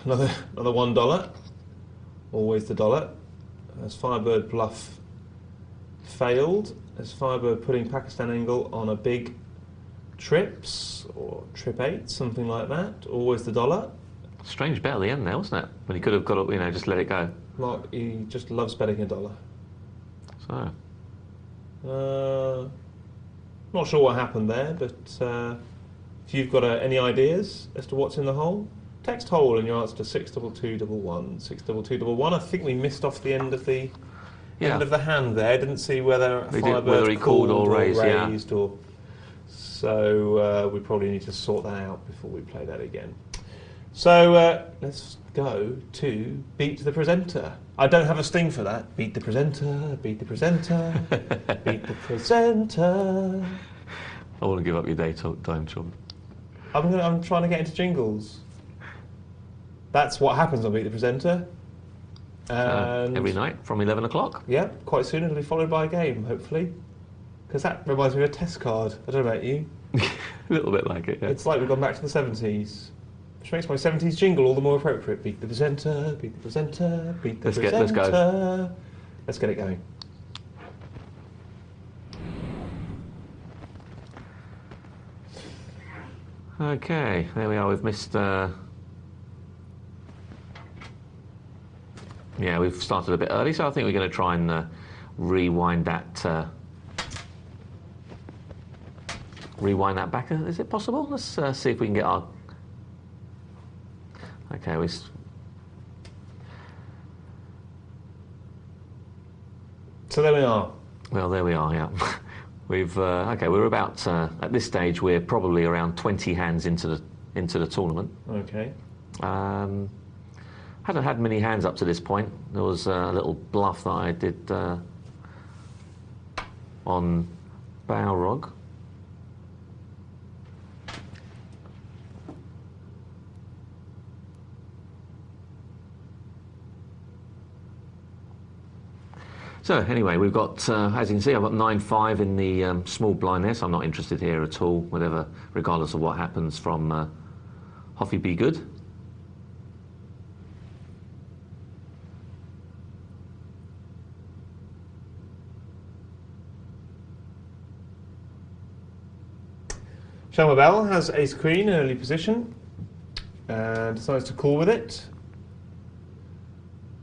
Another $1. Always the dollar. As Firebird bluff failed, as Firebird putting Pakistan Angle on a big trips or trip 8, something like that. Always the dollar. Strange bet at the end there, wasn't it? When he could have got up, just let it go. Mark, he just loves betting a dollar. So. Not sure what happened there, but if you've got any ideas as to what's in the hole, text hole and your answer to 62211. 62211. I think we missed off the end of the end of the hand there. Didn't see whether Firebird he called or raised. So we probably need to sort that out before we play that again. So let's go to Beat the Presenter. I don't have a sting for that. Beat the presenter, beat the presenter, beat the presenter. I want to give up your daytime job. I'm trying to get into jingles. That's what happens on Beat the Presenter. And every night from 11 o'clock? Yeah, quite soon it'll be followed by a game, hopefully. Because that reminds me of a test card. I don't know about you. A little bit like it, yeah. It's like we've gone back to the 70s. Which makes my 70s jingle all the more appropriate. Beat the presenter, beat the presenter, beat the presenter. Let's go. Let's get it going. Okay, there we are. We've missed... Yeah, we've started a bit early, so I think we're going to try and rewind that back. Is it possible? Let's see if we can get our... Okay, So there we are. Well, there we are, yeah. We've, okay, we're about, at this stage, we're probably around 20 hands into the tournament. Okay. Hadn't had many hands up to this point. There was a little bluff that I did on Balrog. So anyway, we've got, as you can see, I've got 9-5 in the small blind there, so I'm not interested here at all, whatever, regardless of what happens from Hoffy Be Good. Shelma Bell has ace queen in early position and decides to call with it.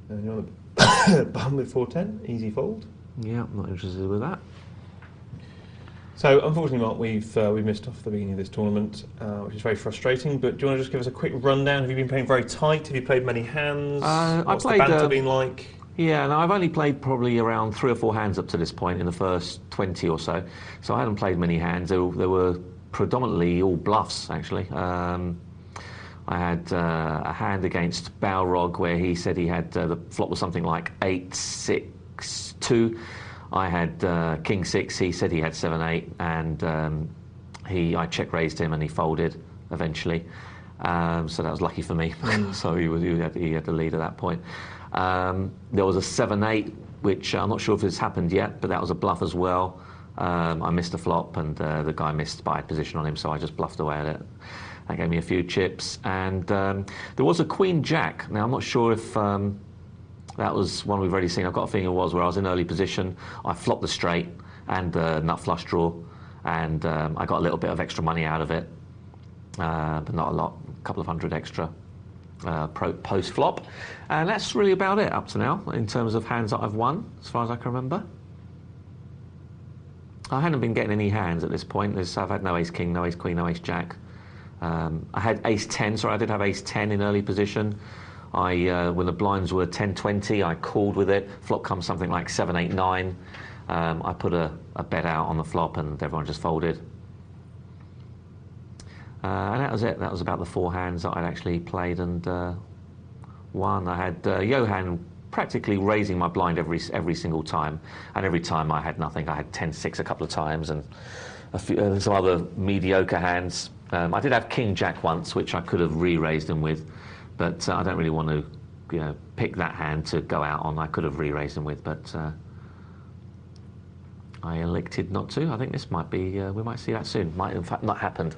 And you're on the bum with 4-10, easy fold. Yeah, I'm not interested with that. So unfortunately, Mark, we've missed off the beginning of this tournament, which is very frustrating. But do you want to just give us a quick rundown? Have you been playing very tight? Have you played many hands? What's the banter been like? Yeah, no, I've only played probably around 3 or 4 hands up to this point in the first 20 or so. So I hadn't played many hands. There were predominantly all bluffs, actually. I had a hand against Balrog where he said he had the flop was something like 8-6-2. I had King 6. He said he had 7-8, and I check raised him and he folded eventually. So that was lucky for me. So he had the lead at that point. There was a 7-8, which I'm not sure if it's happened yet, but that was a bluff as well. I missed a flop, and the guy missed by position on him, so I just bluffed away at it. That gave me a few chips, and there was a Queen Jack. Now I'm not sure if that was one we've already seen. I've got a feeling it was, where I was in early position. I flopped the straight and nut flush draw, and I got a little bit of extra money out of it, but not a lot, a couple of hundred extra post flop, and that's really about it up to now in terms of hands that I've won, as far as I can remember. I hadn't been getting any hands at this point. I've had no ace king, no ace queen, no ace jack. I had ace 10, sorry, I did have ace 10 in early position. When the blinds were 10-20, I called with it. Flop comes something like 7-8-9. I put a bet out on the flop and everyone just folded. And that was it. That was about the 4 hands that I'd actually played and won. I had Johan practically raising my blind every single time, and every time I had nothing. I had 10-6 a couple of times and some other mediocre hands. I did have King Jack once, which I could have re-raised him with, but I don't really want to, pick that hand to go out on. I could have re-raised him with, but I elected not to. I think this might be. We might see that soon. Might in fact not happened.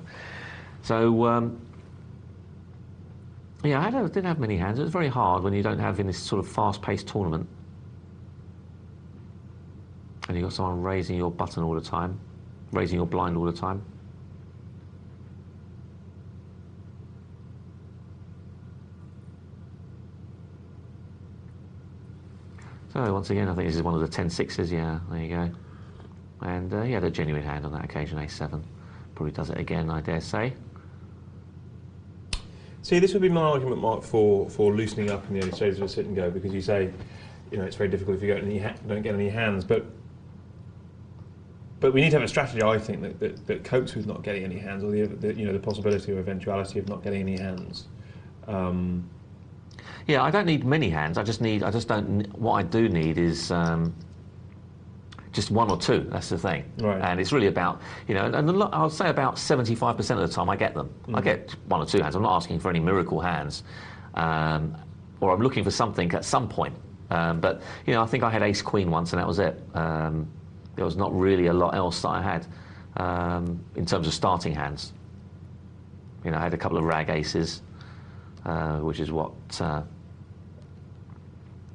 So. Yeah, I didn't have many hands. It was very hard when you don't have in this sort of fast-paced tournament. And you've got someone raising your button all the time, raising your blind all the time. So once again, I think this is one of the 10-6s, yeah, there you go. And he had a genuine hand on that occasion, ace-7. Probably does it again, I dare say. See, this would be my argument, Mark, for loosening up in the early stages of a sit and go, because you say, it's very difficult if you don't get any hands, but we need to have a strategy, I think, that copes with not getting any hands, or the possibility or eventuality of not getting any hands. Yeah, I don't need many hands. What I do need is just 1 or 2. That's the thing. Right. And it's really about, and I'll say about 75% of the time I get them. I get 1 or 2 hands. I'm not asking for any miracle hands, or I'm looking for something at some point. But I think I had ace queen once, and that was it. There was not really a lot else that I had in terms of starting hands. I had a couple of rag aces, which is what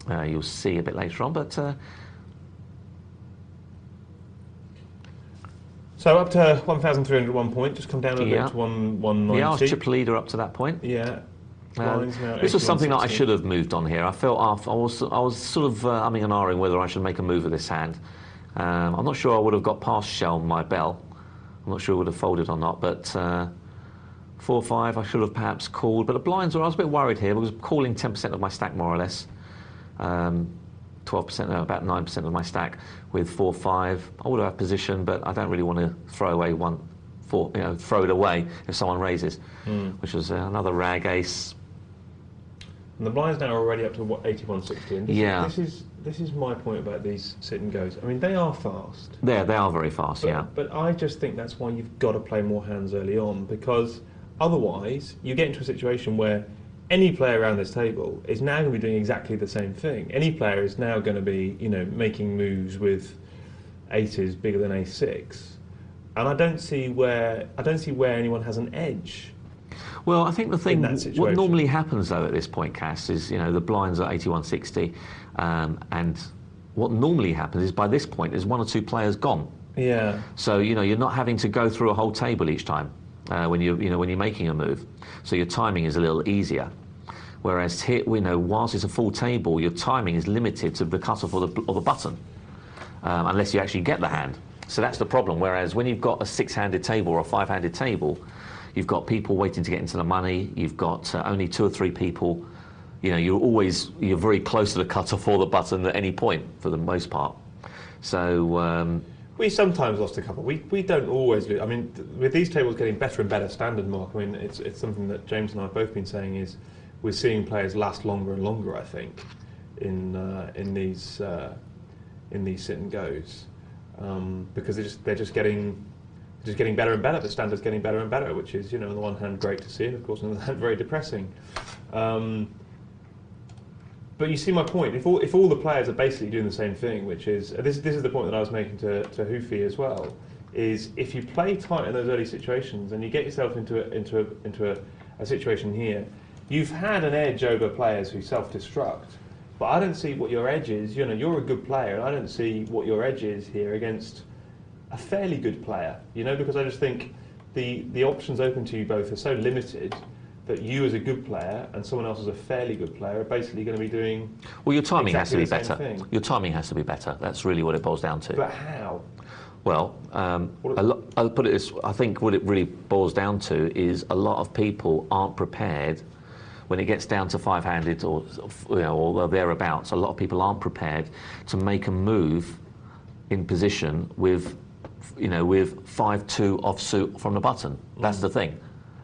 you'll see a bit later on. But so up to 1,301 point, just come down a bit to 190. Yeah, I was chip leader up to that point. Yeah. This was something that I should have moved on here. I felt I was sort of umming and ahhing whether I should make a move of this hand. I'm not sure I would have got past shell my bell. I'm not sure it would have folded or not, but 4-5 I should have perhaps called. But the blinds I was a bit worried here because calling 10% of my stack more or less. 12 12%, no, about 9% of my stack with 4-5. I would have position, but I don't really want to throw away throw it away if someone raises, which was another rag ace. And the blinds now are already up to what, 81.60. And this is my point about these sit and goes. I mean, they are fast. They are very fast, yeah. But I just think that's why you've got to play more hands early on, because otherwise you get into a situation where any player around this table is now going to be doing exactly the same thing. Any player is now going to be, making moves with aces bigger than a6, and I don't see where anyone has an edge. Well, I think the thing, what normally happens though at this point, Cass, is the blinds are 81.60, and what normally happens is by this point there's one or two players gone. Yeah. So you're not having to go through a whole table each time when you're making a move. So your timing is a little easier. Whereas here, whilst it's a full table, your timing is limited to the cutoff of the button, unless you actually get the hand. So that's the problem. Whereas when you've got a 6-handed table or a 5-handed table, you've got people waiting to get into the money. You've got only 2 or 3 people. You're very close to the cutoff or the button at any point for the most part. So we sometimes lost a couple. We don't always lose. I mean, with these tables getting better and better standard, Mark. I mean, it's something that James and I have both been saying is we're seeing players last longer and longer. I think in these sit and goes because they're just getting better and better. The standard's getting better and better, which is, on the one hand, great to see, and of course, on the other hand, very depressing. But you see my point. If all the players are basically doing the same thing, which is this is the point that I was making to Hoofy as well, is if you play tight in those early situations and you get yourself into a situation here, you've had an edge over players who self-destruct. But I don't see what your edge is. You're a good player, and I don't see what your edge is here against a fairly good player, because I just think the options open to you both are so limited that you as a good player and someone else as a fairly good player are basically going to be doing. Well, your timing has to be better. Thing. Your timing has to be better. That's really what it boils down to. But how? Well, I'll put it this. I think what it really boils down to is a lot of people aren't prepared when it gets down to 5-handed or thereabouts. A lot of people aren't prepared to make a move in position with 5-2 offsuit from the button. That's the thing.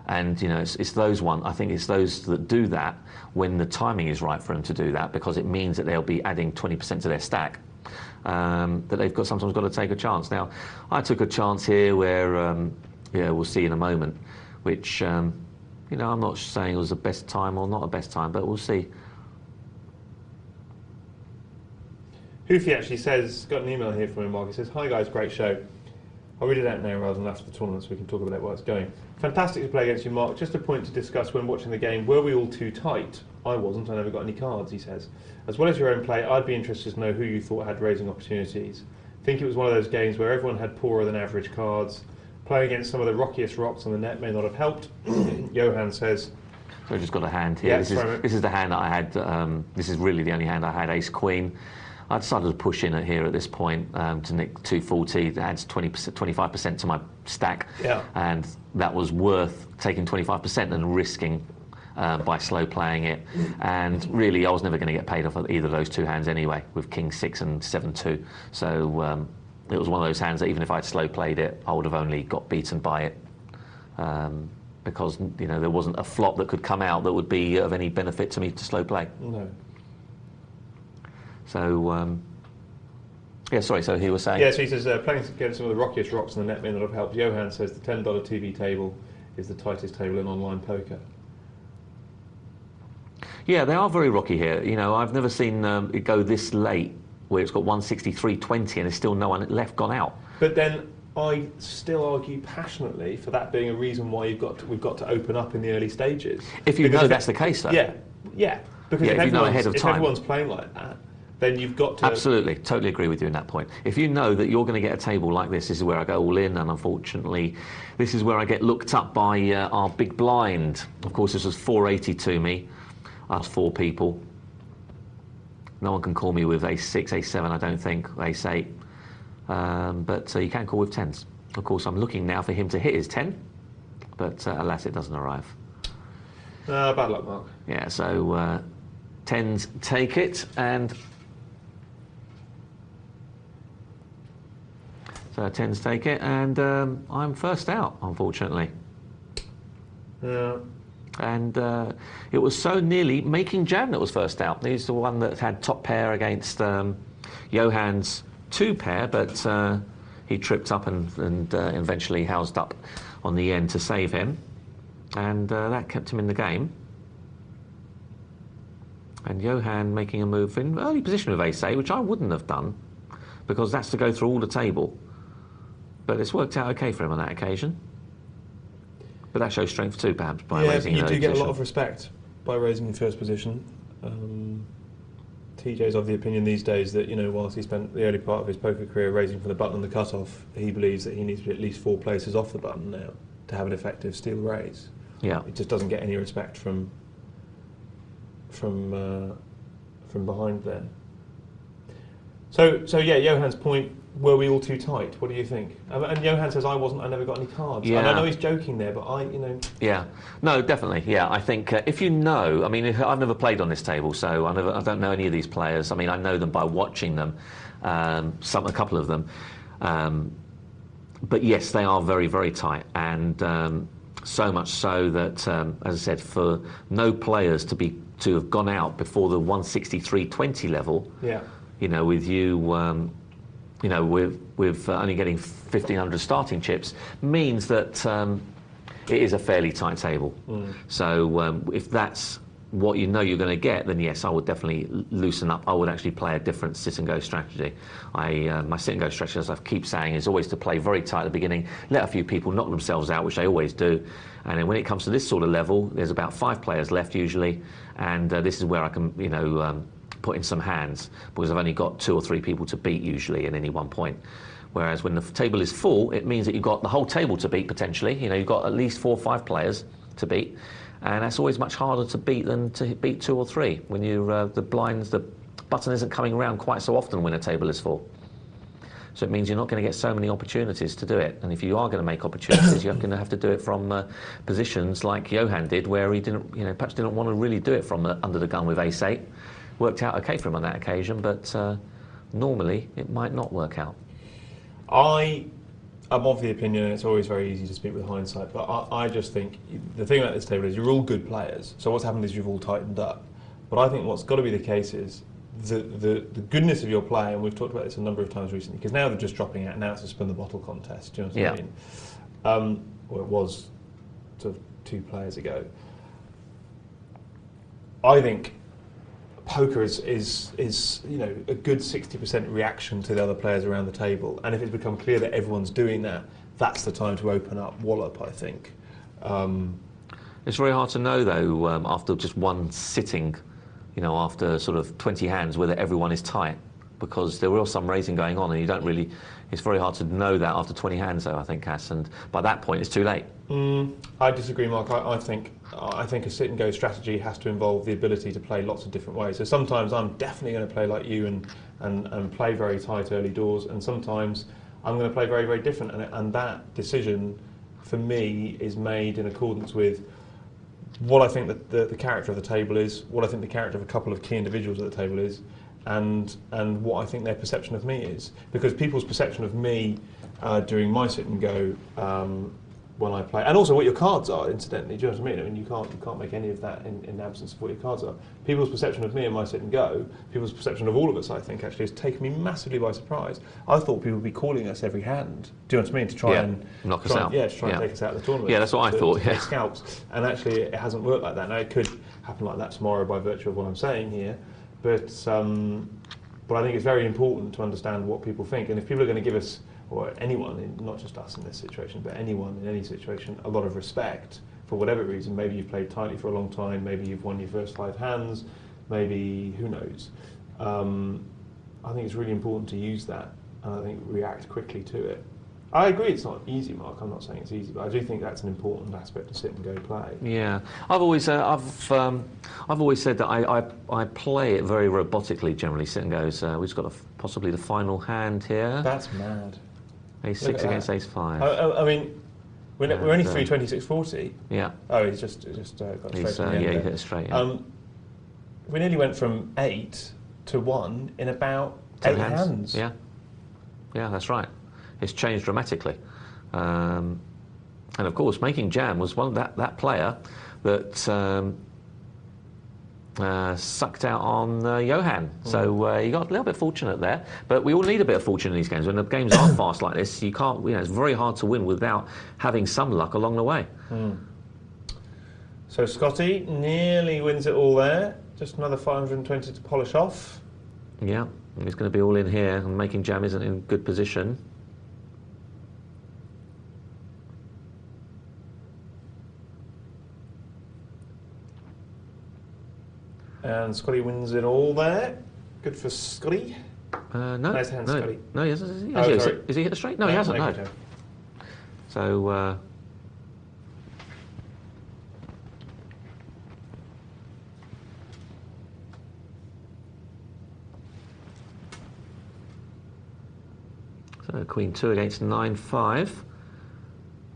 And it's those I think it's those that do that when the timing is right for them to do that, because it means that they'll be adding 20% to their stack. That they've sometimes got to take a chance. Now, I took a chance here where we'll see in a moment, which I'm not saying it was the best time or not a best time, but we'll see. Hoofy actually got an email here from him, Mark. He says, "Hi guys, great show. I'll read it out now rather than after the tournament so we can talk about it while it's going. Fantastic to play against you, Mark. Just a point to discuss when watching the game. Were we all too tight? I wasn't. I never got any cards," he says. "As well as your own play, I'd be interested to know who you thought had raising opportunities. I think it was one of those games where everyone had poorer than average cards. Playing against some of the rockiest rocks on the net may not have helped." Johan says. So I've just got a hand here. Yeah, this is the hand that I had. This is really the only hand I had, Ace Queen. I decided to push in here at this point to nick 240. That adds 25% to my stack, and that was worth taking 25% and risking by slow playing it. And really, I was never going to get paid off of either of those two hands anyway, with King 6 and 7-2. So it was one of those hands that even if I'd slow played it, I would have only got beaten by it, because there wasn't a flop that could come out that would be of any benefit to me to slow play. No. So, so he was saying... Yeah, so he says, playing against some of the rockiest rocks on the net may not have helped. Johan says the $10 TV table is the tightest table in online poker. Yeah, they are very rocky here. I've never seen it go this late, where it's got 163.20 and there's still no one left gone out. But then I still argue passionately for that being a reason why we've got to open up in the early stages. If you know that's the case, though. Yeah. Because if everyone's playing like that, then you've got to... Absolutely, totally agree with you on that point. If you know that you're going to get a table like this is where I go all in, and unfortunately, this is where I get looked up by our big blind. Of course, this was 480 to me, us 4 people. No one can call me with Ace-6, Ace-7, I don't think, Ace-8. But you can call with 10s. Of course, I'm looking now for him to hit his 10, but alas, it doesn't arrive. Bad luck, Mark. Yeah, so 10s take it, and So 10s take it, and I'm first out, unfortunately. Yeah. And it was so nearly making Jan that was first out. He's the one that had top pair against Johann's 2 pair, but he tripped up and eventually housed up on the end to save him. And that kept him in the game. And Johann making a move in early position with ace-8, which I wouldn't have done, because that's to go through all the table. But it's worked out okay for him on that occasion. But that shows strength too, perhaps, by raising in early you do get position. a lot of respect by raising in first position. TJ's of the opinion these days that, whilst he spent the early part of his poker career raising from the button on the cutoff, he believes that he needs to be at least 4 places off the button now to have an effective steal raise. Yeah. It just doesn't get any respect from behind there. So yeah, Johann's point, were we all too tight? What do you think? And Johann says, I never got any cards. Yeah. And I know he's joking there, but Yeah, no, definitely. Yeah, I think if you know, I mean, I've never played on this table, so I don't know any of these players. I mean, I know them by watching them, a couple of them. But yes, they are very, very tight, and so much so that, as I said, for no players to have gone out before the 163.20 level. Yeah. With you. With only getting 1,500 starting chips, means that it is a fairly tight table. So if that's what you're going to get, then yes, I would definitely loosen up. I would actually play a different sit and go strategy. My sit and go strategy, as I keep saying, is always to play very tight at the beginning, let a few people knock themselves out, which they always do, and then when it comes to this sort of level, there's about 5 players left usually, and this is where I can, put in some hands, because I've only got 2 or 3 people to beat usually at any one point. Whereas when the table is full, it means that you've got the whole table to beat potentially. You've got at least 4 or 5 players to beat, and that's always much harder to beat than to beat 2 or 3 when the button isn't coming around quite so often when a table is full. So it means you're not going to get so many opportunities to do it. And if you are going to make opportunities, you're going to have to do it from positions like Johann did, where he perhaps didn't want to really do it from under the gun with ace-8. Worked out okay for him on that occasion, but normally it might not work out. I'm of the opinion, and it's always very easy to speak with hindsight, but I just think the thing about this table is you're all good players, so what's happened is you've all tightened up. But I think what's got to be the case is the goodness of your play, and we've talked about this a number of times recently, because now they're just dropping out, now it's a spin the bottle contest, do you know what I mean? Well, it was sort of 2 players ago. I think poker is a good 60% reaction to the other players around the table, and if it's become clear that everyone's doing that, that's the time to open up wallop, I think. It's very hard to know though, after just one sitting, after sort of 20 hands, whether everyone is tight, because there will some raising going on, and you don't really. It's very hard to know that after 20 hands, though, I think, Cass, and by that point it's too late. I disagree, Mark. I think a sit and go strategy has to involve the ability to play lots of different ways. So sometimes I'm definitely going to play like you and play very tight early doors, and sometimes I'm going to play very, very different. And that decision, for me, is made in accordance with what I think that the character of the table is, what I think the character of a couple of key individuals at the table is, and what I think their perception of me is. Because people's perception of me during my sit and go when I play, and also what your cards are, incidentally, do you know what I mean? I mean, you can't make any of that in absence of what your cards are. People's perception of me and my sit and go, people's perception of all of us, I think, actually has taken me massively by surprise. I thought people would be calling us every hand, do you know what I mean, to try and knock us out. Yeah, to try and take us out of the tournament. Yeah, that's what I thought, to scalps. And actually, it hasn't worked like that. Now, it could happen like that tomorrow by virtue of what I'm saying here, but I think it's very important to understand what people think. And if people are going to give us, or anyone, not just us in this situation, but anyone in any situation, a lot of respect for whatever reason. Maybe you've played tightly for a long time, maybe you've won your first 5 hands, maybe, who knows. I think it's really important to use that, and I think react quickly to it. I agree it's not easy, Mark. I'm not saying it's easy, but I do think that's an important aspect to sit and go play. Yeah, I've always said that I play it very robotically. Generally, sit and goes. We've just got possibly the final hand here. That's mad. Ace-6 against ace-5. I mean, we're only 326.40. Yeah. Oh, he's just got straight. He hit it straight. Yeah. We nearly went from 8 to 1 in about 8 hands. Yeah. Yeah, that's right. it's changed dramatically. And of course, Making Jam was one of that player that sucked out on Johan. So he got a little bit fortunate there. But we all need a bit of fortune in these games. When the games are fast like this, you can't. It's very hard to win without having some luck along the way. So Scotty nearly wins it all there. Just another 520 to polish off. Yeah, he's going to be all in here, and Making Jam isn't in good position. And Scotty wins it all there. Good for Scotty. No, nice hand, no, Scotty. no, he hasn't. Oh, Is he hit the straight? No, he hasn't. No. So. So Queen 2 against 9-5.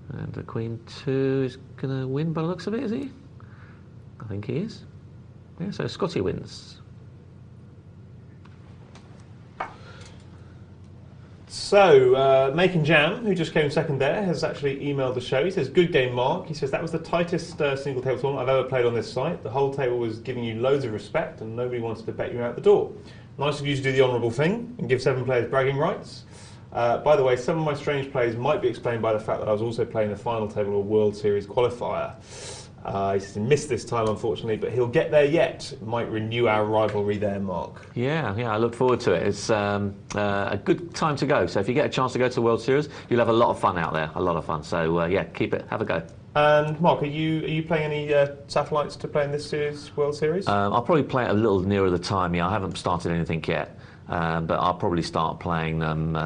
And the Queen 2 is going to win by the looks of it, is he? I think he is. Yeah, so Scotty wins. So, Making Jam, who just came second there, has actually emailed the show. He says, good game, Mark. He says, that was the tightest single table tournament I've ever played on this site. The whole table was giving you loads of respect and nobody wanted to bet you out the door. Nice of you to do the honourable thing and give 7 players bragging rights. By the way, some of my strange plays might be explained by the fact that I was also playing the final table of a World Series qualifier. He says he missed this time, unfortunately, but he'll get there yet. Might renew our rivalry there, Mark. Yeah, I look forward to it. It's a good time to go. So if you get a chance to go to the World Series, you'll have a lot of fun out there, a lot of fun. So yeah, keep it, have a go. And Mark, are you playing any satellites to play in this World Series? I'll probably play it a little nearer the time. Yeah, I haven't started anything yet, but I'll probably start playing them.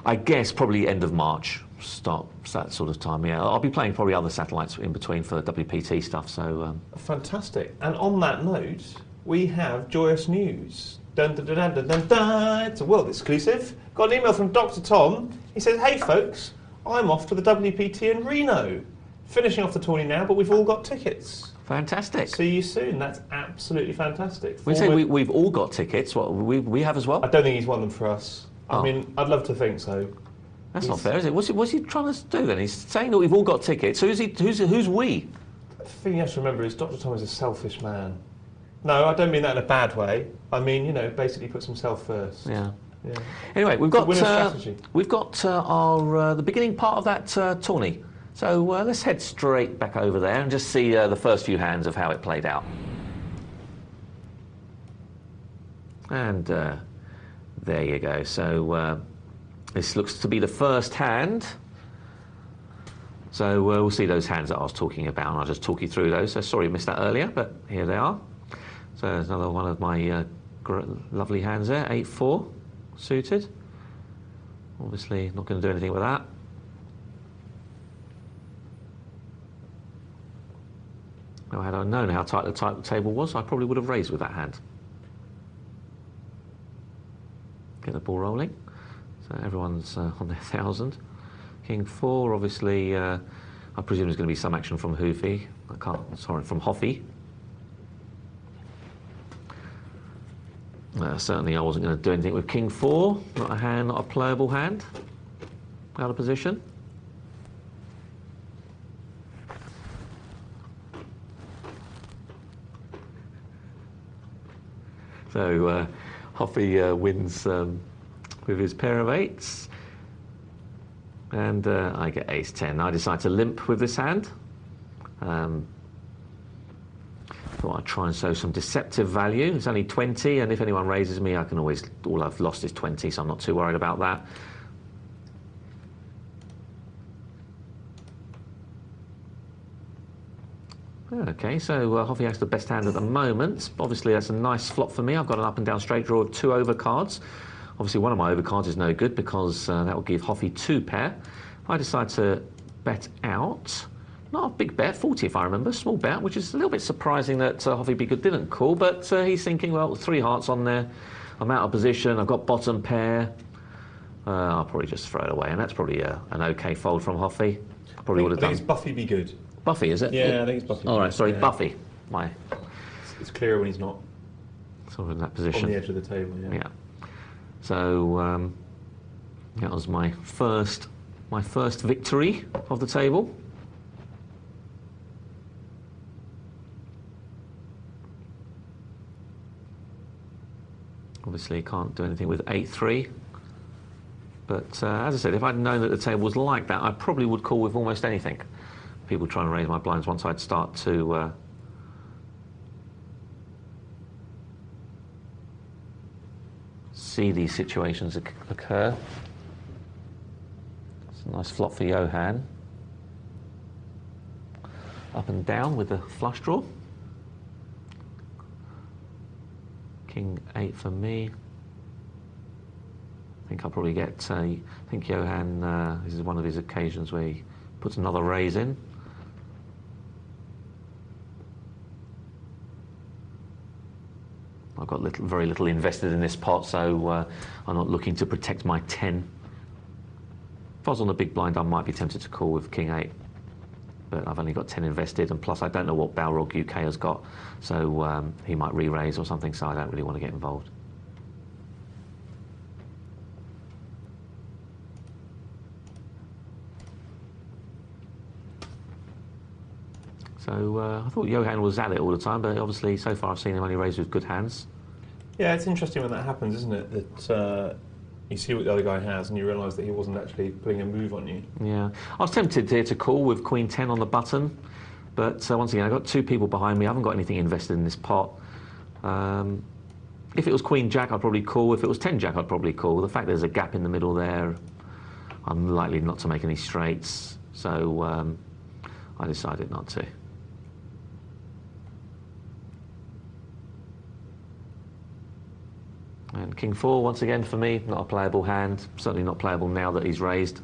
I guess probably end of March. Start that sort of time. Yeah, I'll be playing probably other satellites in between for WPT stuff. So fantastic. And on that note, we have joyous news. Dun, dun, dun, dun, dun, dun, dun. It's a world exclusive. Got an email from Dr. Tom. He says, "Hey folks, I'm off to the WPT in Reno. Finishing off the tourney now, but we've all got tickets. Fantastic. See you soon." That's absolutely fantastic. We say we've all got tickets. What we have as well? I don't think he's won them for us. I mean, I'd love to think so. That's not fair, is it? What's he trying to do then? He's saying that we've all got tickets. Who's we? The thing you have to remember is Dr. Tom is a selfish man. No, I don't mean that in a bad way. I mean, basically puts himself first. Yeah. Yeah. Anyway, we've got our the beginning part of that tourney. So let's head straight back over there and just see the first few hands of how it played out. And there you go. So this looks to be the first hand. So we'll see those hands that I was talking about, and I'll just talk you through those. So sorry I missed that earlier, but here they are. So there's another one of my lovely hands there, 8-4, suited. Obviously not going to do anything with that. Now, had I known how tight the table was, I probably would have raised with that hand. Get the ball rolling. So everyone's on their 1,000. King 4, obviously, I presume there's going to be some action from Hoofy. From Hoffy. Certainly I wasn't going to do anything with King 4. Not a hand, not a playable hand. Out of position. So Hoffy wins with his pair of 8s. And I get ace-10. I decide to limp with this hand. Thought I'd try and show some deceptive value. It's only 20, and if anyone raises me, all I've lost is 20, so I'm not too worried about that. Okay, so Hoffy has the best hand at the moment. Obviously, that's a nice flop for me. I've got an up and down straight draw of 2 overcards. Obviously, one of my overcards is no good because that will give Hoffy 2 pair. I decide to bet out. Not a big bet, 40 if I remember, small bet, which is a little bit surprising that Hoffy Biggood didn't call, but he's thinking, well, 3 hearts on there, I'm out of position, I've got bottom pair. I'll probably just throw it away, and that's probably an okay fold from Hoffy. Probably would have done. I think it's Buffy Biggood. Buffy, is it? Yeah, I think it's Buffy. All right, sorry, yeah. Buffy. It's clearer when he's not sort of in that position. On the edge of the table, yeah. So, That was my first victory of the table. Obviously, can't do anything with 8-3. But as I said, if I'd known that the table was like that, I probably would call with almost anything. People trying to raise my blinds once I'd start to see these situations occur. It's a nice flop for Johan. Up and down with the flush draw. King 8 for me. I think I'll probably get, I think Johan, this is one of his occasions where he puts another raise in. I've got very little invested in this pot, so I'm not looking to protect my 10. If I was on the big blind, I might be tempted to call with King 8. But I've only got 10 invested, and plus I don't know what Balrog UK has got, so he might re-raise or something, so I don't really want to get involved. So I thought Johan was at it all the time, but obviously so far I've seen him only raise with good hands. Yeah, it's interesting when that happens, isn't it? That you see what the other guy has and you realise that he wasn't actually putting a move on you. Yeah. I was tempted here to call with Queen 10 on the button, but once again, I've got two people behind me. I haven't got anything invested in this pot. If it was Queen Jack, I'd probably call. If it was 10 Jack, I'd probably call. The fact there's a gap in the middle there, I'm likely not to make any straights, so I decided not to. And King 4, once again, for me, not a playable hand. Certainly not playable now that he's raised.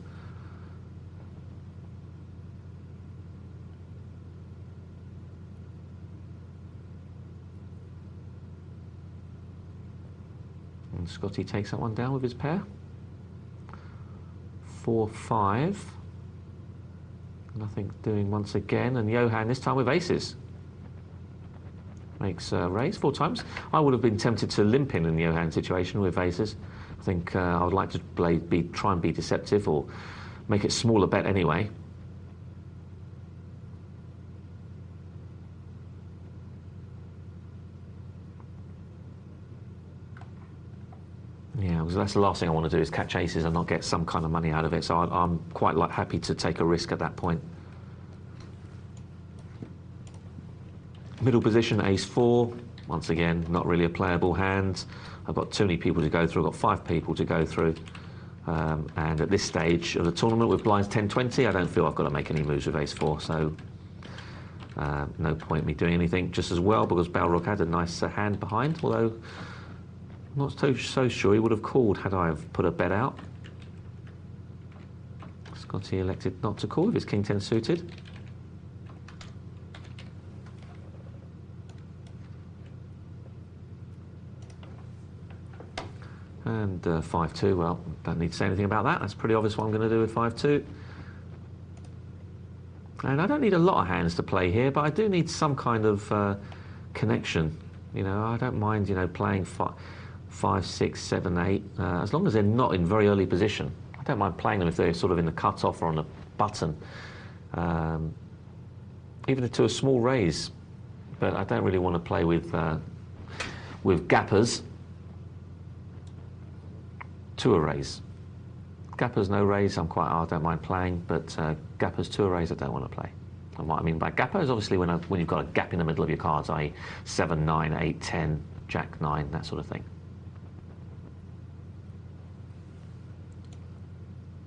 And Scotty takes that one down with his pair. 4-5. Nothing doing once again. And Johan this time with aces. Makes raise 4 times. I would have been tempted to limp in the Johan situation with aces. I think I would like to try and be deceptive or make it smaller bet anyway. Yeah, because that's the last thing I want to do is catch aces and not get some kind of money out of it. So I'm quite happy to take a risk at that point. Middle position, ace-4. Once again, not really a playable hand. I've got too many people to go through. I've got 5 people to go through. And at this stage of the tournament with blinds 10-20, I don't feel I've got to make any moves with ace-4. So no point me doing anything just as well, because Balrog had a nice hand behind, although I'm not so sure he would have called had I have put a bet out. Scotty elected not to call with his King 10 suited. And 5-2, well, don't need to say anything about that. That's pretty obvious what I'm going to do with 5-2. And I don't need a lot of hands to play here, but I do need some kind of connection. You know, I don't mind, you know, playing 5, 6, 7, 8, as long as they're not in very early position. I don't mind playing them if they're sort of in the cut-off or on a button, even to a small raise. But I don't really want to play with gappers to a raise. Gappers no raise, I don't mind playing, but gappers to a raise I don't want to play. And what I mean by gapper is obviously when you've got a gap in the middle of your cards, i.e. 7, 9, 8, 10, Jack 9, that sort of thing.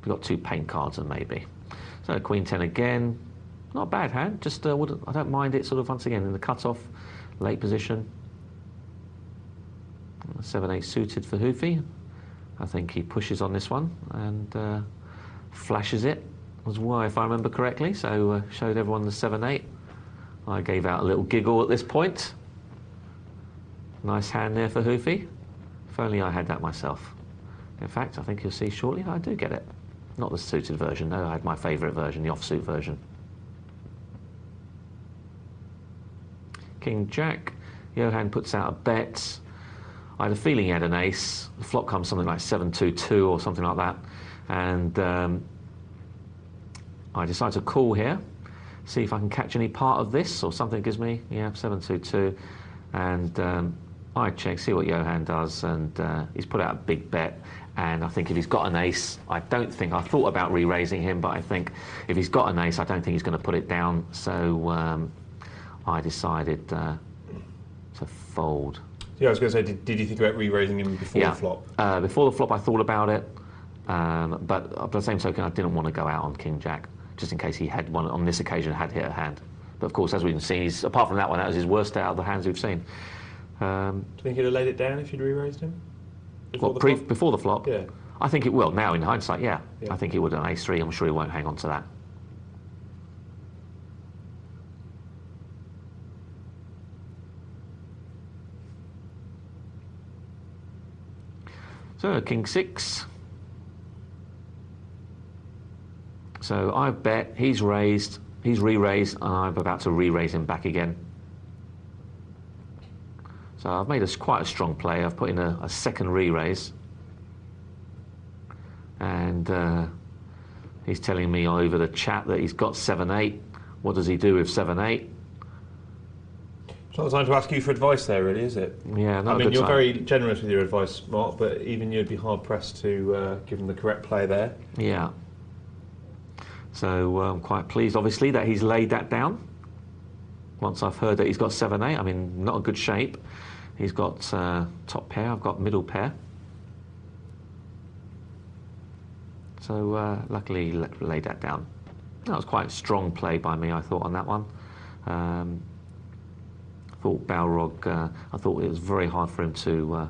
We've got 2 paint cards and maybe. So Queen 10 again, not a bad hand, just I don't mind it sort of once again in the cut-off, late position. 7, 8 suited for Hoofy. I think he pushes on this one and flashes it as well, if I remember correctly. So showed everyone the 7-8. I gave out a little giggle at this point. Nice hand there for Hoofy. If only I had that myself. In fact, I think you'll see shortly I do get it. Not the suited version, no, I had my favourite version, the offsuit version. King Jack. Johan puts out a bet. I had a feeling he had an ace. The flop comes something like 7-2-2 or something like that. And I decide to call here, see if I can catch any part of this or something gives me, yeah, 7-2-2. And I check, see what Johan does, and he's put out a big bet. And I think if he's got an ace, I thought about re-raising him, but I think if he's got an ace, I don't think he's going to put it down. So I decided to fold. Yeah, I was going to say, did you think about re-raising him before the flop? Before the flop, I thought about it. But by the same token, I didn't want to go out on King Jack, just in case he had one, on this occasion, had hit a hand. But of course, as we've seen, apart from that one, that was his worst out of the hands we've seen. Do you think he'd have laid it down if you'd re-raised him? Before the flop? Yeah. I think it will. Now, in hindsight, yeah. I think he would have an ace-3. I'm sure he won't hang on to that. So, King-6. So I bet, he's raised, he's re-raised, and I'm about to re-raise him back again. So I've made quite a strong play. I've put in a second re-raise. And he's telling me over the chat that he's got 7-8. What does he do with 7-8? It's not the time to ask you for advice there, really, is it? Yeah, I mean, you're very generous with your advice, Mark, but even you'd be hard-pressed to give him the correct play there. Yeah. So I'm quite pleased, obviously, that he's laid that down. Once I've heard that he's got 7-8, I mean, not a good shape. He's got top pair, I've got middle pair. So luckily he laid that down. That was quite a strong play by me, I thought, on that one. I thought Balrog, I thought it was very hard for him to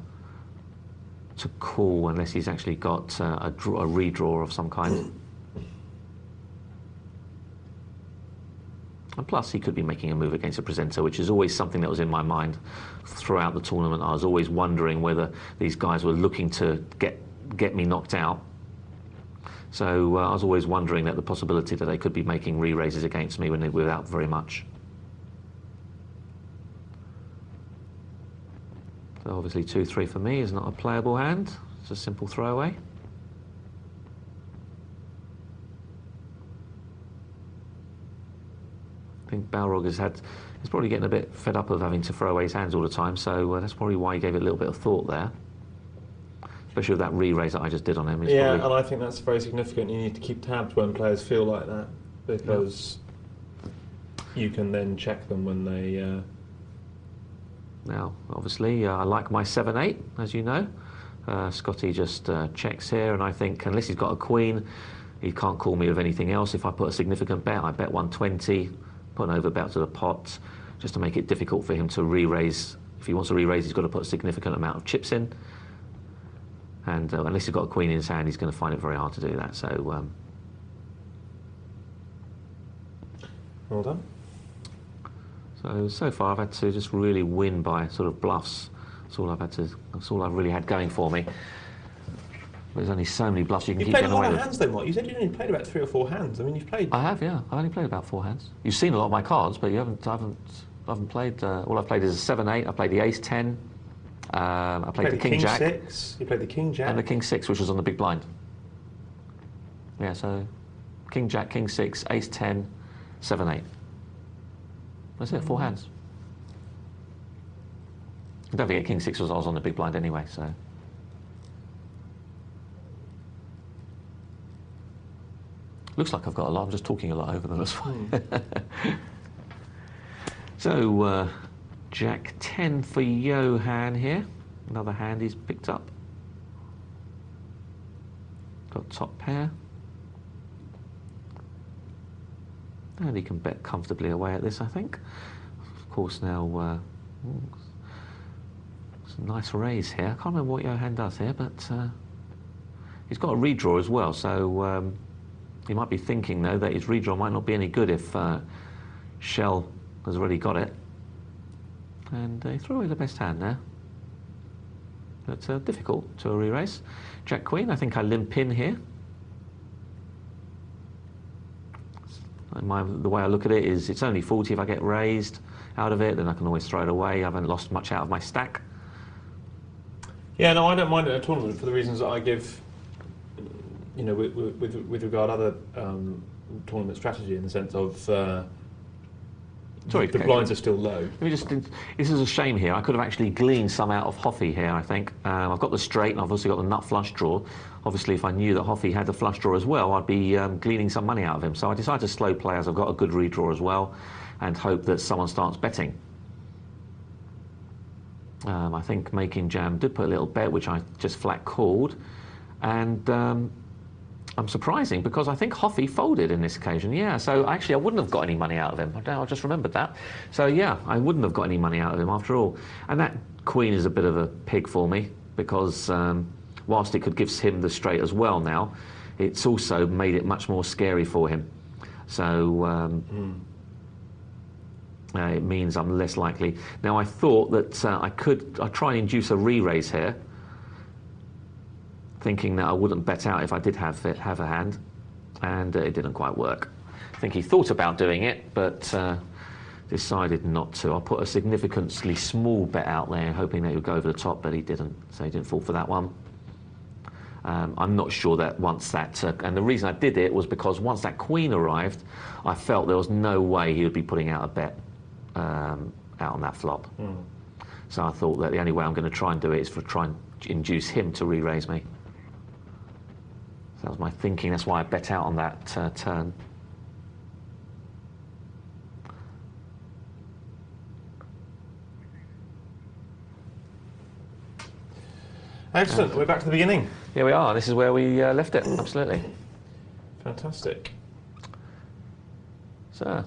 call unless he's actually got a redraw of some kind. And plus, he could be making a move against a presenter, which is always something that was in my mind throughout the tournament. I was always wondering whether these guys were looking to get me knocked out. So I was always wondering that the possibility that they could be making re-raises against me without very much. So obviously 2-3 for me is not a playable hand. It's a simple throwaway. I think Balrog he's probably getting a bit fed up of having to throw away his hands all the time, so that's probably why he gave it a little bit of thought there. Especially with that re-raise that I just did on him. Yeah, and I think that's very significant. You need to keep tabs when players feel like that, because you can then check them when they... Now, obviously, I like my 7-8, as you know. Scotty just checks here, and I think unless he's got a queen, he can't call me with anything else. If I put a significant bet, I bet 120, put an overbet to the pot, just to make it difficult for him to re-raise. If he wants to re-raise, he's got to put a significant amount of chips in. And unless he's got a queen in his hand, he's going to find it very hard to do that. So, well done. So far I've had to just really win by sort of bluffs. That's all I've really had going for me. There's only so many bluffs you can keep getting away with. You've played a lot of hands though, Mark. You said you'd only played about 3 or 4 hands. I mean, you've played... I have, yeah. I've only played about 4 hands. You've seen a lot of my cards, but I haven't played... all I've played is a 7-8. I played the Ace-10. I played the King-Jack. King-6. You played the King-Jack. And the King-6, which was on the big blind. Yeah, so King-Jack, King-6, Ace-10, 7-8. That's it, 4 hands. And don't forget, King-6 was on the big blind anyway, so... Looks like I've got a lot. I'm just talking a lot over them. That's fine. So, Jack 10 for Johan here. Another hand he's picked up. Got top pair. And he can bet comfortably away at this, I think. Of course, now... it's a nice raise here. I can't remember what Johan does here, but... he's got a redraw as well, so... he might be thinking, though, that his redraw might not be any good if Shell has already got it. And he threw away the best hand there. But difficult to re-raise. Jack Queen, I think I limp in here. The way I look at it is it's only 40 if I get raised out of it, then I can always throw it away. I haven't lost much out of my stack. Yeah, no, I don't mind it at a tournament for the reasons that I give with regard other tournament strategy in the sense of Sorry, the blinds are still low. Let me just. This is a shame here. I could have actually gleaned some out of Hoffy here. I think I've got the straight, and I've also got the nut flush draw. Obviously, if I knew that Hoffy had the flush draw as well, I'd be gleaning some money out of him. So I decided to slow play as I've got a good redraw as well, and hope that someone starts betting. I think Making Jam did put a little bet, which I just flat called, and I'm surprising because I think Hoffy folded in this occasion. Yeah, so actually I wouldn't have got any money out of him. I just remembered that. So yeah, I wouldn't have got any money out of him after all. And that queen is a bit of a pig for me because whilst it could give him the straight as well now, it's also made it much more scary for him. So it means I'm less likely. Now I thought that I'd try and induce a re-raise here, thinking that I wouldn't bet out if I did have a hand, and it didn't quite work. I think he thought about doing it, but decided not to. I put a significantly small bet out there, hoping that he would go over the top, but he didn't, so he didn't fall for that one. I'm not sure that once that, and the reason I did it was because once that queen arrived, I felt there was no way he would be putting out a bet out on that flop. So I thought that the only way I'm going to try and do it is to try and induce him to re-raise me. So that was my thinking. That's why I bet out on that turn. Excellent. We're back to the beginning. Here we are. This is where we left it. Absolutely. Fantastic. So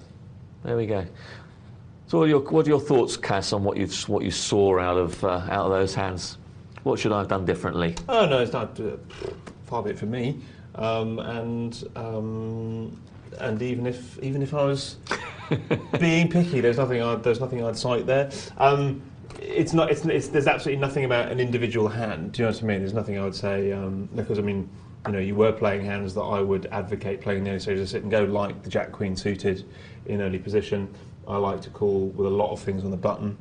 there we go. So what are your thoughts, Cass, on what you saw out of those hands? What should I have done differently? Oh no, it's not far be it from me. And even if I was being picky, there's nothing I'd cite there. There's absolutely nothing about an individual hand. Do you know what I mean? There's nothing I would say because I mean, you were playing hands that I would advocate playing in the early stages of sit and go, like the Jack Queen suited in early position. I like to call with a lot of things on the button.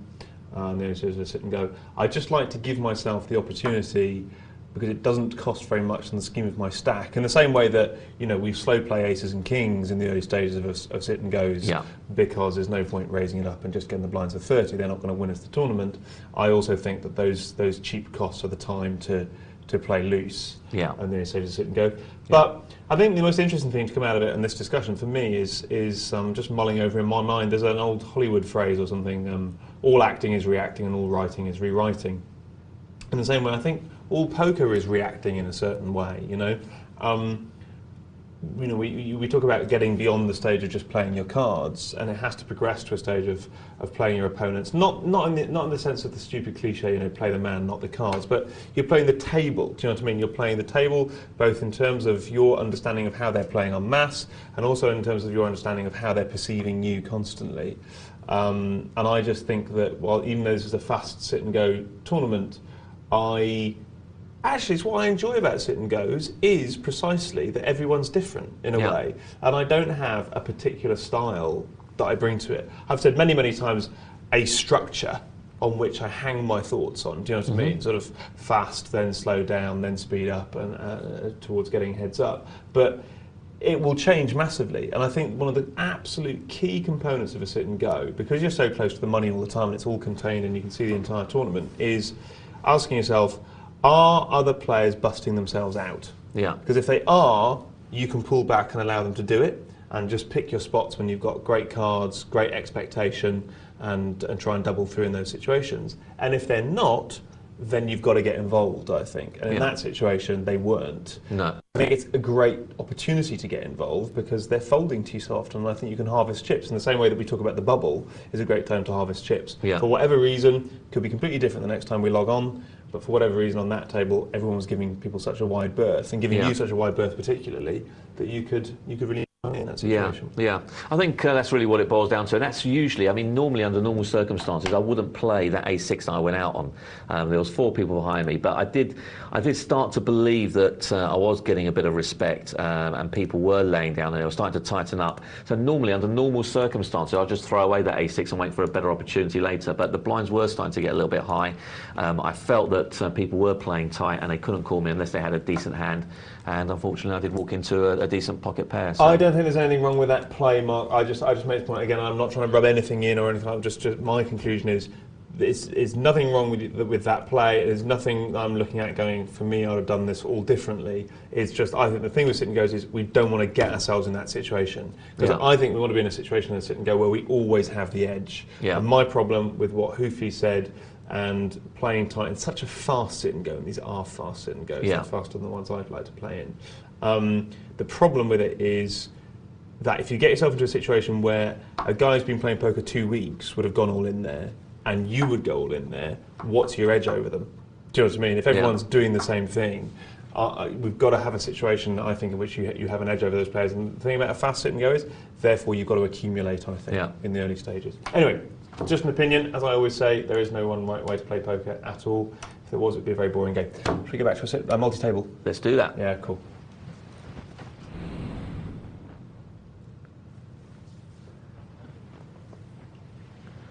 In the early stages of sit and go. I just like to give myself the opportunity, because it doesn't cost very much in the scheme of my stack. In the same way that we slow play aces and kings in the early stages of sit and goes, because there's no point raising it up and just getting the blinds of 30. They're not going to win us the tournament. I also think that those cheap costs are the time to play loose. And the early stages of sit and go. But I think the most interesting thing to come out of it in this discussion for me is just mulling over in my mind. There's an old Hollywood phrase or something. All acting is reacting and all writing is rewriting. In the same way, I think all poker is reacting in a certain way. We talk about getting beyond the stage of just playing your cards, and it has to progress to a stage of playing your opponents. Not in the sense of the stupid cliche, play the man, not the cards, but you're playing the table. Do you know what I mean? You're playing the table both in terms of your understanding of how they're playing en masse, and also in terms of your understanding of how they're perceiving you constantly. And I just think that, even though this is a fast sit and go tournament, it's what I enjoy about sit and goes is precisely that everyone's different in a way, and I don't have a particular style that I bring to it. I've said many, many times a structure on which I hang my thoughts on. Do you know what I mean? Sort of fast, then slow down, then speed up, and towards getting heads up. But it will change massively, and I think one of the absolute key components of a sit and go, because you're so close to the money all the time and it's all contained and you can see the entire tournament, is asking yourself, are other players busting themselves out? Because if they are, you can pull back and allow them to do it, and just pick your spots when you've got great cards, great expectation, and try and double through in those situations. And if they're not, then you've got to get involved, I think. And in that situation, they weren't. No. I think it's a great opportunity to get involved because they're folding to you so often, and I think you can harvest chips. In the same way that we talk about the bubble is a great time to harvest chips. For whatever reason, could be completely different the next time we log on, but for whatever reason on that table, everyone was giving people such a wide berth, and giving you such a wide berth particularly, that you could really enjoy it. that situation. Yeah. I think that's really what it boils down to, and that's usually, I mean, normally under normal circumstances, I wouldn't play that ace-6 that I went out on. There was 4 people behind me, but I did start to believe that I was getting a bit of respect, and people were laying down, and they were starting to tighten up. So normally, under normal circumstances, I'll just throw away that ace-6 and wait for a better opportunity later, but the blinds were starting to get a little bit high. I felt that people were playing tight, and they couldn't call me unless they had a decent hand, and unfortunately I did walk into a decent pocket pair. So. I don't think there's anything wrong with that play, Mark. I just made the point again. I'm not trying to rub anything in or anything. Just my conclusion is it's nothing wrong with that play. There's nothing I'm looking at going, for me, I would have done this all differently. It's just, I think the thing with sit and goes is we don't want to get ourselves in that situation. Because I think we want to be in a situation in sit and go where we always have the edge. Yeah. And my problem with what Hoofy said and playing tight in such a fast sit and go, and these are fast sit and goes, they're faster than the ones I'd like to play in. The problem with it is that if you get yourself into a situation where a guy who's been playing poker 2 weeks would have gone all in there, and you would go all in there, what's your edge over them? Do you know what I mean? If everyone's doing the same thing, we've got to have a situation, I think, in which you have an edge over those players. And the thing about a fast sit and go is, therefore, you've got to accumulate, I think, in the early stages. Anyway, just an opinion. As I always say, there is no one right way to play poker at all. If there was, it would be a very boring game. Should we go back to a multi-table? Let's do that. Yeah, cool.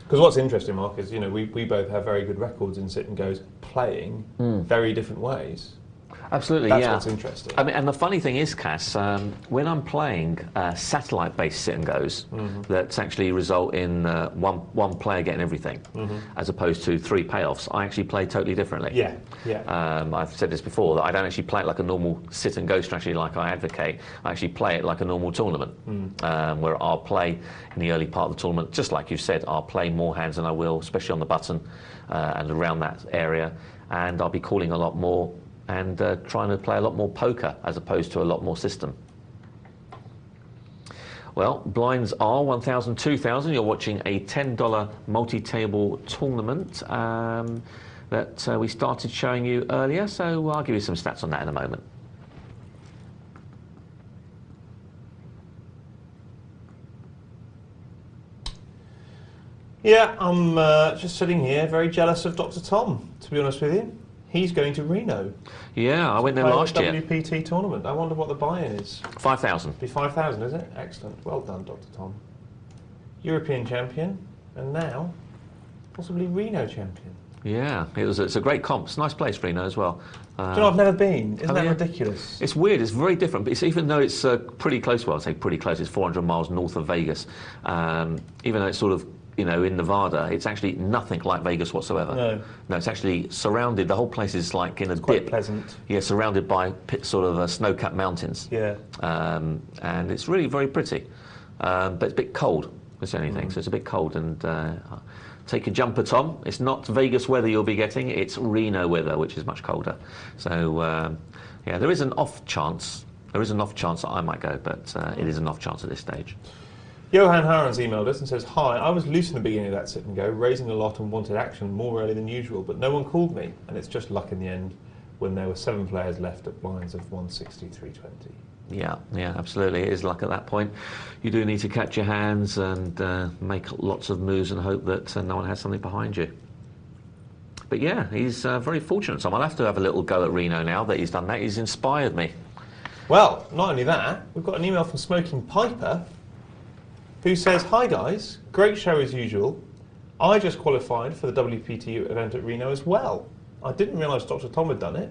Because what's interesting, Mark, is we both have very good records in sit and goes playing very different ways. Absolutely, That's what's interesting. I mean, and the funny thing is, Cass, when I'm playing satellite-based sit and goes, that actually result in one player getting everything, as opposed to 3 payoffs, I actually play totally differently. Yeah. I've said this before, that I don't actually play it like a normal sit and go strategy like I advocate. I actually play it like a normal tournament, where I'll play in the early part of the tournament, just like you've said, I'll play more hands than I will, especially on the button and around that area, and I'll be calling a lot more and trying to play a lot more poker as opposed to a lot more system. Well, blinds are 1,000, 2,000. You're watching a $10 multi-table tournament that we started showing you earlier, so I'll give you some stats on that in a moment. Yeah, I'm just sitting here very jealous of Dr. Tom, to be honest with you. He's going to Reno. Yeah, I went there last year. WPT tournament. I wonder what the buy-in is. 5,000. Be 5,000, is it? Excellent. Well done, Dr. Tom. European champion, and now possibly Reno champion. Yeah, it's a great comp. It's a nice place, Reno, as well. Do you know, I've never been. Isn't that ridiculous? It's weird. It's very different. But even though it's pretty close, well, I'd say pretty close. It's 400 miles north of Vegas. Even though it's sort of in Nevada, it's actually nothing like Vegas whatsoever. No, it's actually surrounded. The whole place is like in a dip. Quite pleasant. Yeah, surrounded by sort of snow-capped mountains. Yeah. And it's really very pretty, but it's a bit cold. That's the only thing. So it's a bit cold. And take your jumper, Tom. It's not Vegas weather you'll be getting. It's Reno weather, which is much colder. So yeah, there is an off chance. There is an off chance that I might go, but it is an off chance at this stage. Johan Harans emailed us and says, "Hi, I was loose in the beginning of that sit and go, raising a lot and wanted action more early than usual, but no one called me, and it's just luck in the end when there were 7 players left at blinds of 160, 320. Yeah, absolutely. It is luck at that point. You do need to catch your hands and make lots of moves and hope that no one has something behind you. But yeah, he's very fortunate. So I'll have to have a little go at Reno now that he's done that. He's inspired me. Well, not only that, we've got an email from Smoking Piper, who says, "Hi guys, great show as usual. I just qualified for the WPT event at Reno as well. I didn't realise Dr. Tom had done it.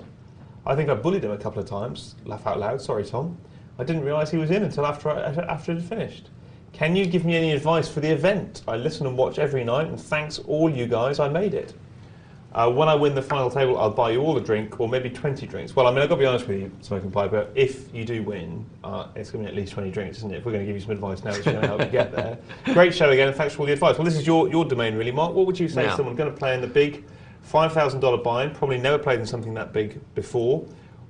I think I bullied him a couple of times. Laugh out loud, sorry Tom. I didn't realise he was in until after it had finished. Can you give me any advice for the event? I listen and watch every night, and thanks all you guys, I made it. When I win the final table, I'll buy you all a drink, or maybe 20 drinks. Well, I mean, I've got to be honest with you, Smoking Piper, if you do win, it's going to be at least 20 drinks, isn't it? If we're going to give you some advice now, it's going to help you get there. Great show again, and thanks for all the advice. Well, this is your domain, really, Mark. What would you say to someone going to play in the big $5,000 buy-in, probably never played in something that big before?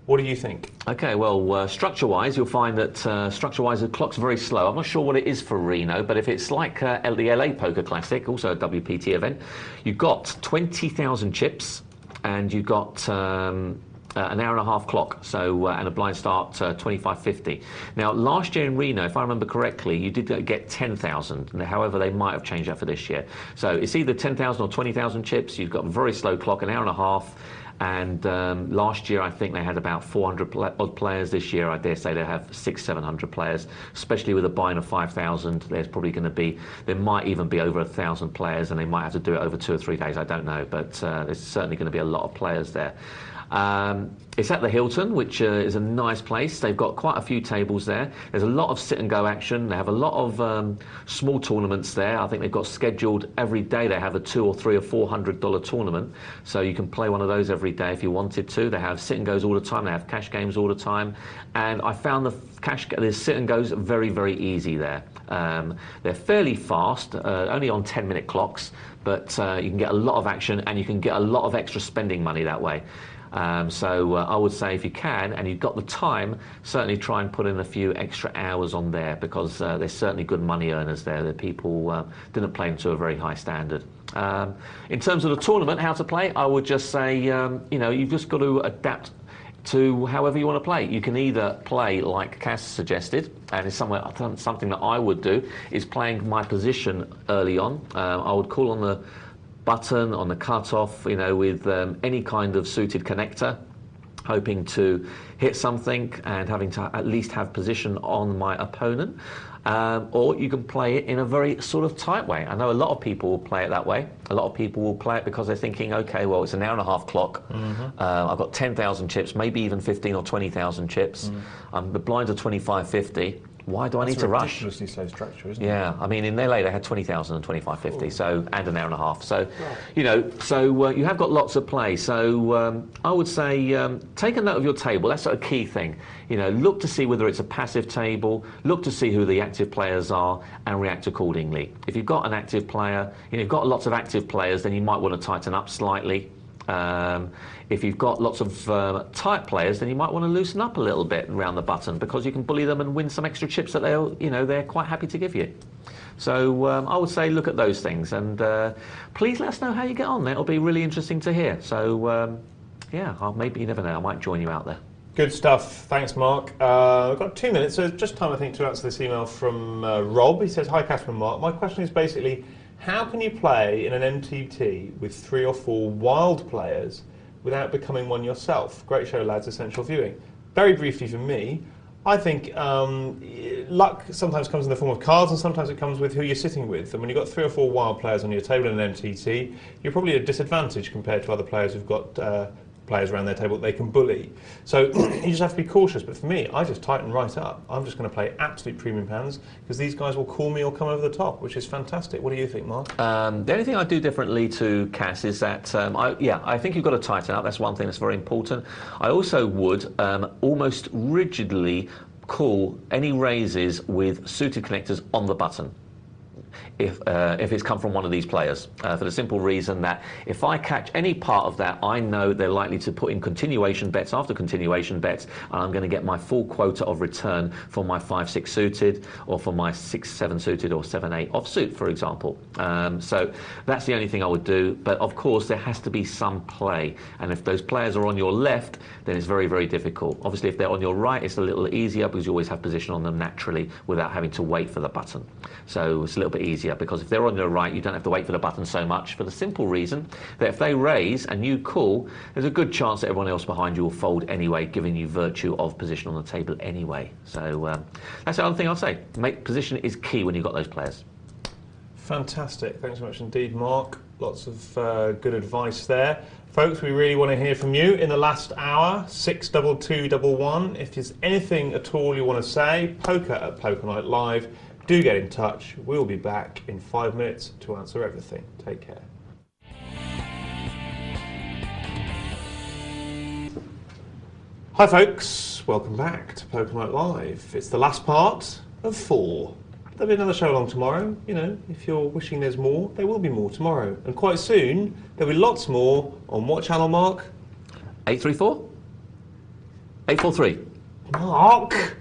What do you think? Okay, well, structure-wise, you'll find that structure-wise the clock's very slow. I'm not sure what it is for Reno, but if it's like the LA Poker Classic, also a WPT event, you've got 20,000 chips, and you've got an hour and a half clock, so and a blind start 25.50. Now, last year in Reno, if I remember correctly, you did get 10,000. However, they might have changed that for this year. So it's either 10,000 or 20,000 chips. You've got a very slow clock, an hour and a half. And last year, I think they had about 400 odd players. This year, I dare say they have 600-700 players, especially with a buy-in of 5,000. There's probably going to be, there might even be over 1,000 players, and they might have to do it over 2 or 3 days. I don't know, but there's certainly going to be a lot of players there. It's at the Hilton, which is a nice place. They've got quite a few tables there. There's a lot of sit-and-go action. They have a lot of small tournaments there. I think they've got scheduled every day. They have a $200 or $300 or $400 tournament, so you can play one of those every day if you wanted to. They have sit-and-goes all the time. They have cash games all the time, and I found the sit-and-goes very, very easy there. They're fairly fast, only on 10-minute clocks, but you can get a lot of action, and you can get a lot of extra spending money that way. So I would say if you can, and you've got the time, certainly try and put in a few extra hours on there, because there's certainly good money earners there. The people didn't play them to a very high standard. In terms of the tournament, how to play, I would just say, you've just got to adapt to however you want to play. You can either play like Cass suggested, and it's something that I would do, is playing my position early on. I would call on the button, on the cutoff, with any kind of suited connector, hoping to hit something and having to at least have position on my opponent. Or you can play it in a very sort of tight way. I know a lot of people will play it that way. A lot of people will play it because they're thinking, okay, well, it's an hour and a half clock. I've got 10,000 chips, maybe even 15 or 20,000 chips. The blinds are 25.50. Why do I need to rush? That's a ridiculously slow structure, isn't it? Yeah, I mean, in LA they had 20,000 and 25.50, so, and an hour and a half. So, you have got lots of play. So I would say take a note of your table. That's a key thing. Look to see whether it's a passive table. Look to see who the active players are and react accordingly. If you've got an active player, you've got lots of active players, then you might want to tighten up slightly. If you've got lots of tight players, then you might want to loosen up a little bit around the button, because you can bully them and win some extra chips that they're quite happy to give you. So I would say look at those things, and please let us know how you get on. It'll be really interesting to hear. So maybe, you never know, I might join you out there. Good stuff. Thanks, Mark. We've got 2 minutes, so it's just time, I think, to answer this email from Rob. He says, "Hi, Caspar and Mark. My question is basically, how can you play in an MTT with 3 or 4 wild players without becoming one yourself? Great show, lads. Essential viewing." Very briefly for me, I think luck sometimes comes in the form of cards, and sometimes it comes with who you're sitting with. And when you've got 3 or 4 wild players on your table in an MTT, you're probably at a disadvantage compared to other players who've got players around their table that they can bully. So you just have to be cautious. But for me, I just tighten right up. I'm just going to play absolute premium hands, because these guys will call me or come over the top, which is fantastic. What do you think, Mark? The only thing I do differently to Cass is that, I think you've got to tighten up. That's one thing that's very important. I also would almost rigidly call any raises with suited connectors on the button, if it's come from one of these players, for the simple reason that if I catch any part of that, I know they're likely to put in continuation bets after continuation bets, and I'm going to get my full quota of return for my 5-6 suited, or for my 6-7 suited, or 7-8 offsuit, for example. So that's the only thing I would do. But of course, there has to be some play, and if those players are on your left, then it's very, very difficult. Obviously, if they're on your right, it's a little easier, because you always have position on them naturally without having to wait for the button. So it's a little bit easier, because if they're on your right, you don't have to wait for the button so much, for the simple reason that if they raise and you call, there's a good chance that everyone else behind you will fold anyway, giving you virtue of position on the table anyway. So that's the other thing I'll say. Position is key when you've got those players. Fantastic. Thanks so much indeed, Mark. Lots of good advice there. Folks, we really want to hear from you in the last hour. 62211. If there's anything at all you want to say, poker@Poker Night Live. Do get in touch. We'll be back in 5 minutes to answer everything. Take care. Hi folks, welcome back to Poker Night Live. It's the last part of 4. There'll be another show along tomorrow. If you're wishing there's more, there will be more tomorrow. And quite soon, there'll be lots more on what channel, Mark? 834? 843? Mark!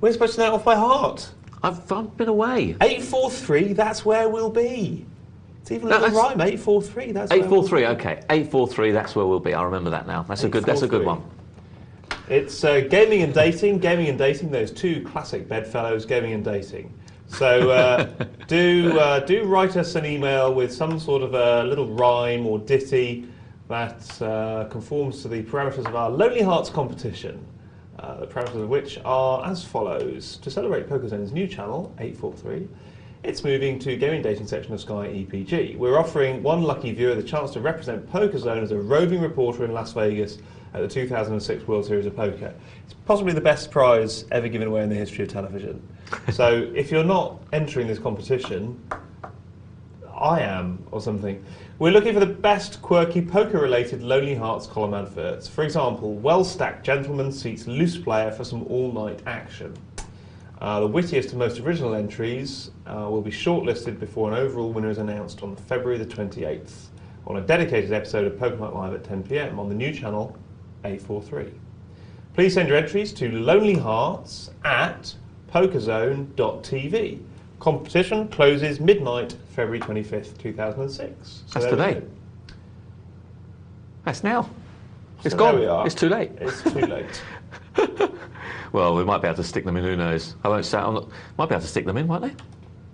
We're supposed to know it off by heart. I've been away. 843, that's where we'll be. It's even a little rhyme, 843, that's 843, okay. 843, that's where we'll be. I remember that now. That's a good one. It's gaming and dating, those two classic bedfellows, gaming and dating. So do write us an email with some sort of a little rhyme or ditty that conforms to the parameters of our Lonely Hearts competition. The parameters of which are as follows. To celebrate PokerZone's new channel, 843, it's moving to gaming dating section of Sky EPG. We're offering one lucky viewer the chance to represent PokerZone as a roving reporter in Las Vegas at the 2006 World Series of Poker. It's possibly the best prize ever given away in the history of television. So if you're not entering this competition, I am, or something. We're looking for the best quirky poker-related Lonely Hearts column adverts. For example, well-stacked gentleman seats loose player for some all-night action. The wittiest and most original entries will be shortlisted before an overall winner is announced on February the 28th on a dedicated episode of Poker Night Live at 10 PM on the new channel 843. Please send your entries to lonelyhearts@pokerzone.tv. Competition closes midnight, February 25th, 2006. So that's today. That's now. It's So gone. there we are. It's too late. It's too late. Well, we might be able to stick them in. Who knows? I won't say. Might be able to stick them in, might they?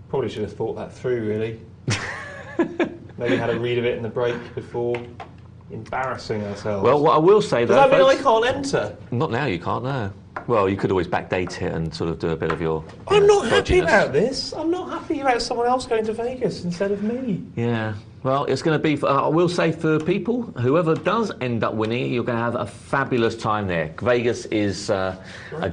Probably should have thought that through, really. Maybe had a read of it in the break before embarrassing ourselves. Well, what I will say though, does that mean I folks, can't enter? not now. You can't. No. Well, you could always backdate it and sort of do a bit of your. I'm not happy dodginess. about this. I'm not happy about someone else going to Vegas instead of me. Yeah. Well, it's going to be. I will say for people, whoever does end up winning, you're going to have a fabulous time there. Vegas is a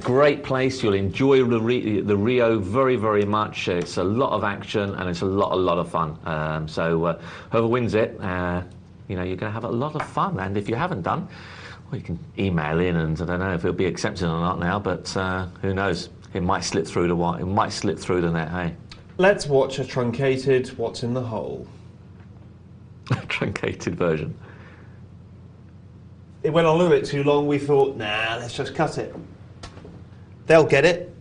great place. You'll enjoy the Rio very, very much. It's a lot of action and it's a lot of fun. So whoever wins it, you're going to have a lot of fun. And if you haven't done, well, you can email in, and I don't know if it'll be accepted or not now, but who knows? It might slip through the net. Hey. Let's watch a truncated What's in the Hole. Truncated version. It went on a little bit too long. We thought, nah, let's just cut it. They'll get it.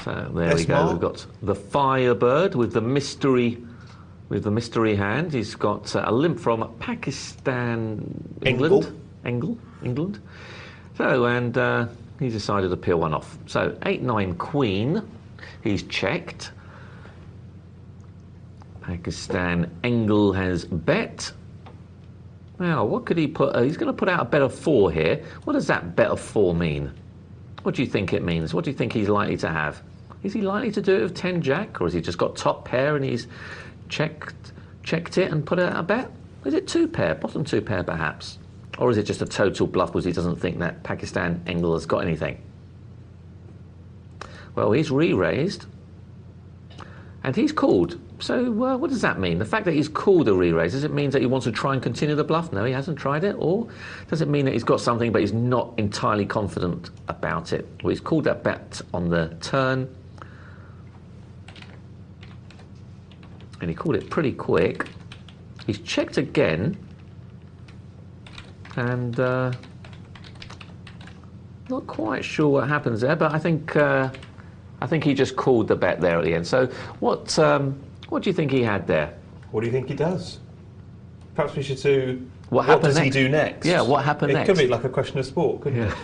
So there we go. We've got the Firebird with the mystery hand. He's got a limp from Pakistan, England. England. So, and he decided to peel one off. So 8-9 Queen. He's checked. Pakistan Engel has bet. Now, what could he put? He's going to put out a bet of 4 here. What does that bet of 4 mean? What do you think it means? What do you think he's likely to have? Is he likely to do it with 10 Jack, or has he just got top pair and he's checked it and put out a bet? Is it 2 pair, bottom 2 pair perhaps? Or is it just a total bluff because he doesn't think that Pakistan Engel has got anything? Well, he's re-raised and he's called. So what does that mean? The fact that he's called a re-raise, does it mean that he wants to try and continue the bluff? No, he hasn't tried it. Or does it mean that he's got something but he's not entirely confident about it? Well, he's called that bet on the turn. And he called it pretty quick. He's checked again. And not quite sure what happens there, but I think he just called the bet there at the end. So what do you think he had there? What do you think he does? Perhaps we should do. What does he do next? Yeah, what happened next? It could be like a question of sport, couldn't it?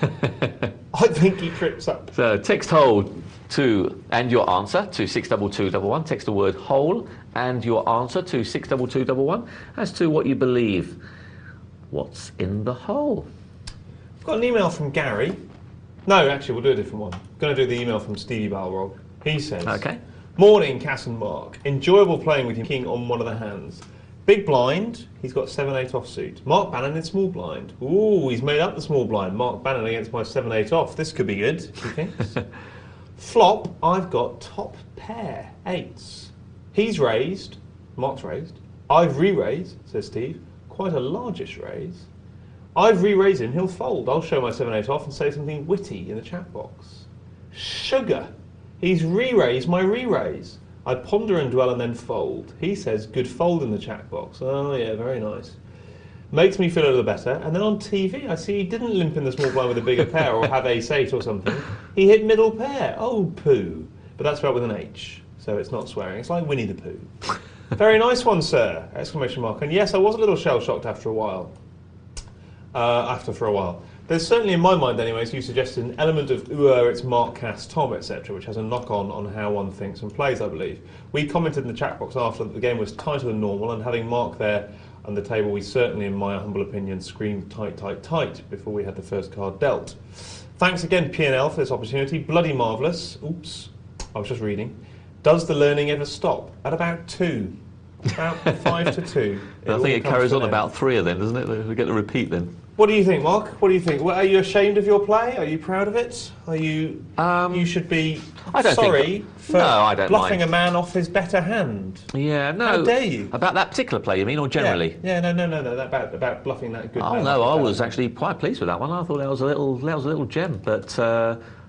I think he trips up. So text hole and your answer to 62211. Text the word hole and your answer to 62211 as to what you believe. What's in the hole? I've got an email from Gary. No, actually, we'll do a different one. I'm going to do the email from Stevie Balrog. He says, okay. Morning, Cass and Mark. Enjoyable playing with your king on one of the hands. Big blind, he's got 7-8 offsuit. Mark Banin in small blind. Ooh, he's made up the small blind. Mark Banin against my 7-8 off. This could be good, he thinks. Flop, I've got top pair, 8s. He's raised, Mark's raised. I've re-raised, says Steve. Quite a largish raise. I've re-raised him, he'll fold. I'll show my 7-8 off and say something witty in the chat box. Sugar, he's re-raised my re-raise. I ponder and dwell and then fold. He says, good fold in the chat box. Oh yeah, very nice. Makes me feel a little better. And then on TV, I see he didn't limp in the small blind with a bigger pair or have ace-8 or something. He hit middle pair. Oh, poo. But that's spelled with an H, so it's not swearing. It's like Winnie the Pooh. Very nice one, sir! Exclamation mark. And yes, I was a little shell-shocked after a while. There's certainly, in my mind anyway, as you suggested, an element of it's Mark, Cass, Tom, etc., which has a knock-on on how one thinks and plays, I believe. We commented in the chat box after that the game was tighter than normal, and having Mark there on the table, we certainly, in my humble opinion, screamed tight, tight, tight before we had the first card dealt. Thanks again, P&L, for this opportunity. Bloody marvellous. Oops, I was just reading. Does the learning ever stop? At about 2. About 5 to 2. I think it carries on about 3 then, doesn't it? We get the repeat then. What do you think, Mark? What do you think? Well, are you ashamed of your play? Are you proud of it? Are you? You should be sorry for bluffing a man off his better hand. Yeah, no. How dare you? About that particular play, you mean, or generally? Yeah, no. About bluffing that good. Oh man no, I was actually quite pleased with that one. I thought that was a little gem, but.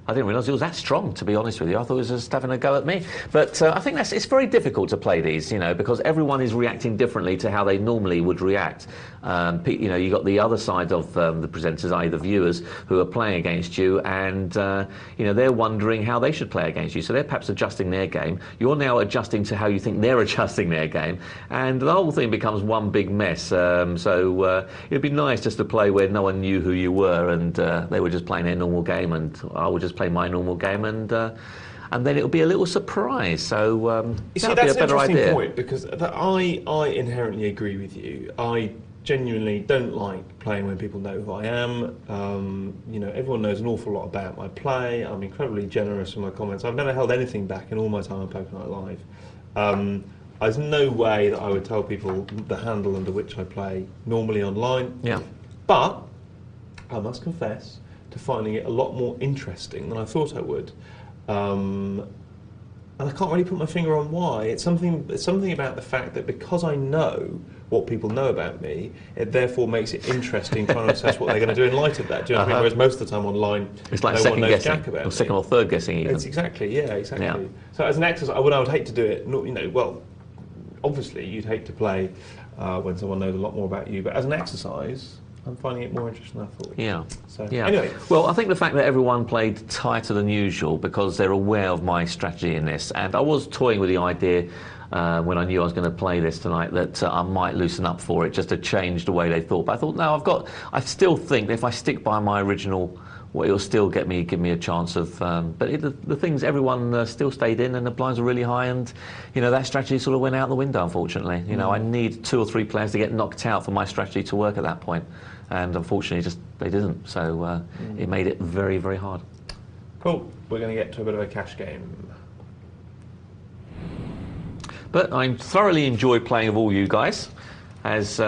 I didn't realise it was that strong, to be honest with you. I thought it was just having a go at me. But I think it's very difficult to play these, because everyone is reacting differently to how they normally would react. You got the other side of the presenters, i.e. the viewers, who are playing against you, and they're wondering how they should play against you. So they're perhaps adjusting their game. You're now adjusting to how you think they're adjusting their game, and the whole thing becomes one big mess. So it'd be nice just to play where no one knew who you were, and they were just playing their normal game, and I would just play my normal game, and then it'll be a little surprise. So you see, that's an interesting point, because I inherently agree with you. I genuinely don't like playing when people know who I am. Everyone knows an awful lot about my play. I'm incredibly generous in my comments. I've never held anything back in all my time on Poker Night Live. There's no way that I would tell people the handle under which I play normally online. Yeah. But I must confess to finding it a lot more interesting than I thought I would. And I can't really put my finger on why. It's something about the fact that because I know what people know about me, it therefore makes it interesting trying to assess what they're going to do in light of that. Do you know what I mean? Whereas most of the time online, it's like no second one knows guessing, jack about or second me. or third guessing even. It's exactly. Yeah. So as an exercise, I would hate to do it. Obviously you'd hate to play when someone knows a lot more about you, but as an exercise, I'm finding it more interesting than I thought. Yeah. So, yeah. Anyway. Well, I think the fact that everyone played tighter than usual because they're aware of my strategy in this, and I was toying with the idea when I knew I was going to play this tonight that I might loosen up for it just to change the way they thought. But I thought, no, I still think that if I stick by my original, well, it'll still give me a chance of. The things, everyone still stayed in, and the blinds were really high, and that strategy sort of went out the window. Unfortunately, I need 2 or 3 players to get knocked out for my strategy to work at that point, and unfortunately, they didn't. So it made it very, very hard. Cool. We're going to get to a bit of a cash game. But I thoroughly enjoy playing with all you guys, as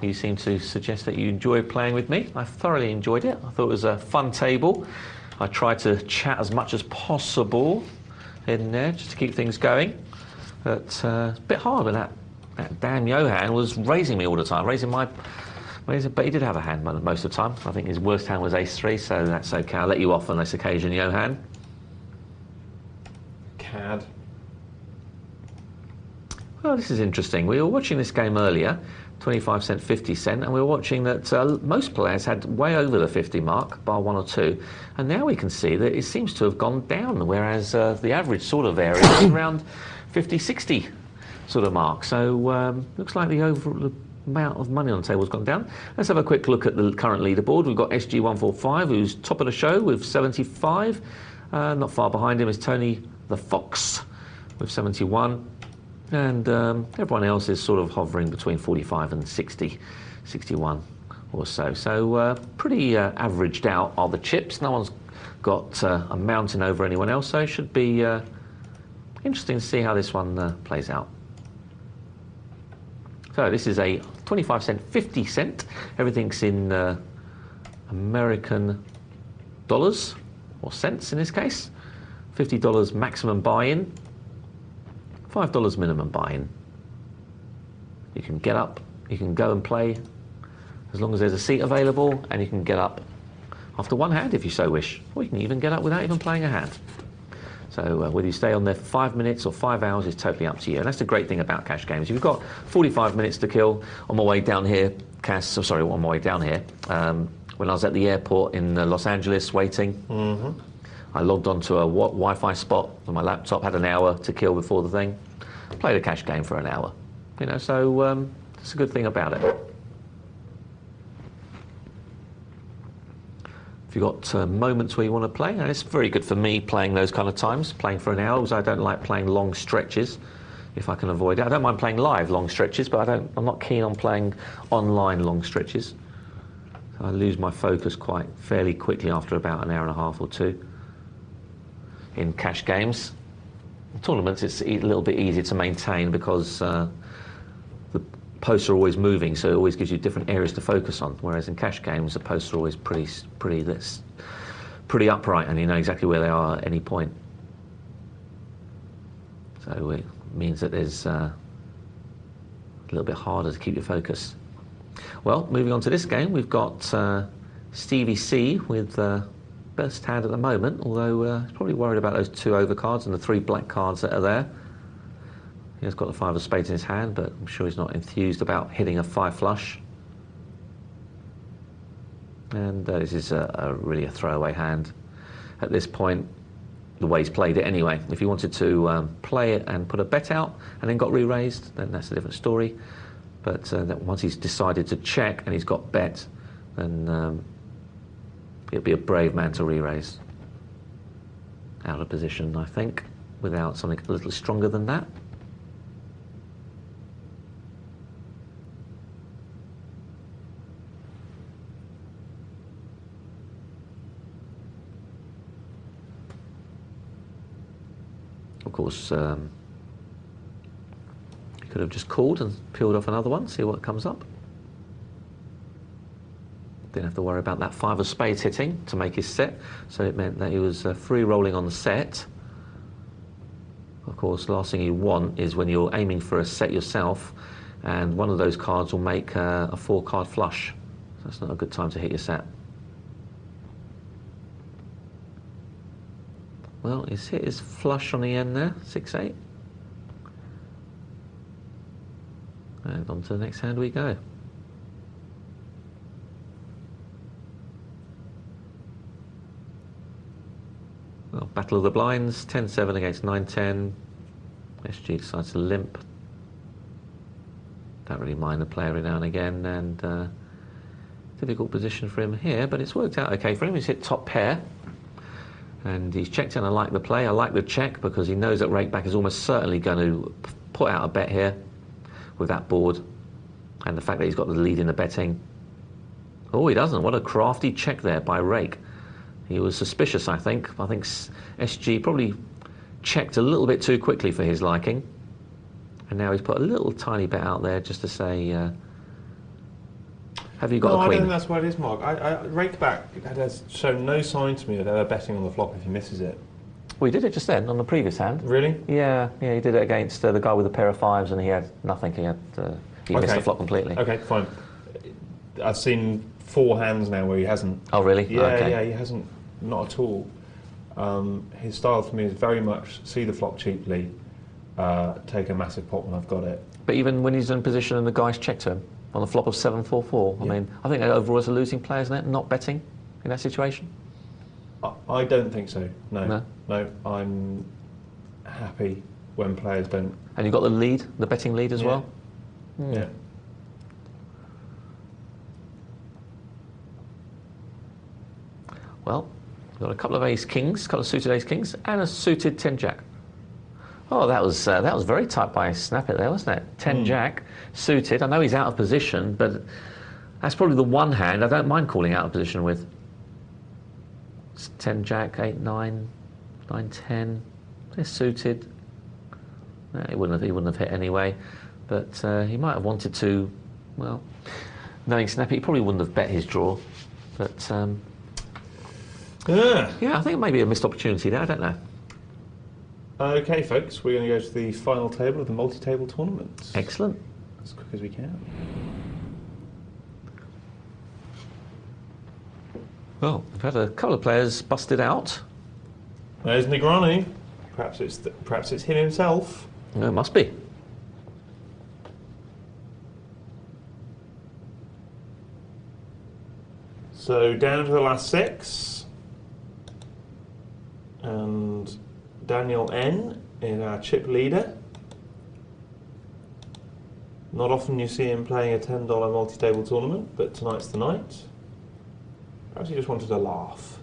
you seem to suggest that you enjoy playing with me. I thoroughly enjoyed it. I thought it was a fun table. I tried to chat as much as possible in there just to keep things going. But it's a bit hard when that damn Johan was raising me all the time, but he did have a hand most of the time. I think his worst hand was ace-3, so that's okay. I'll let you off on this occasion, Johan. Cad. Well, this is interesting. We were watching this game earlier, 25 cent, 50 cent, and we were watching that most players had way over the 50 mark, bar 1 or 2, and now we can see that it seems to have gone down, whereas the average sort of area is around 50, 60 sort of mark. So looks like the overall amount of money on the table has gone down. Let's have a quick look at the current leaderboard. We've got SG145, who's top of the show with 75. Not far behind him is Tony the Fox with 71. And everyone else is sort of hovering between 45 and 60, 61 or so. So pretty averaged out are the chips. No one's got a mountain over anyone else, so it should be interesting to see how this one plays out. So this is a 25 cent, 50 cent. Everything's in American dollars, or cents in this case. $50 maximum buy-in. $5 minimum buy-in. You can get up, you can go and play as long as there's a seat available, and you can get up after one hand if you so wish, or you can even get up without even playing a hand. So whether you stay on there for 5 minutes or 5 hours is totally up to you. And that's the great thing about cash games. If you've got 45 minutes to kill, on my way down here, on my way down here, when I was at the airport in Los Angeles waiting, I logged onto a Wi-Fi spot on my laptop, had an hour to kill before the thing, played a cash game for an hour. So it's a good thing about it. you've got moments where you want to play, and it's very good for me playing those kind of times, playing for an hour, because I don't like playing long stretches if I can avoid it. I don't mind playing live long stretches, but I'm not keen on playing online long stretches. So I lose my focus fairly quickly after about an hour and a half or two. In cash games, tournaments, it's a little bit easier to maintain because the posts are always moving, so it always gives you different areas to focus on. Whereas in cash games, the posts are always pretty upright, and you know exactly where they are at any point. So it means that there's a little bit harder to keep your focus. Well, moving on to this game, we've got Stevie C with best hand at the moment, although he's probably worried about those 2 overcards and the 3 black cards that are there. He has got the 5 of spades in his hand, but I'm sure he's not enthused about hitting a 5 flush. And this is really a throwaway hand at this point, the way he's played it anyway. If he wanted to play it and put a bet out and then got re-raised, then that's a different story. But that once he's decided to check and he's got bet, then he'll be a brave man to re-raise. Out of position, I think, without something a little stronger than that. Of course, he could have just called and peeled off another one, see what comes up. Didn't have to worry about that 5 of spades hitting to make his set, so it meant that he was free rolling on the set. Of course, the last thing you want is when you're aiming for a set yourself and one of those cards will make a 4-card flush. So that's not a good time to hit your set. Well, he's hit his flush on the end there, 6-8. And on to the next hand we go. Well, Battle of the Blinds, 10-7 against 9-10. SG decides to limp. Don't really mind the player every now and again, and difficult position for him here, but it's worked out okay for him. He's hit top pair. And he's checked in. I like the play. I like the check because he knows that rakeback is almost certainly going to put out a bet here with that board. And the fact that he's got the lead in the betting. Oh, he doesn't. What a crafty check there by rake. He was suspicious, I think. I think SG probably checked a little bit too quickly for his liking. And now he's put a little tiny bet out there just to say, have you got a queen? I don't think that's what it is, Mark. Rakeback has shown no sign to me of ever betting on the flop if he misses it. Well, he did it just then on the previous hand. Really? Yeah, he did it against the guy with a pair of 5s, and he had nothing. He missed the flop completely. Okay, fine. I've seen 4 hands now where he hasn't. Oh, really? Yeah, okay. Yeah, he hasn't. Not at all. His style for me is very much see the flop cheaply, take a massive pot when I've got it. But even when he's in position and the guy's checked to him on the flop of 7-4-4, I mean, I think overall it's a losing player, isn't it? Not betting in that situation. I don't think so. No. No. I'm happy when players don't. And you've got the lead, the betting lead as well. Yeah. Well, we've got a couple of ace-kings, a couple of suited ace-kings, and a suited 10-jack. Oh, that was very tight by Snap It there, wasn't it? 10-jack, suited. I know he's out of position, but that's probably the one hand I don't mind calling out of position with. 10-jack, 8-9, 9-10. They're suited. He wouldn't have hit anyway, but he might have wanted to. Well, knowing Snappy, he probably wouldn't have bet his draw, but yeah, I think it may be a missed opportunity there. I don't know. Okay, folks, we're going to go to the final table of the multi-table tournament. Excellent. As quick as we can. Well, we've had a couple of players busted out. There's Negrani. Perhaps it's him himself. No, it must be. So down to the last 6. And Daniel N is our chip leader. Not often you see him playing a $10 multi-table tournament, but tonight's the night. Perhaps he just wanted to laugh.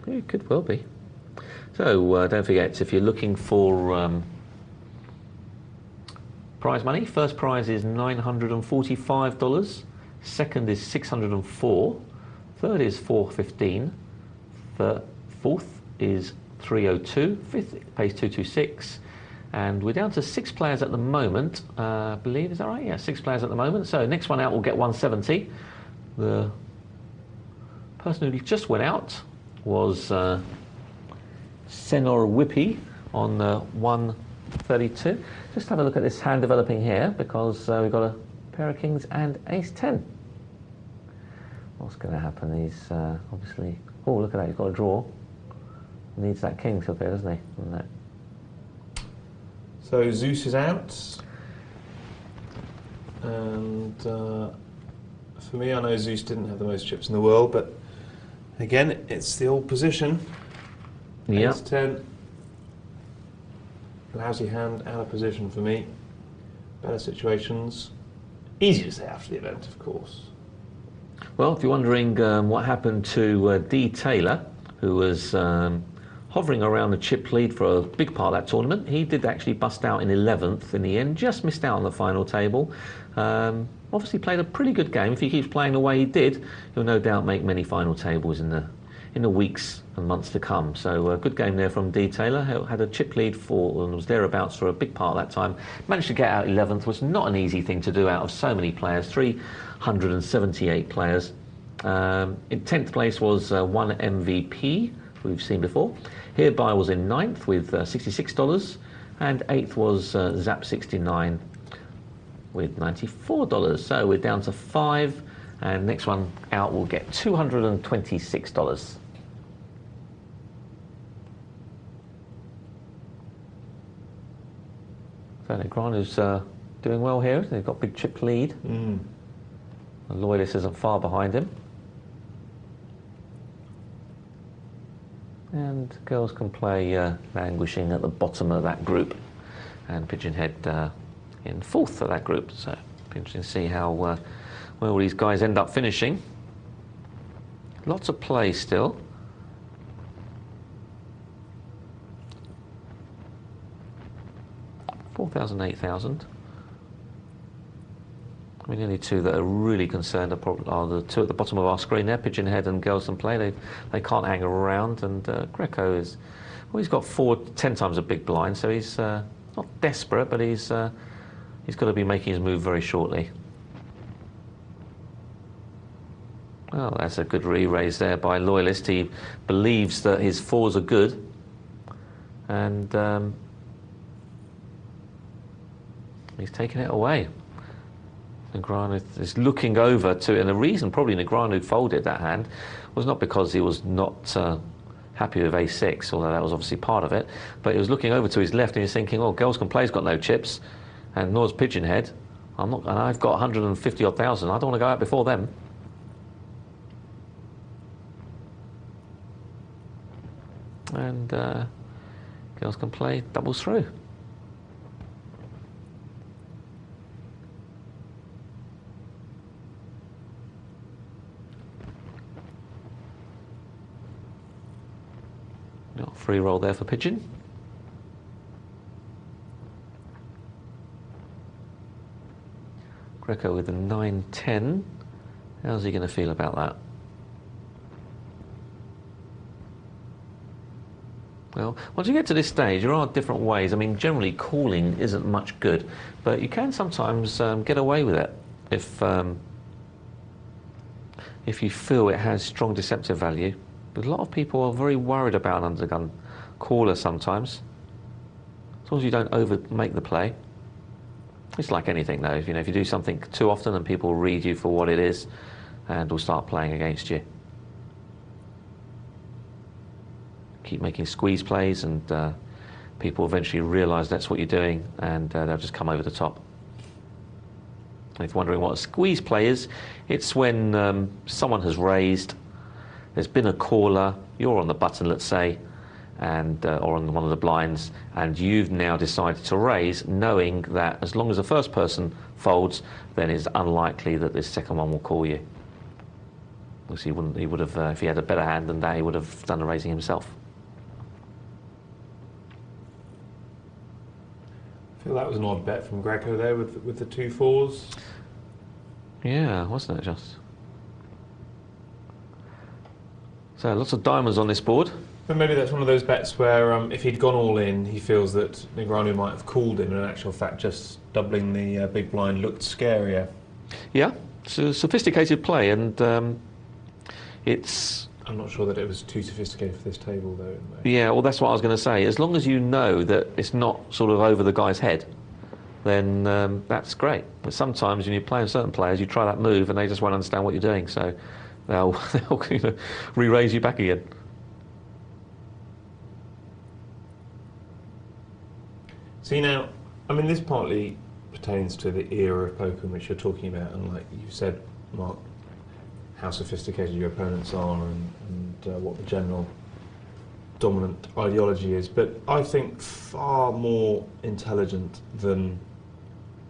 It could well be. So don't forget, if you're looking for prize money, first prize is $945, second is $604, third is $415, fourth is $302, fifth pays $226, and we're down to 6 players at the moment. I believe, is that right? Yeah, 6 players at the moment. So next one out will get $170. The person who just went out was Senor Whippy on 132. Just have a look at this hand developing here, because we've got a pair of kings and ace-10. What's going to happen? He's obviously... Oh, look at that, he's got a draw. Needs that king to appear, doesn't he? So Zeus is out. And for me, I know Zeus didn't have the most chips in the world, but again, it's the old position. Yeah. Ace-10. Lousy hand, out of position for me. Better situations. Easy to say after the event, of course. Well, if you're wondering what happened to D. Taylor, who was hovering around the chip lead for a big part of that tournament, he did actually bust out in 11th in the end, just missed out on the final table. Obviously played a pretty good game. If he keeps playing the way he did, he'll no doubt make many final tables in the weeks and months to come. So a good game there from D. Taylor. Had a chip lead for and was thereabouts for a big part of that time. Managed to get out 11th, was not an easy thing to do out of so many players, 378 players. In 10th place was one MVP, we've seen before. Hereby was in 9th with $66, and 8th was Zap69 with $94. So we're down to 5, and next one out will get $226. So Negreanu's doing well here. They've got big chip lead. The Loyalist isn't far behind him. And girls can play languishing at the bottom of that group, and Pigeonhead in 4th of that group. So be interesting to see how where all these guys end up finishing. Lots of play still. $4,000, $8,000. I mean, the only two that are really concerned are the two at the bottom of our screen there, Pigeonhead and Girls Can Play. They can't hang around, and Greco is... Well, he's got 10 times a big blind, so he's not desperate, but he's got to be making his move very shortly. Well, that's a good re-raise there by Loyalist. He believes that his 4s are good, and he's taking it away. Negreanu is looking over to, and the reason probably Negreanu folded that hand was not because he was not happy with a6, although that was obviously part of it, but he was looking over to his left and he's thinking, oh, Girls Can Play's got no chips, and nor's Pigeonhead. And I've got 150 odd thousand. I don't want to go out before them. And Girls Can Play doubles through. Free roll there for Pigeon. Greco with a 9-10. How's he going to feel about that? Well, once you get to this stage, there are different ways. I mean, generally calling isn't much good, but you can sometimes get away with it if you feel it has strong deceptive value. But a lot of people are very worried about an undergun caller sometimes. As long as you don't over-make the play. It's like anything though, if you do something too often, then people read you for what it is and will start playing against you. Keep making squeeze plays, and people eventually realise that's what you're doing, and they'll just come over the top. And if you're wondering what a squeeze play is, it's when someone has raised, there's been a caller, you're on the button, let's say, and or on one of the blinds, and you've now decided to raise, knowing that as long as the first person folds, then it's unlikely that this second one will call you. Obviously, he would have, if he had a better hand than that, he would have done the raising himself. I feel that was an odd bet from Greco there with the 2-4s. Yeah, wasn't it just? So lots of diamonds on this board. But maybe that's one of those bets where if he'd gone all in, he feels that Negreanu might have called him, and in actual fact just doubling the big blind looked scarier. Yeah, it's a sophisticated play, and it's... I'm not sure that it was too sophisticated for this table, though. Yeah, well, that's what I was going to say. As long as you know that it's not sort of over the guy's head, then that's great. But sometimes when you're playing certain players, you try that move and they just won't understand what you're doing, so they'll re-raise you back again. See, now, I mean, this partly pertains to the era of poker in which you're talking about, and like you said, Mark, how sophisticated your opponents are and what the general dominant ideology is. But I think far more intelligent than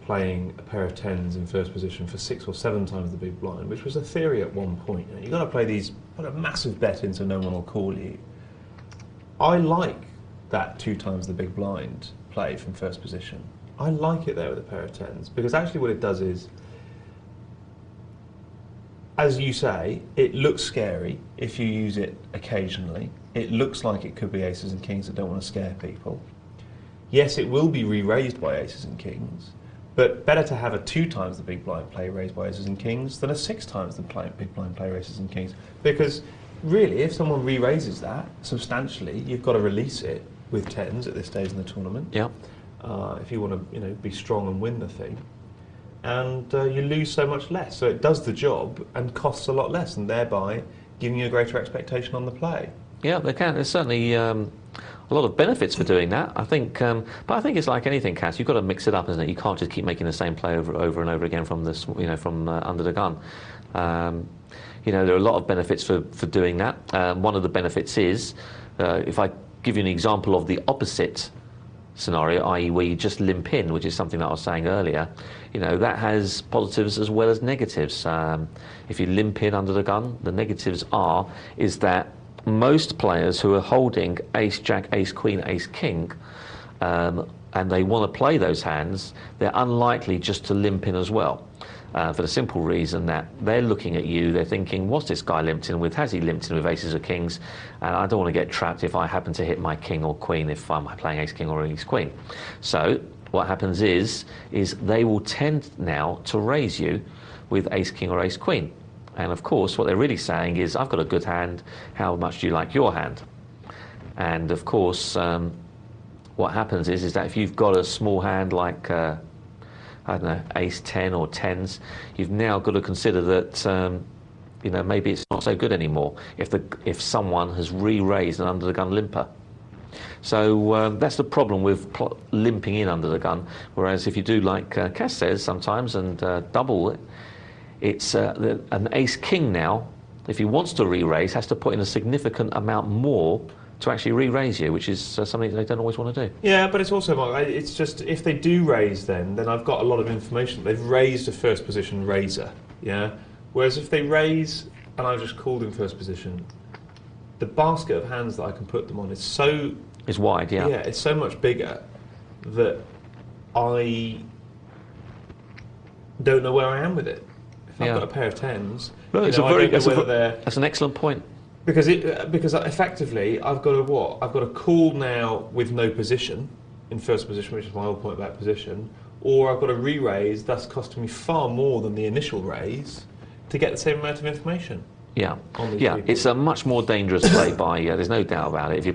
playing a pair of 10s in first position for 6 or 7 times the big blind, which was a theory at one point. You've got to play these, put a massive bet in so no one will call you. I like that 2 times the big blind play from first position. I like it there with a pair of 10s, because actually what it does is, as you say, it looks scary if you use it occasionally. It looks like it could be aces and kings that don't want to scare people. Yes, it will be re-raised by aces and kings, but better to have a 2 times the big blind play raised by aces and kings than a 6 times the big blind play raised aces and kings. Because really, if someone re-raises that substantially, you've got to release it with 10s at this stage in the tournament. Yeah. If you want to, be strong and win the thing, and you lose so much less. So it does the job and costs a lot less, and thereby giving you a greater expectation on the play. Yeah, there can. There's certainly a lot of benefits for doing that. I think, but I think it's like anything, Cass. You've got to mix it up, isn't it? You can't just keep making the same play over and over again from this, from under the gun. There are a lot of benefits for doing that. One of the benefits is, if I give you an example of the opposite scenario, i.e. where you just limp in, which is something that I was saying earlier, that has positives as well as negatives. If you limp in under the gun, the negatives is that most players who are holding ace, jack, ace, queen, ace, king, and they want to play those hands, they're unlikely just to limp in as well. For the simple reason that they're looking at you, they're thinking, what's this guy limped in with? Has he limped in with aces or kings? And I don't want to get trapped if I happen to hit my king or queen if I'm playing ace king or ace queen. So what happens is they will tend now to raise you with ace king or ace queen. And of course, what they're really saying is, I've got a good hand, how much do you like your hand? And of course, what happens is that if you've got a small hand like I don't know, ace 10 or 10s, you've now got to consider that maybe it's not so good anymore if someone has re-raised an under the gun limper. So that's the problem with limping in under the gun. Whereas if you do like Cass says sometimes and double it, it's an ace king now, if he wants to re-raise, has to put in a significant amount more to actually re-raise you, which is something they don't always want to do. Yeah, but it's also, Mark, it's just, if they do raise then I've got a lot of information. They've raised a first position raiser, yeah? Whereas if they raise, and I've just called in first position, the basket of hands that I can put them on is so... It's wide, yeah. Yeah, it's so much bigger that I don't know where I am with it. If I've got a pair of 10s, that's an excellent point. Because effectively, I've got a call now with no position in first position, which is my whole point about position, or I've got a re-raise, thus costing me far more than the initial raise to get the same amount of information. Yeah, it's a much more dangerous play by. There's no doubt about it.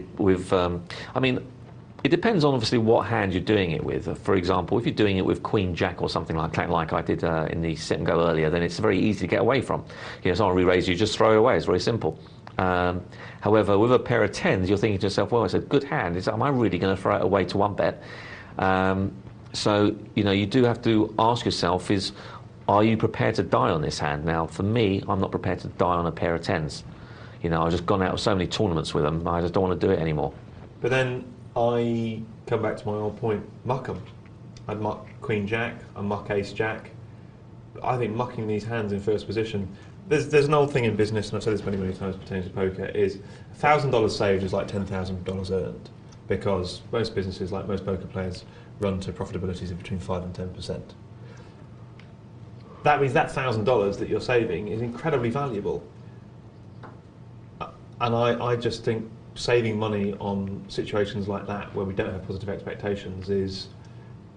It depends on obviously what hand you're doing it with. For example, if you're doing it with Queen Jack or something like I did in the sit and go earlier, then it's very easy to get away from. Someone re-raise you, just throw it away. It's very simple. However, with a pair of 10s, you're thinking to yourself, well, it's a good hand. Am I really going to throw it away to one bet? So, you do have to ask yourself are you prepared to die on this hand? Now, for me, I'm not prepared to die on a pair of 10s. I've just gone out of so many tournaments with them, I just don't want to do it anymore. But then I come back to my old point, muck them. I'd muck Queen Jack, I muck Ace Jack. I think mucking these hands in first position there's an old thing in business, and I've said this many times pertaining to poker, is $1,000 saved is like $10,000 earned, because most businesses, like most poker players, run to profitabilities of between 5 and 10%. That means that $1,000 that you're saving is incredibly valuable. And I just think saving money on situations like that, where we don't have positive expectations,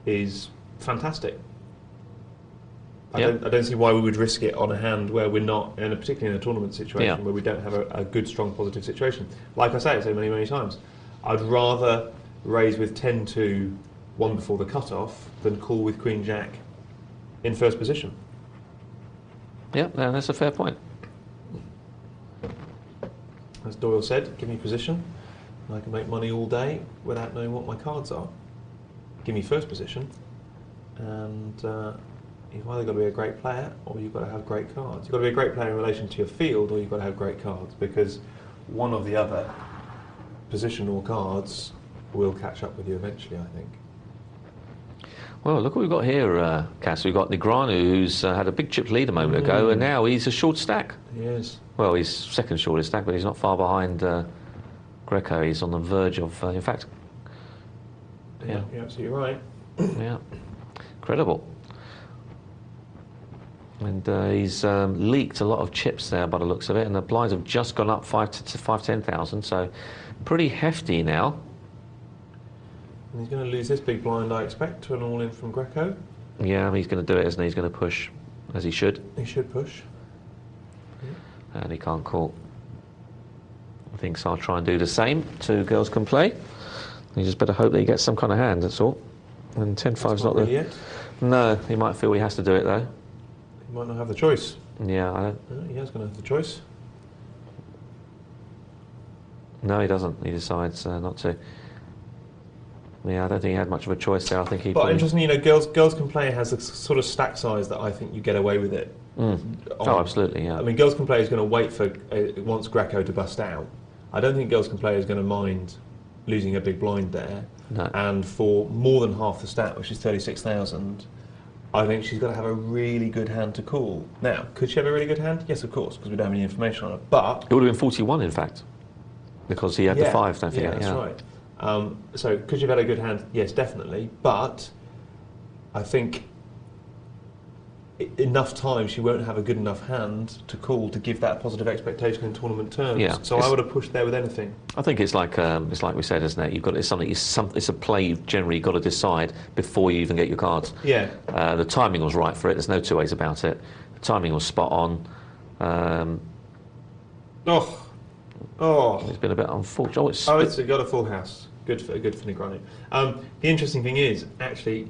is fantastic. Yep. I don't see why we would risk it on a hand where we're not, particularly in a tournament situation, where we don't have a good, strong, positive situation. Like I say many times, I'd rather raise with 10-2, one before the cut-off, than call with Queen Jack in first position. Yeah, no, that's a fair point. As Doyle said, give me position, and I can make money all day without knowing what my cards are. Give me first position, and you've either got to be a great player or you've got to have great cards. You've got to be a great player in relation to your field, or you've got to have great cards, because one or the other, position or cards, will catch up with you eventually, I think. Well, look what we've got here, Cass. We've got Negreanu, who's had a big chip lead a moment ago, and now he's a short stack. He is. Well, he's second shortest stack, but he's not far behind Greco. He's on the verge of, in fact... Yeah, you're absolutely right. Yeah, incredible. And he's leaked a lot of chips there by the looks of it, and the blinds have just gone up 10,000, so pretty hefty now. And he's going to lose this big blind, I expect, to an all-in from Greco. Yeah, he's going to do it, isn't he? He's going to push, as he should. He should push. And he can't call. I think I'll try and do the same. Two girls can play. You just better hope that he gets some kind of hand, that's all. And 10-5's not really the... it. No, he might feel he has to do it, though. He might not have the choice. Yeah, I don't... He is going to have the choice. No, he doesn't. He decides not to. Yeah, I don't think he had much of a choice there. I think he. But interesting, Girls Can Play has a sort of stack size that I think you get away with it. Oh, absolutely, yeah. I mean, Girls Can Play is going to wait for wants Greco to bust out. I don't think Girls Can Play is going to mind losing a big blind there. No. And for more than half the stat, which is 36,000, I think she's got to have a really good hand to call. Now, could she have a really good hand? Yes, of course, because we don't have any information on her. But it would have been 41, in fact, because he had the 5. Don't forget. Yeah, that's right. So could she have had a good hand? Yes, definitely. But I think enough time she won't have a good enough hand to call to give that positive expectation in tournament terms. Yeah, so I would have pushed there with anything. I think it's like we said, isn't it? It's a play you've generally got to decide before you even get your cards. Yeah. The timing was right for it. There's no two ways about it. The timing was spot on. It's been a bit unfortunate. It's got a full house. Good for Negreanu. The interesting thing is, actually,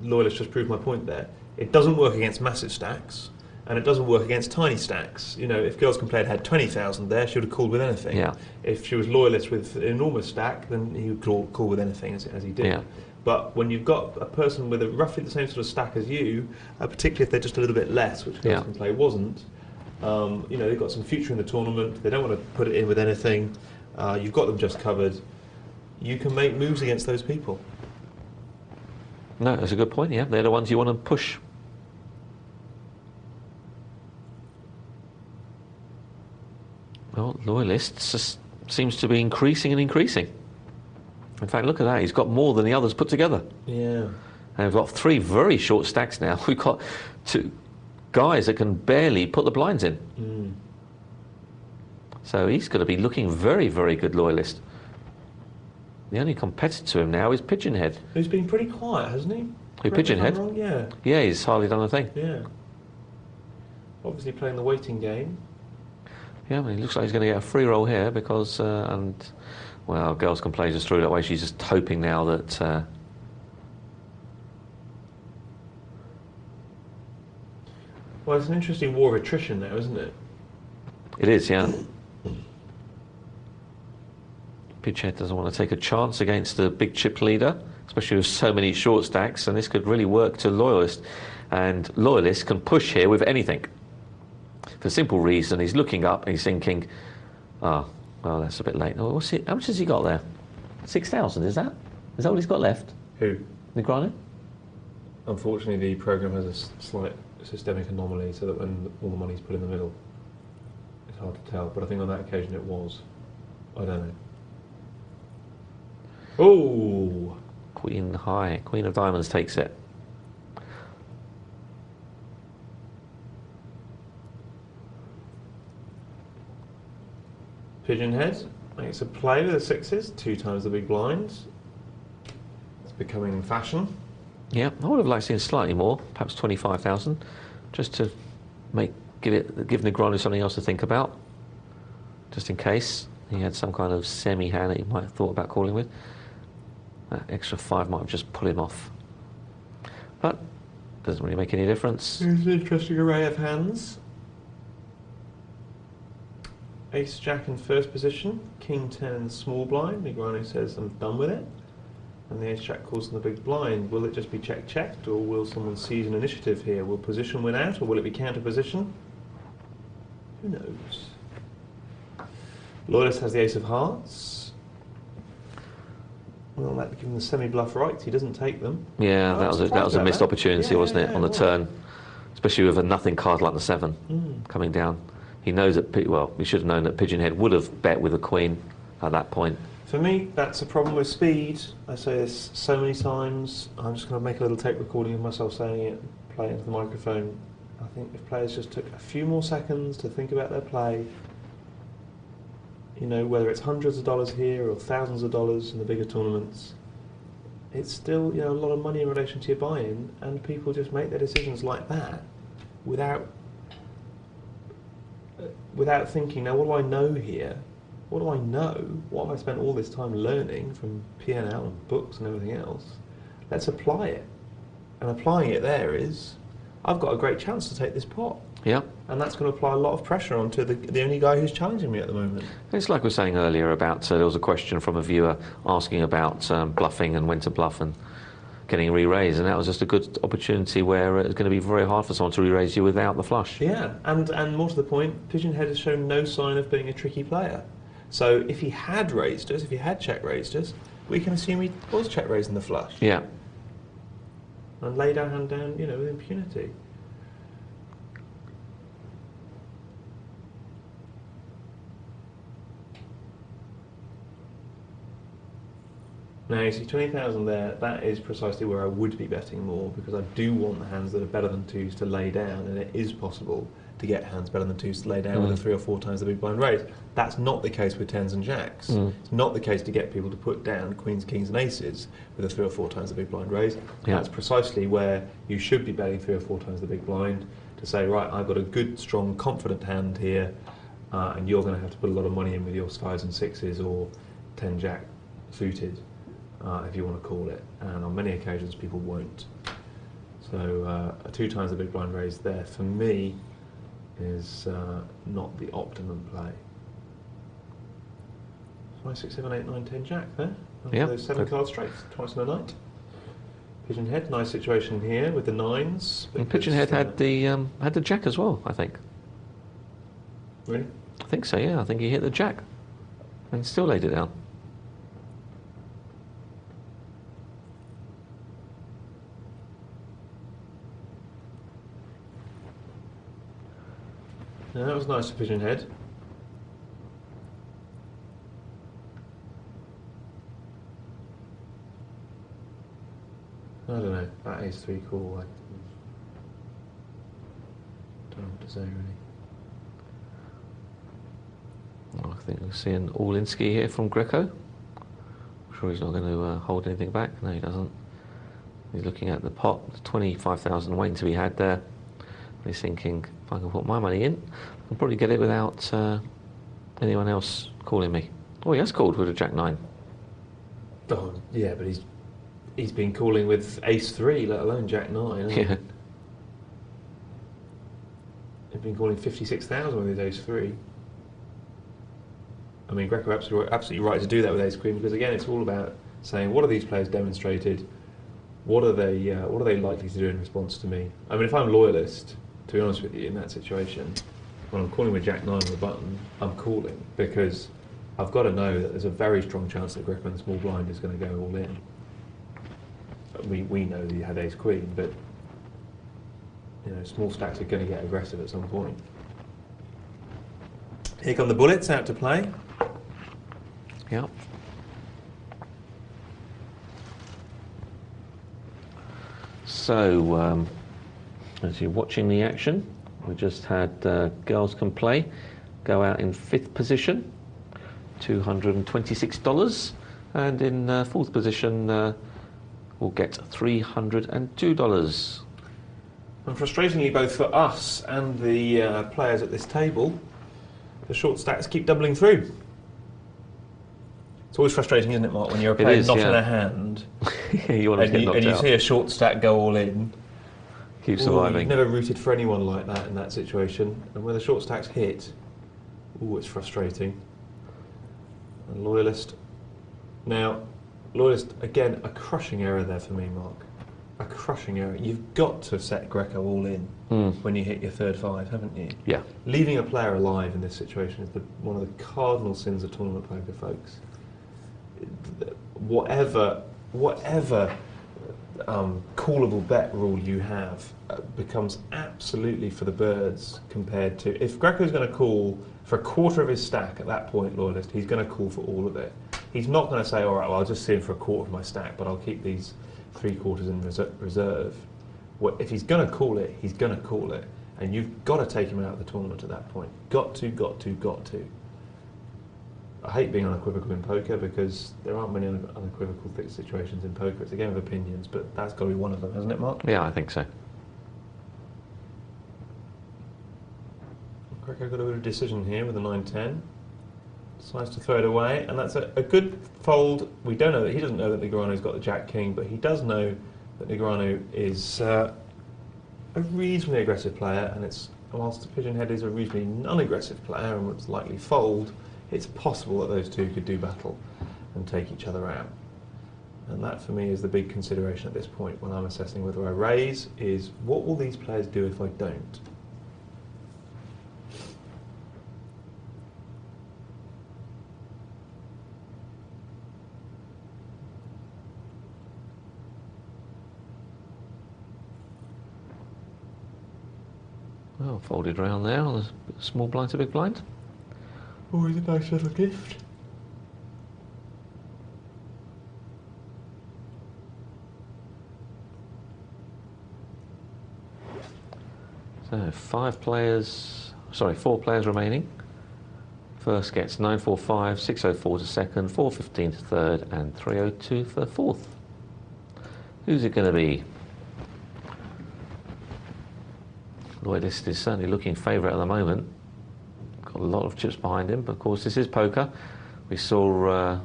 Loyalist just proved my point there. It doesn't work against massive stacks, and it doesn't work against tiny stacks. You know, if Girls Can Play had 20,000 there, she would have called with anything. Yeah. If she was Loyalist with an enormous stack, then he would call with anything, as he did. Yeah. But when you've got a person with roughly the same sort of stack as you, particularly if they're just a little bit less, which Girls Can Play wasn't, they've got some future in the tournament. They don't want to put it in with anything. You've got them just covered. You can make moves against those people. No, that's a good point, yeah. They're the ones you want to push. Well, Loyalists just seems to be increasing and increasing. In fact, look at that. He's got more than the others put together. Yeah. And we've got 3 very short stacks now. We've got 2 guys that can barely put the blinds in. So he's going to be looking very, very good, Loyalist. The only competitor to him now is Pigeonhead. Who's been pretty quiet, hasn't he? Who, Pigeonhead? Yeah. Yeah, he's hardly done a thing. Yeah. Obviously playing the waiting game. Yeah, well, he looks like he's going to get a free roll here because, Girls Can Play just through that way. She's just hoping now that... Well, it's an interesting war of attrition now, isn't it? It is, yeah. Pigeonhead doesn't want to take a chance against the big chip leader, especially with so many short stacks, and this could really work to Loyalist. And Loyalist can push here with anything. For the simple reason, he's looking up and he's thinking, that's a bit late. Oh, how much has he got there? 6,000, is that what he's got left? Who? Negreanu? Unfortunately, the programme has a slight systemic anomaly, so that when all the money's put in the middle, it's hard to tell. But I think on that occasion it was. I don't know. Oh! Queen high. Queen of diamonds takes it. Pigeon head makes a play with the sixes, 2 times the big blind. It's becoming fashion. Yeah, I would have liked to see slightly more, perhaps 25,000, just to give Negroni something else to think about, just in case he had some kind of semi-hand that he might have thought about calling with. That extra 5 might have just pulled him off. But doesn't really make any difference. Here's an interesting array of hands. Ace Jack in first position, King 10 in the small blind. Negroni says, I'm done with it. And the Ace Jack calls in the big blind. Will it just be checked, or will someone seize an initiative here? Will position win out, or will it be counter position? Who knows? Loyalist has the Ace of Hearts. Well, that would give him the semi-bluff rights. He doesn't take them. Yeah, that was a missed opportunity, wasn't it, on the turn? Especially with a nothing card like the 7 coming down. He knows that, he should have known that Pigeon Head would have bet with the Queen at that point. For me, that's a problem with speed. I say this so many times. I'm just going to make a little tape recording of myself saying it, play it into the microphone. I think if players just took a few more seconds to think about their play, you know, whether it's hundreds of dollars here or thousands of dollars in the bigger tournaments, it's still, you know, a lot of money in relation to your buy-in, and people just make their decisions like that without thinking, now what do I know here? What do I know? What have I spent all this time learning from P&L and books and everything else? Let's apply it. And applying it there is, I've got a great chance to take this pot. Yeah. And that's going to apply a lot of pressure onto the only guy who's challenging me at the moment. It's like we were saying earlier about, there was a question from a viewer asking about bluffing and when to bluff and getting re-raised, and that was just a good opportunity where it's going to be very hard for someone to re-raise you without the flush. Yeah, and more to the point, Pigeon Head has shown no sign of being a tricky player. So if he had raised us, if he had check raised us, we can assume he was check raising the flush. Yeah. And laid our hand down, you know, with impunity. Now you see 20,000 there, that is precisely where I would be betting more, because I do want the hands that are better than 2s to lay down, and it is possible to get hands better than 2s to lay down with a 3 or 4 times the big blind raise. That's not the case with 10s and jacks. It's not the case to get people to put down queens, kings and aces with a 3 or 4 times the big blind raise. Yeah. That's precisely where you should be betting 3 or 4 times the big blind, to say, right, I've got a good, strong, confident hand here, and you're going to have to put a lot of money in with your 5s and 6s or 10 jack suited. If you want to call it, and on many occasions people won't. So a 2 times the big blind raise there for me is not the optimum play. 5, 6, 7, 8, 9, 10 jack there. Yeah. Those 7 card straights twice in a night. Pigeon Head, nice situation here with the 9s. And Pigeon Head had the jack as well, I think. Really? I think so, yeah. I think he hit the jack and still laid it down. Yeah, that was nice for Pigeon Head. I don't know, that ace 3 call, I don't know what to say really. Well, I think we're seeing All-Inski here from Greco. I'm sure he's not going to hold anything back. No, he doesn't. He's looking at the pot, 25,000 waiting to be had there. He's thinking, if I can put my money in, I can probably get it without anyone else calling me. Oh, he has called with a jack 9. Oh, yeah, but he's been calling with ace 3, let alone jack 9. Hasn't Yeah. He's been calling 56,000 with his ace 3. I mean, Greco absolutely right to do that with ace queen, because again, it's all about saying, what are these players demonstrated? What are they likely to do in response to me? I mean, if I'm loyalist, to be honest with you, in that situation, when I'm calling with jack 9 on the button, I'm calling, because I've got to know that there's a very strong chance that Greco in the small blind is going to go all in. We know that he had ace queen, but small stacks are going to get aggressive at some point. Here come the bullets out to play. Yep. So, as you're watching the action, we just had Girls Can Play go out in 5th position, $226, and in 4th position we'll get $302. And frustratingly, both for us and the players at this table, the short stacks keep doubling through. It's always frustrating, isn't it, Mark, when you're a player not in a hand, you want to get knocked and you out. see a short stack go all in. Keep surviving. You've never rooted for anyone like that in that situation, and when the short stacks hit, it's frustrating. And Loyalist. Now, Loyalist, again, a crushing error there for me, Mark. A crushing error. You've got to set Greco all in when you hit your third 5, haven't you? Yeah. Leaving a player alive in this situation is one of the cardinal sins of tournament poker, folks. Whatever callable bet rule you have becomes absolutely for the birds compared to... If Greco's going to call for a quarter of his stack at that point, Loyalist, he's going to call for all of it. He's not going to say, all right, well, I'll just see him for a quarter of my stack, but I'll keep these 3/4 in reserve. If he's going to call it, he's going to call it. And you've got to take him out of the tournament at that point. Got to. I hate being unequivocal in poker because there aren't many unequivocal situations in poker. It's a game of opinions, but that's got to be one of them, hasn't it, Mark? Yeah, I think so. Greco got a bit of a decision here with a 9-10. Decides to throw it away, and that's a good fold. We don't know that he doesn't know that Negreanu's got the Jack King, but he does know that Negreanu is a reasonably aggressive player, and whilst the Pigeon Head is a reasonably non-aggressive player and would likely fold, it's possible that those two could do battle and take each other out. And that for me is the big consideration at this point when I'm assessing whether I raise, is what will these players do if I don't? Well, folded round there on a small blind to big blind. Always a nice little gift. So 4 players remaining. First gets 945, 604 to second, 415 to third, and 302 for fourth. Who's it going to be? Loyalist is certainly looking favourite at the moment. Got a lot of chips behind him, but of course this is poker. We saw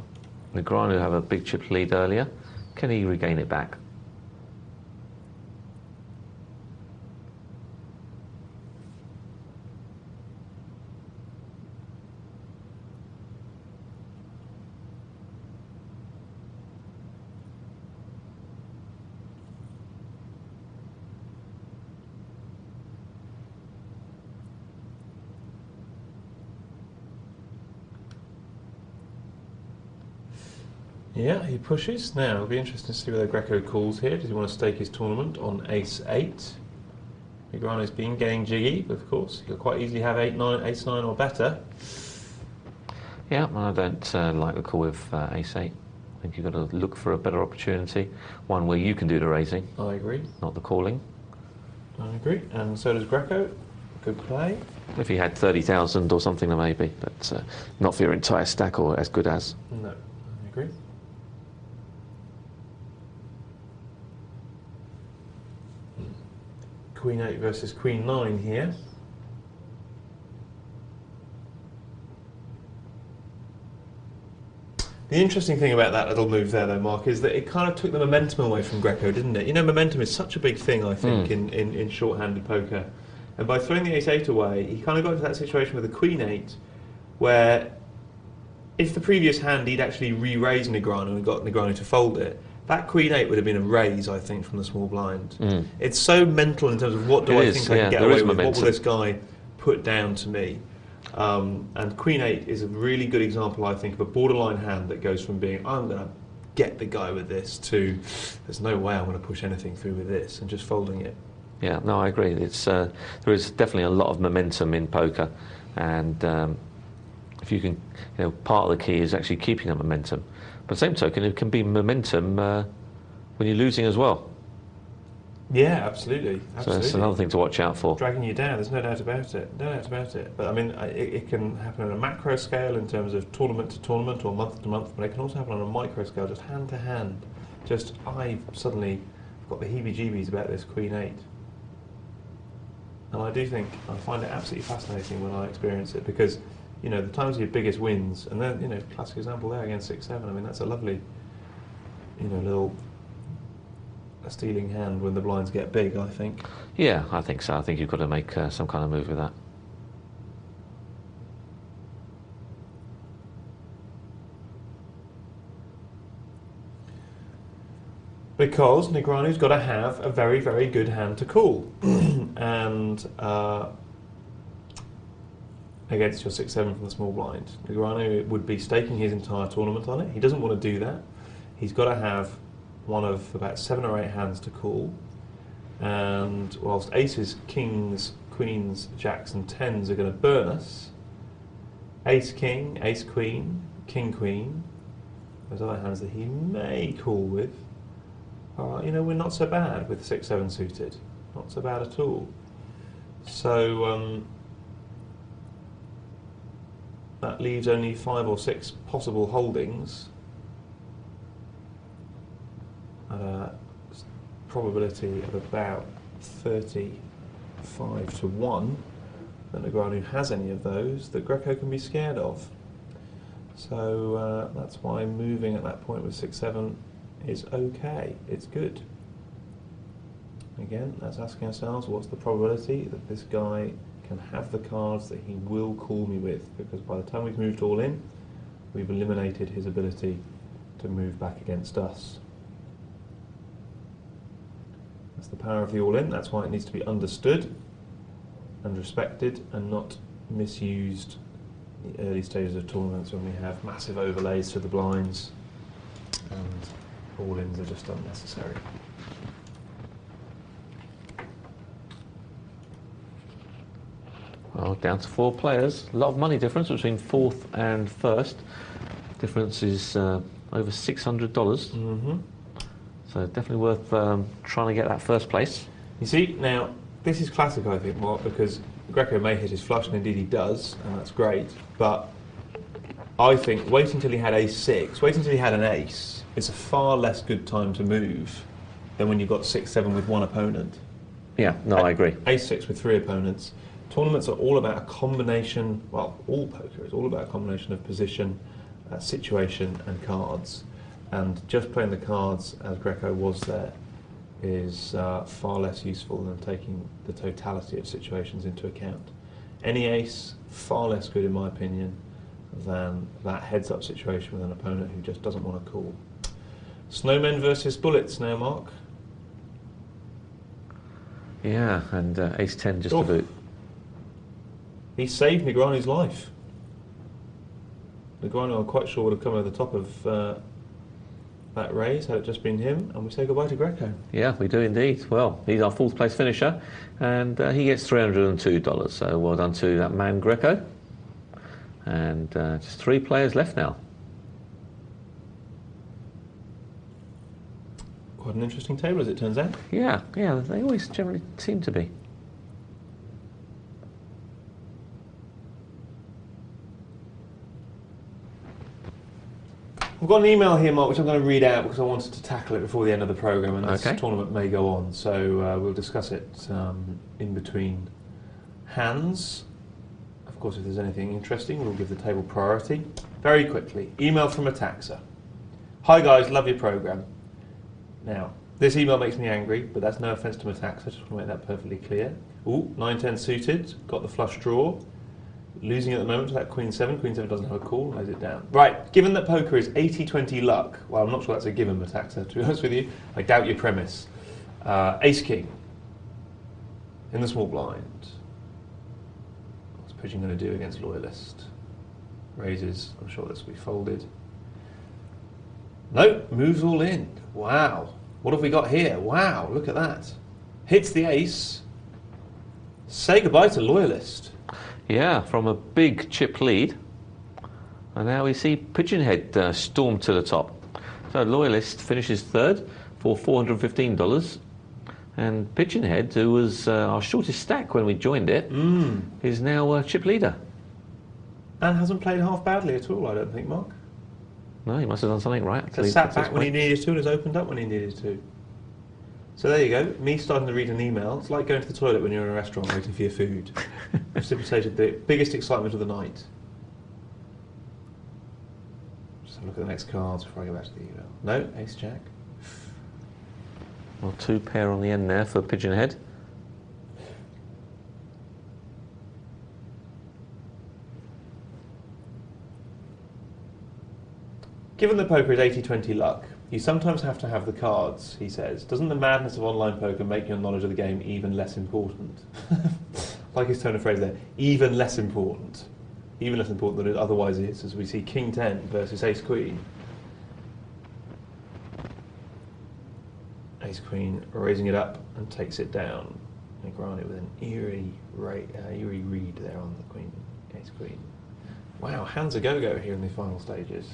Negreanu have a big chip lead earlier. Can he regain it back? Yeah, he pushes. Now, it'll be interesting to see whether Greco calls here. Does he want to stake his tournament on ace-8? Negreanu's been getting jiggy, but of course, he'll quite easily have ace-9 or better. Yeah, I don't like the call with ace-8. I think you've got to look for a better opportunity, one where you can do the raising. I agree. Not the calling. I agree, and so does Greco. Good play. If he had 30,000 or something, then maybe, but not for your entire stack or as good as. No, I agree. Queen 8 versus Queen 9 here. The interesting thing about that little move there, though, Mark, is that it kind of took the momentum away from Greco, didn't it? You know, momentum is such a big thing, I think, in short-handed poker. And by throwing the ace-8 away, he kind of got into that situation with the Queen 8, where if the previous hand he'd actually re-raised Negreanu and got Negreanu to fold it, that Queen 8 would have been a raise, I think, from the small blind. It's so mental in terms of what do I think I can get away with, what will this guy put down to me? And Queen 8 is a really good example, I think, of a borderline hand that goes from being, I'm going to get the guy with this, to there's no way I'm going to push anything through with this, and just folding it. Yeah, no, I agree. It's there is definitely a lot of momentum in poker, and if you can, part of the key is actually keeping that momentum. But same token, it can be momentum when you're losing as well. Yeah, absolutely. So that's another thing to watch out for. Dragging you down, there's no doubt about it. No doubt about it. But I mean, it can happen on a macro scale in terms of tournament to tournament or month to month, but it can also happen on a micro scale, just hand to hand. Just, I suddenly got the heebie-jeebies about this Queen 8. And I do think, I find it absolutely fascinating when I experience it, because, the times of your biggest wins, and then, classic example there against 6-7, I mean, that's a lovely, little stealing hand when the blinds get big, I think. Yeah, I think so. I think you've got to make some kind of move with that. Because Negreanu's got to have a very, very good hand to call. And against your 6-7 from the small blind, Negreanu would be staking his entire tournament on it. He doesn't want to do that. He's got to have one of about 7 or 8 hands to call, and whilst aces, kings, queens, jacks and tens are going to burn us, ace king, ace queen, king queen, those other hands that he may call with, we're not so bad with 6-7 suited, not so bad at all. So that leaves only 5 or 6 possible holdings at a probability of about 35 to 1 that Negreanu has any of those that Greco can be scared of. So that's why moving at that point with 6-7 is okay, it's good. Again, that's asking ourselves, what's the probability that this guy can have the cards that he will call me with? Because by the time we've moved all in, we've eliminated his ability to move back against us. That's the power of the all-in. That's why it needs to be understood and respected and not misused in the early stages of tournaments when we have massive overlays to the blinds and all-ins are just unnecessary. Well, down to 4 players. A lot of money difference between 4th and 1st. Difference is over $600. Mm-hmm. So definitely worth trying to get that first place. You see, now, this is classic, I think, Mark, because Greco may hit his flush, and indeed he does, and that's great, but I think wait until he had ace-6, wait until he had an ace. It's a far less good time to move than when you've got 6-7 with one opponent. Yeah, no, I agree. Ace-6 with 3 opponents. Tournaments are all about a combination, well, all poker is all about a combination of position, situation and cards. And just playing the cards as Greco was there is far less useful than taking the totality of situations into account. Any ace, far less good in my opinion than that heads-up situation with an opponent who just doesn't want to call. Snowmen versus bullets now, Mark. Yeah, and ace-10 just to boot. He saved Negreanu's life. Negreanu, I'm quite sure, would have come over the top of that raise had it just been him, and we say goodbye to Greco. Yeah, we do indeed. Well, he's our 4th place finisher, and he gets $302. So well done to that man, Greco. And just 3 players left now. Quite an interesting table, as it turns out. Yeah, they always generally seem to be. We've got an email here, Mark, which I'm going to read out because I wanted to tackle it before the end of the programme, and this tournament may go on, so we'll discuss it in between hands. Of course, if there's anything interesting, we'll give the table priority. Very quickly, email from a taxer. Hi guys, love your programme. Now, this email makes me angry, but that's no offence to Metaxa, I just want to make that perfectly clear. Ooh, 9-10 suited, got the flush draw. Losing at the moment to that Queen-7. Queen-7 doesn't have a call, lays it down. Right, given that poker is 80-20 luck, well, I'm not sure that's a given, Metaxa, to be honest with you. I doubt your premise. Ace-King in the small blind. What's Pigeon going to do against Loyalist? Raises, I'm sure this will be folded. No, moves all in. Wow. What have we got here? Wow, look at that. hits the ace. Say goodbye to Loyalist. Yeah, from a big chip lead. And now we see Pigeonhead storm to the top. So Loyalist finishes third for $415. And Pigeonhead, who was our shortest stack when we joined it, is now chip leader. And hasn't played half badly at all, I don't think, Mark. No, he must have done something right. Has sat back when he needed to and has opened up when he needed to. So there you go, me starting to read an email. It's like going to the toilet when you're in a restaurant waiting for your food. Precipitated the biggest excitement of the night. Just have a look at the next cards before I go back to the email. No, ace jack. Well, 2 pair on the end there for Pigeonhead. Given that poker is 80-20 luck, you sometimes have to have the cards, he says. Doesn't the madness of online poker make your knowledge of the game even less important? Like his tone of phrase there, even less important. Even less important than it otherwise is, as we see King 10 versus Ace Queen. Ace Queen raising it up and takes it down. And granted with an eerie read there on the Queen, Ace Queen. Wow, hands a go-go here in the final stages.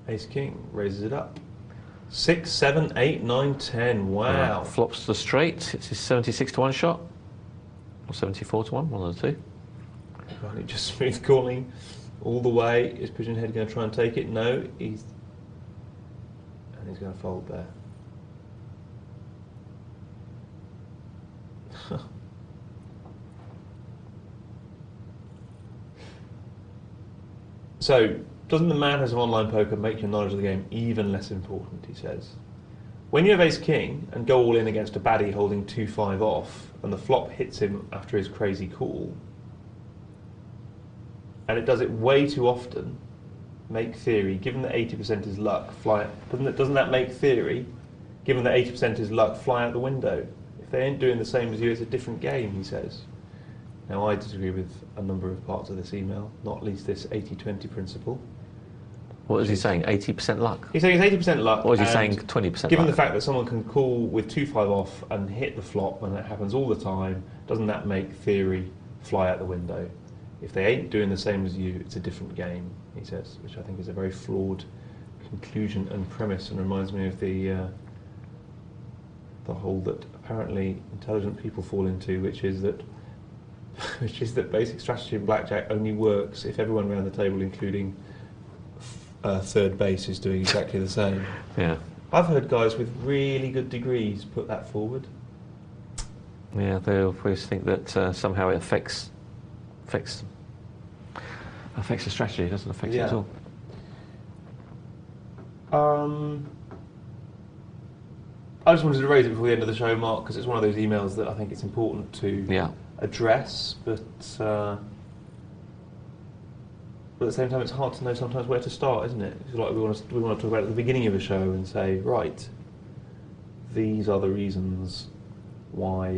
Ace King raises it up. 6, 7, 8, 9, 10. Wow. Flops to the straight. It's his 76 to 1 shot. Or 74 to 1, one of the two. Right, just smooth calling all the way. Is Pigeonhead going to try and take it? No. He's going to fold there. So, doesn't the madness of online poker make your knowledge of the game even less important, he says. When you have ace king and go all in against a baddie holding 2-5 off, and the flop hits him after his crazy call, and it does it way too often, make theory, given that 80% is luck, fly. Doesn't that make theory, given that 80% is luck, fly out the window? If they ain't doing the same as you, it's a different game, he says. Now, I disagree with a number of parts of this email, not least this 80-20 principle. What is he saying? 80% luck? He's saying it's 80% luck. Or is he saying 20% given luck? the fact that someone can call with 2-5 off and hit the flop, and that happens all the time, doesn't that make theory fly out the window? If they ain't doing the same as you, it's a different game, he says, which I think is a very flawed conclusion and premise, and reminds me of the hole that apparently intelligent people fall into, which is that basic strategy in blackjack only works if everyone around the table, including third base, is doing exactly the same. Yeah. I've heard guys with really good degrees put that forward. Yeah, they always think that somehow it affects the strategy. It doesn't affect it at all. I just wanted to raise it before the end of the show, Mark, because it's one of those emails that I think it's important to address, but at the same time it's hard to know sometimes where to start, isn't it? It's like we want to talk about it at the beginning of a show and say, right, these are the reasons why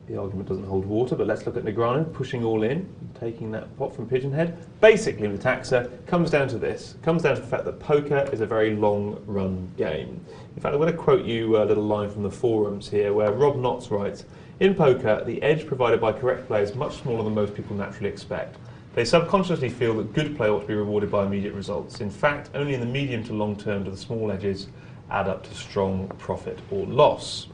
the argument doesn't hold water, but let's look at Negreanu pushing all in, taking that pot from Pigeonhead. Basically, with Taxa, comes down to this. Comes down to the fact that poker is a very long-run game. In fact, I'm going to quote you a little line from the forums here, where Rob Knotts writes, "In poker, the edge provided by correct play is much smaller than most people naturally expect. They subconsciously feel that good play ought to be rewarded by immediate results. In fact, only in the medium to long term do the small edges add up to strong profit or loss."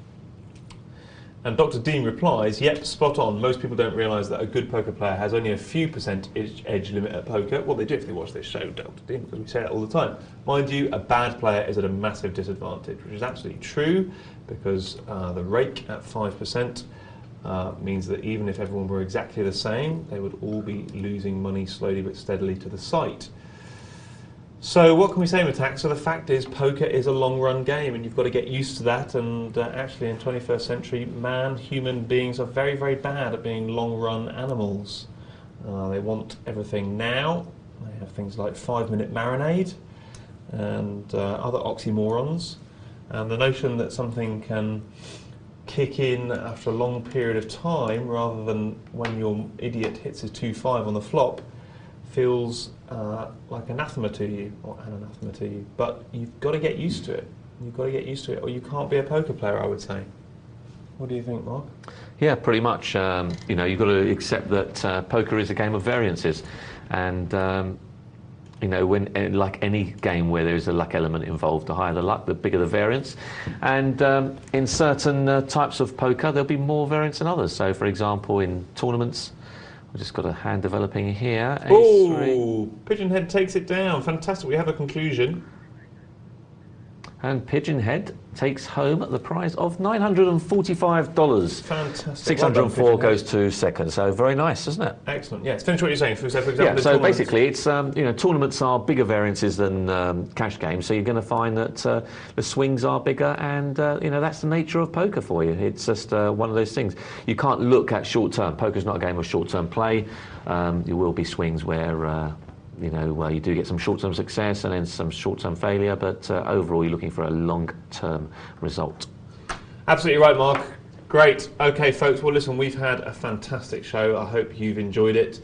And Dr. Dean replies, yep, spot on. Most people don't realise that a good poker player has only a few percentage edge limit at poker. Well, they do if they watch this show, Dr. Dean, because we say that all the time. Mind you, a bad player is at a massive disadvantage, which is absolutely true, because the rake at 5% means that even if everyone were exactly the same, they would all be losing money slowly but steadily to the site. So what can we say with Taxa? The fact is poker is a long-run game, and you've got to get used to that, and actually in 21st century, human beings are very, very bad at being long-run animals. They want everything now. They have things like 5-minute marinade and other oxymorons, and the notion that something can kick in after a long period of time rather than when your idiot hits his 2-5 on the flop feels like anathema to you, or an anathema to you, but you've got to get used to it. You've got to get used to it, or you can't be a poker player, I would say. What do you think, Mark? Yeah, pretty much. You know, you've got to accept that poker is a game of variances, and you know, when like any game where there is a luck element involved, the higher the luck, the bigger the variance. And in certain types of poker, there'll be more variance than others. So, for example, in tournaments, I've just got a hand developing here. Oh, Pigeon Head takes it down. Fantastic. We have a conclusion. And Pigeon Head takes home the prize of $945. Fantastic. 604 well goes to second. So very nice, isn't it? Excellent. Yeah, finish what you're saying. For example, Yeah. So tournaments. basically, it's you know, tournaments are bigger variances than cash games. So you're going to find that the swings are bigger, and you know, that's the nature of poker for you. It's just one of those things. You can't look at short term. Poker's not a game of short term play. There will be swings where you know, you do get some short-term success and then some short-term failure, but overall you're looking for a long-term result. Absolutely right, Mark. Great. Okay, folks, well, listen, we've had a fantastic show. I hope you've enjoyed it.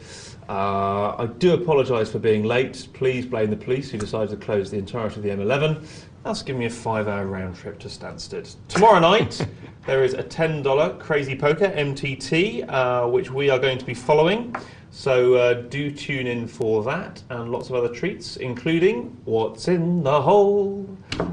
I do apologise for being late. Please blame the police who decided to close the entirety of the M11. That's given me a 5-hour round trip to Stansted. Tomorrow night, there is a $10 Crazy Poker MTT, which we are going to be following. So do tune in for that and lots of other treats, including What's in the Hole?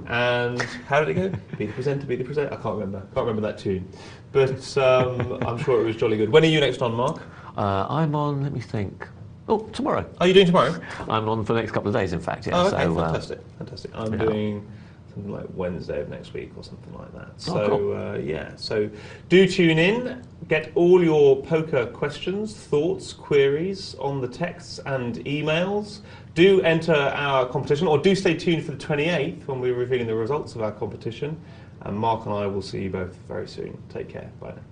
And how did it go? Be the presenter, be the presenter. I can't remember that tune. But I'm sure it was jolly good. When are you next on, Mark? I'm on, let me think. Oh, tomorrow. Are you doing tomorrow? I'm on for the next couple of days, in fact, yeah. Oh, okay, so, fantastic, fantastic. I'm doing something like Wednesday of next week or something like that. So, cool. yeah, so do tune in. Get all your poker questions, thoughts, queries on the texts and emails. Do enter our competition, or do stay tuned for the 28th when we're revealing the results of our competition. And Mark and I will see you both very soon. Take care. Bye now.